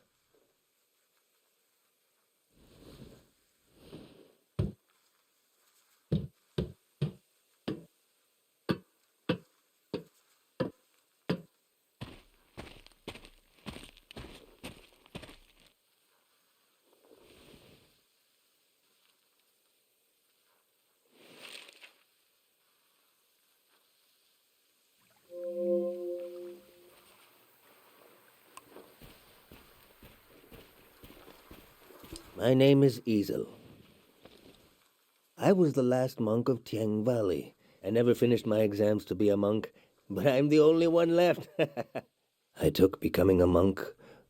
My name is Easel. I was the last monk of Tieng Valley. I never finished my exams to be a monk, but I'm the only one left. I took becoming a monk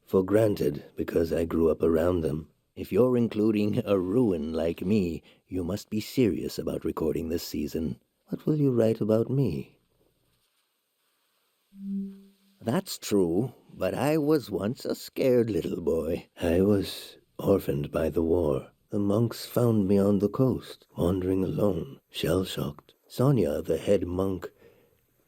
for granted because I grew up around them. If you're including a ruin like me, you must be serious about recording this season. What will you write about me? That's true, but I was once a scared little boy. I was orphaned by the war. The monks found me on the coast, wandering alone, shell-shocked. Sonia, the head monk,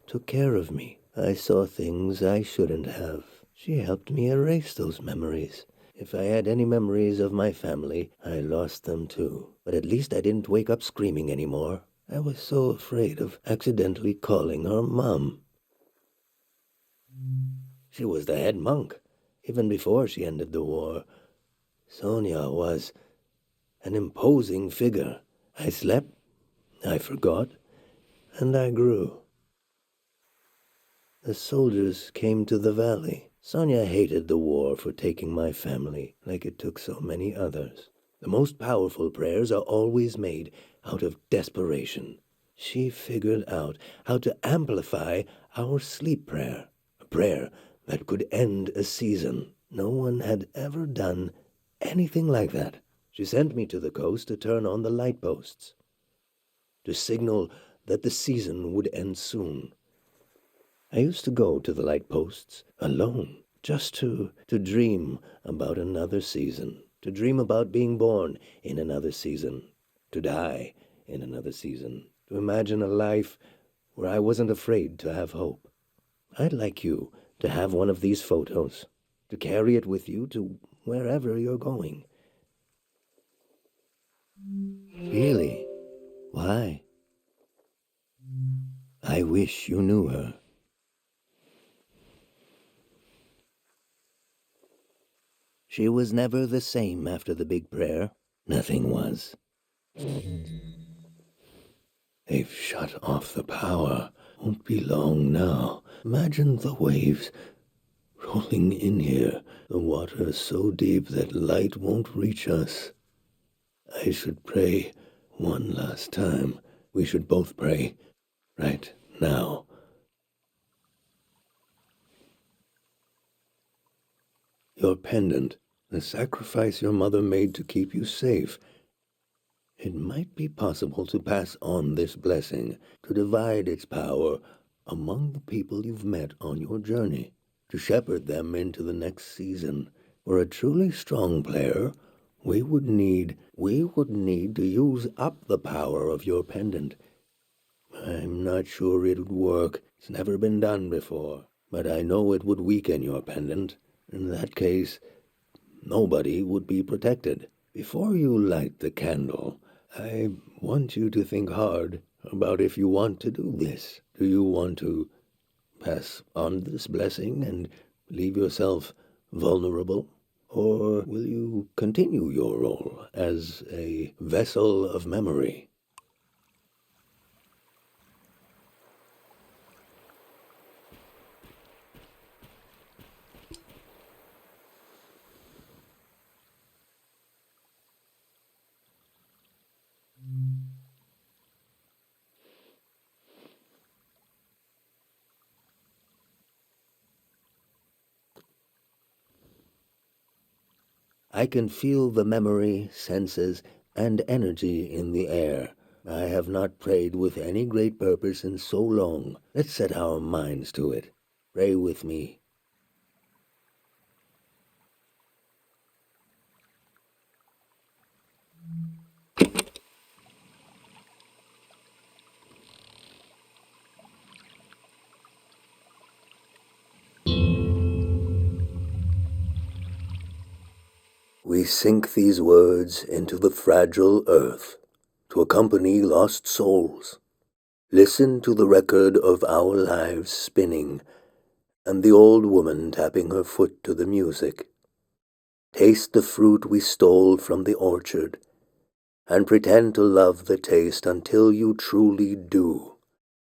took care of me. I saw things I shouldn't have. She helped me erase those memories. If I had any memories of my family, I lost them too. But at least I didn't wake up screaming anymore. I was so afraid of accidentally calling her Mom. She was the head monk, even before she ended the war. Sonia was an imposing figure. I slept, I forgot, and I grew. The soldiers came to the valley. Sonia hated the war for taking my family, like it took so many others. The most powerful prayers are always made out of desperation. She figured out how to amplify our sleep prayer, a prayer that could end a season. No one had ever done anything like that. She sent me to the coast to turn on the light posts, to signal that the season would end soon. I used to go to the light posts alone, just to dream about another season, to dream about being born in another season, to die in another season, to imagine a life where I wasn't afraid to have hope. I'd like you to have one of these photos, to carry it with you to wherever you're going. Really? Why? I wish you knew her. She was never the same after the big prayer. Nothing was. They've shut off the power. Won't be long now. Imagine the waves rolling in here. The water is so deep that light won't reach us. I should pray one last time. We should both pray right now. Your pendant, the sacrifice your mother made to keep you safe. It might be possible to pass on this blessing, to divide its power among the people you've met on your journey, to shepherd them into the next season. For a truly strong player, we would need to use up the power of your pendant. I'm not sure it would work. It's never been done before. But I know it would weaken your pendant. In that case, nobody would be protected. Before you light the candle, I want you to think hard about if you want to do this. Do you want to pass on this blessing and leave yourself vulnerable? Or will you continue your role as a vessel of memory? I can feel the memory, senses, and energy in the air. I have not prayed with any great purpose in so long. Let's set our minds to it. Pray with me. We sink these words into the fragile earth to accompany lost souls. Listen to the record of our lives spinning and the old woman tapping her foot to the music. Taste the fruit we stole from the orchard and pretend to love the taste until you truly do.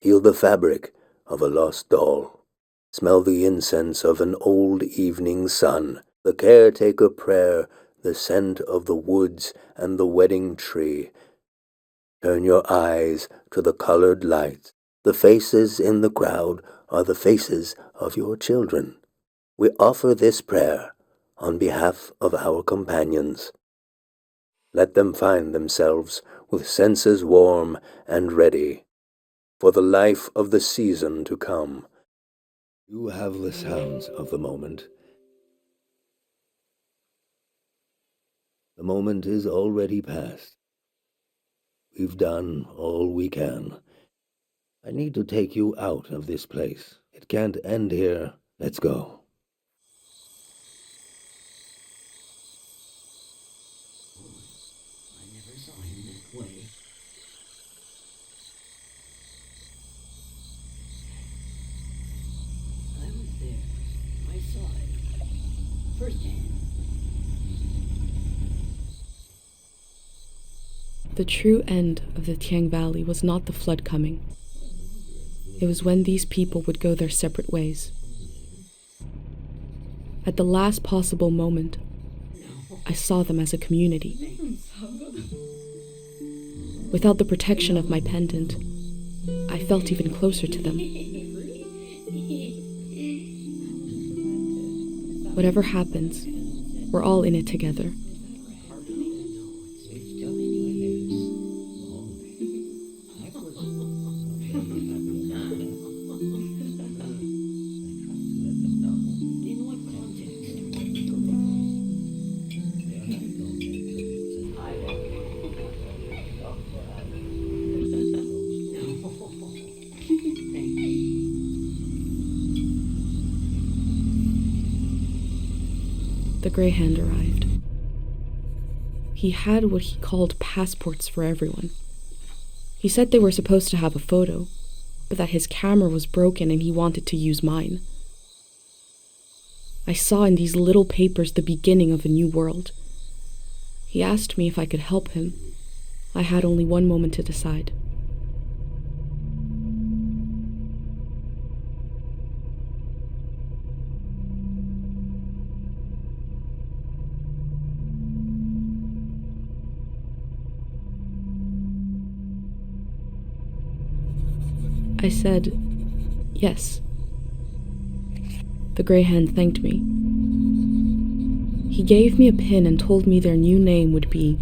Feel the fabric of a lost doll. Smell the incense of an old evening sun, the caretaker prayer, the scent of the woods and the wedding tree. Turn your eyes to the colored lights. The faces in the crowd are the faces of your children. We offer this prayer on behalf of our companions. Let them find themselves with senses warm and ready for the life of the season to come. You have the sounds of the moment. The moment is already past. We've done all we can. I need to take you out of this place. It can't end here. Let's go. I never saw him that way. I was there. I saw it. Firsthand. The true end of the Tieng Valley was not the flood coming. It was when these people would go their separate ways. At the last possible moment, I saw them as a community. Without the protection of my pendant, I felt even closer to them. Whatever happens, we're all in it together. The Greyhound arrived. He had what he called passports for everyone. He said they were supposed to have a photo, but that his camera was broken and he wanted to use mine. I saw in these little papers the beginning of a new world. He asked me if I could help him. I had only one moment to decide. I said, yes. The Greyhound thanked me. He gave me a pin and told me their new name would be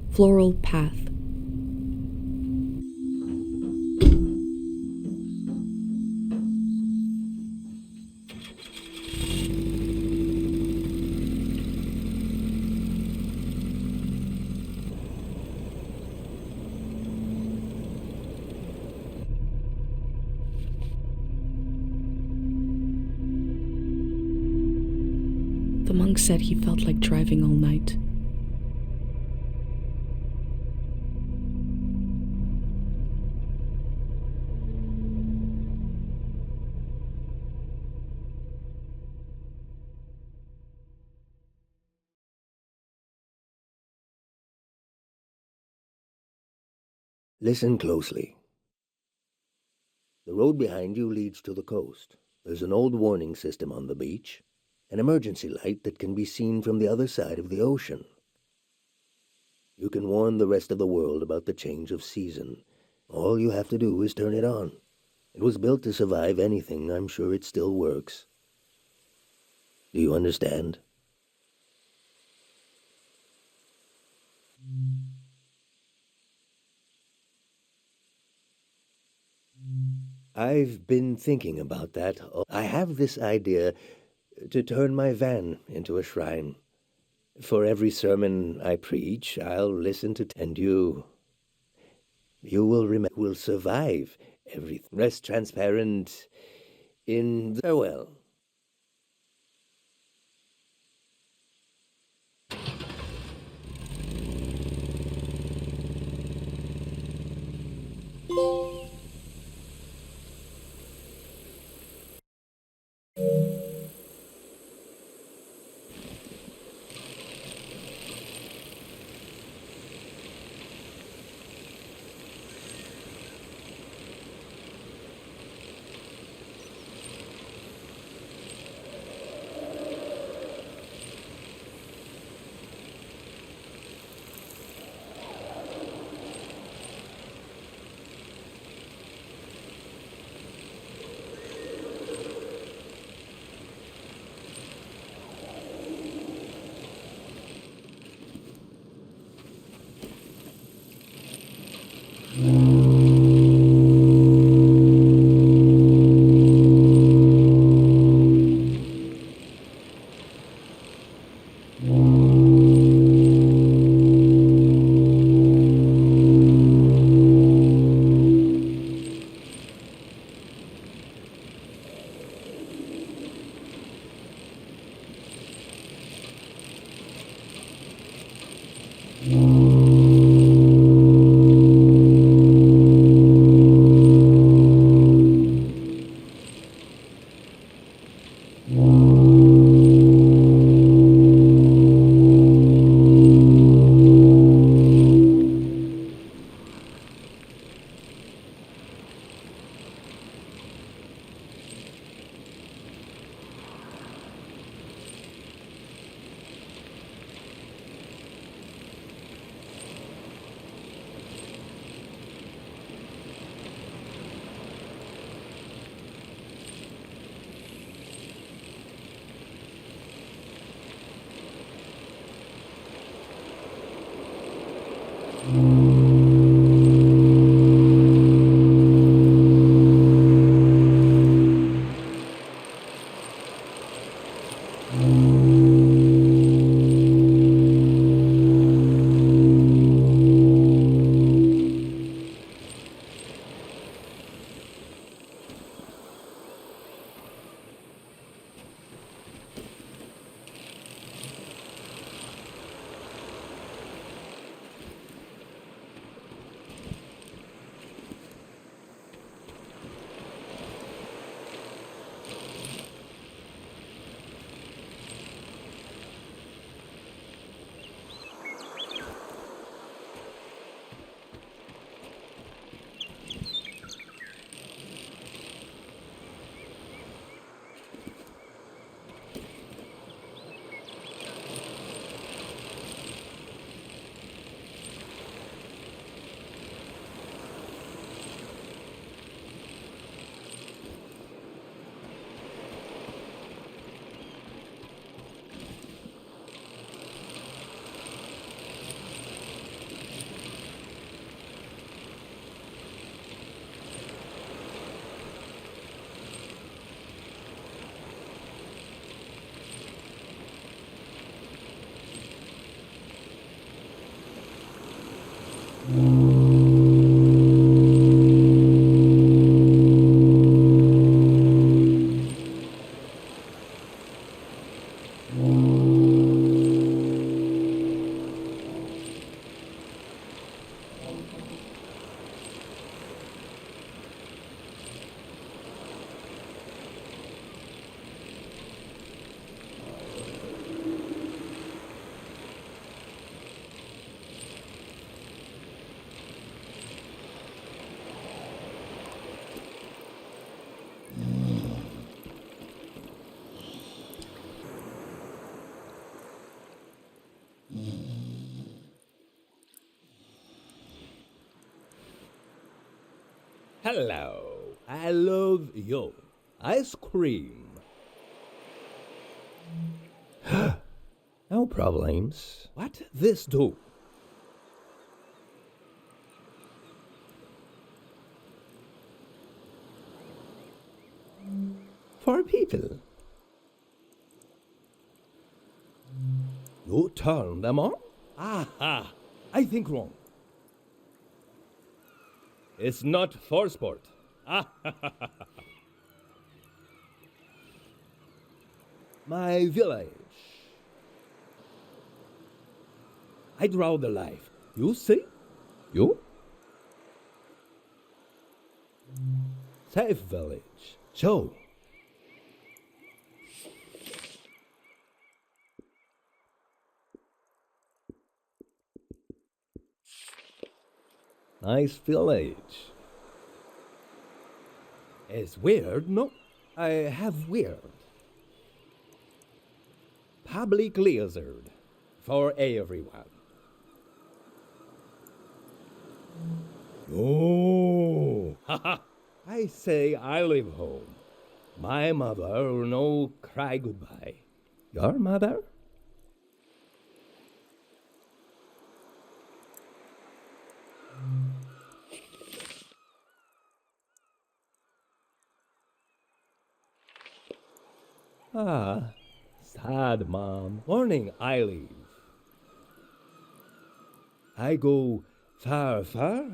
Floral Path. The monk said he felt like driving all night. Listen closely. The road behind you leads to the coast. There's an old warning system on the beach, an emergency light that can be seen from the other side of the ocean. You can warn the rest of the world about the change of season. All you have to do is turn it on. It was built to survive anything. I'm sure it still works. Do you understand? I've been thinking about that. I have this idea to turn my van into a shrine. For every sermon I preach, I'll listen to, and you will survive everything. Rest transparent in the farewell. Hello, I love you. Ice cream. No problems. What this do? For people. You turn them on? Aha! I think wrong. It's not for sport. My village. I draw the life. You see? You? Safe village. So. Nice village. It's weird, no? I have weird. Public lizard for everyone. Oh, haha! I say I live home. My mother no cry goodbye. Your mother? Ah, sad mom. Morning I leave. I go far, far?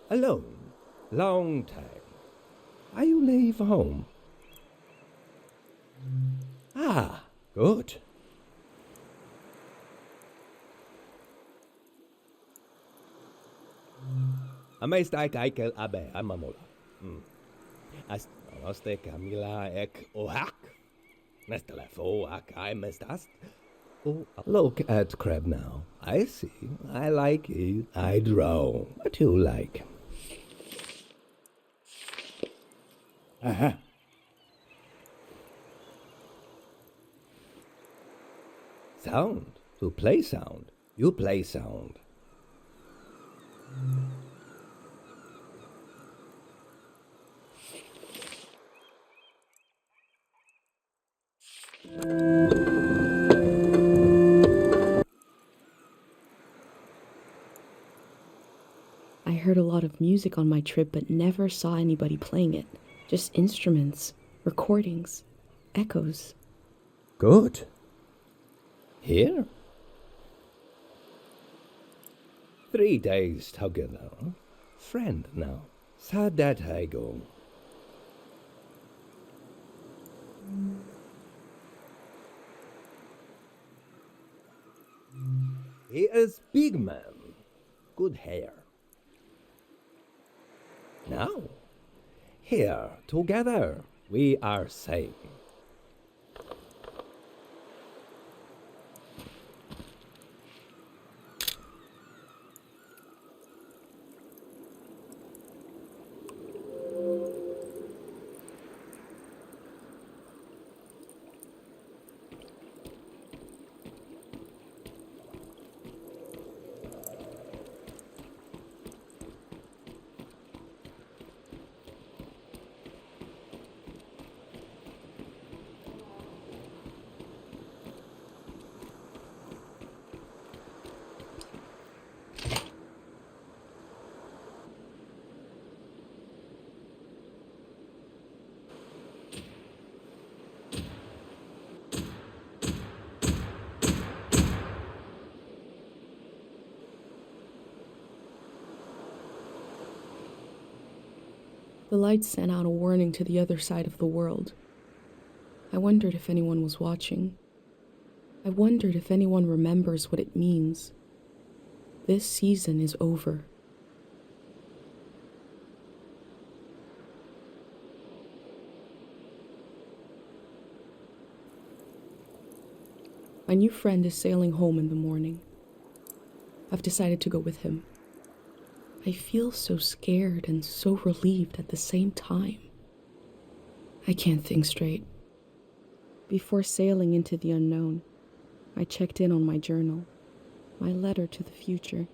Alone. Long time. I leave home. Ah, good. Amesta kaikel abe amamola. Aste Camila ek ohak. Nestelefo ak I mestast. Oh, look at crab now. I see. I like it. I draw. What you like? Uh-huh. Sound. To play sound. You play sound. I heard a lot of music on my trip, but never saw anybody playing it. Just instruments, recordings, echoes. Good. Here? 3 days together. Friend now. Sad that I go. He is big man. Good hair. Now, here, together, we are safe. The lights sent out a warning to the other side of the world. I wondered if anyone was watching. I wondered if anyone remembers what it means. This season is over. My new friend is sailing home in the morning. I've decided to go with him. I feel so scared and so relieved at the same time. I can't think straight. Before sailing into the unknown, I checked in on my journal, my letter to the future.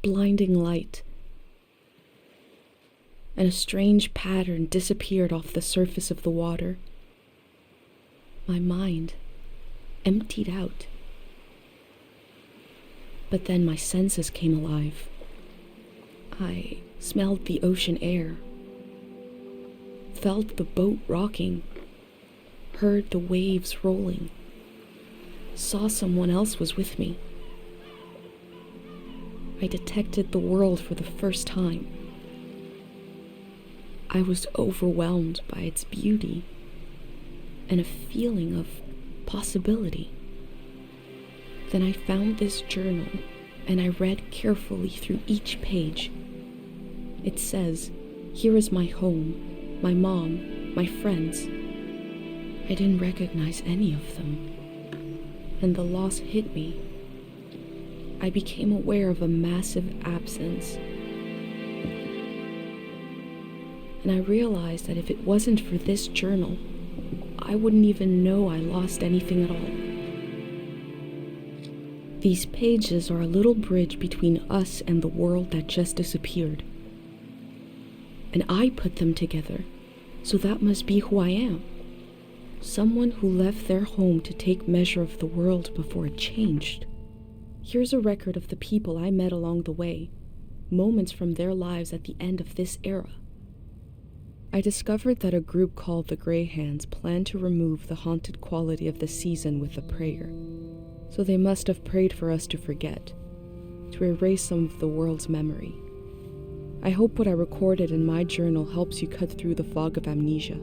Blinding light, and a strange pattern disappeared off the surface of the water. My mind emptied out. But then my senses came alive. I smelled the ocean air, felt the boat rocking, heard the waves rolling, saw someone else was with me. I detected the world for the first time. I was overwhelmed by its beauty and a feeling of possibility. Then I found this journal and I read carefully through each page. It says, "Here is my home, my mom, my friends." I didn't recognize any of them, and the loss hit me. I became aware of a massive absence. And I realized that if it wasn't for this journal, I wouldn't even know I lost anything at all. These pages are a little bridge between us and the world that just disappeared. And I put them together, so that must be who I am. Someone who left their home to take measure of the world before it changed. Here's a record of the people I met along the way, moments from their lives at the end of this era. I discovered that a group called the Grey Hands planned to remove the haunted quality of the season with a prayer. So they must have prayed for us to forget, to erase some of the world's memory. I hope what I recorded in my journal helps you cut through the fog of amnesia,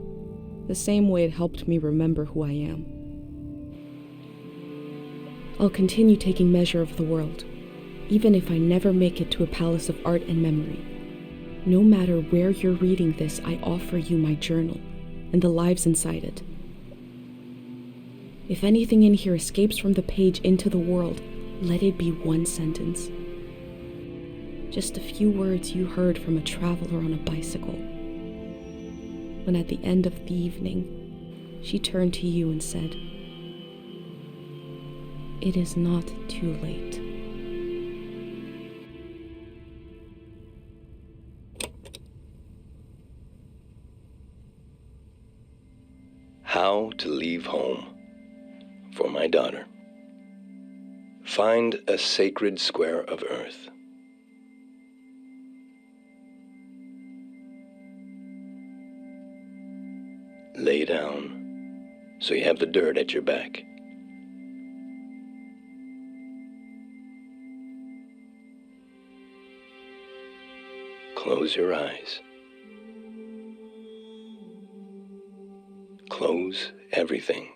the same way it helped me remember who I am. I'll continue taking measure of the world, even if I never make it to a palace of art and memory. No matter where you're reading this, I offer you my journal and the lives inside it. If anything in here escapes from the page into the world, let it be one sentence. Just a few words you heard from a traveler on a bicycle. When at the end of the evening, she turned to you and said, "It is not too late." How to leave home. For my daughter. Find a sacred square of earth. Lay down so you have the dirt at your back. Close your eyes. Close everything.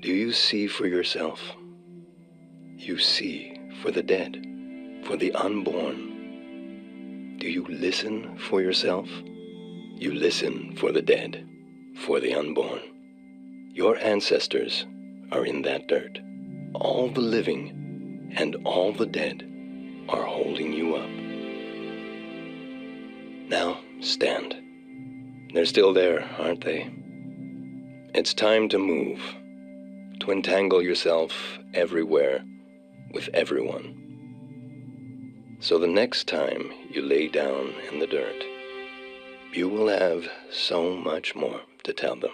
Do you see for yourself You see for the dead, for the unborn. Do you listen for yourself? You listen for the dead, for the unborn. Your ancestors are in that dirt. All the living and all the dead are holding you up. Now, stand. They're still there, aren't they? It's time to move, to entangle yourself everywhere with everyone. So the next time you lay down in the dirt, you will have so much more to tell them.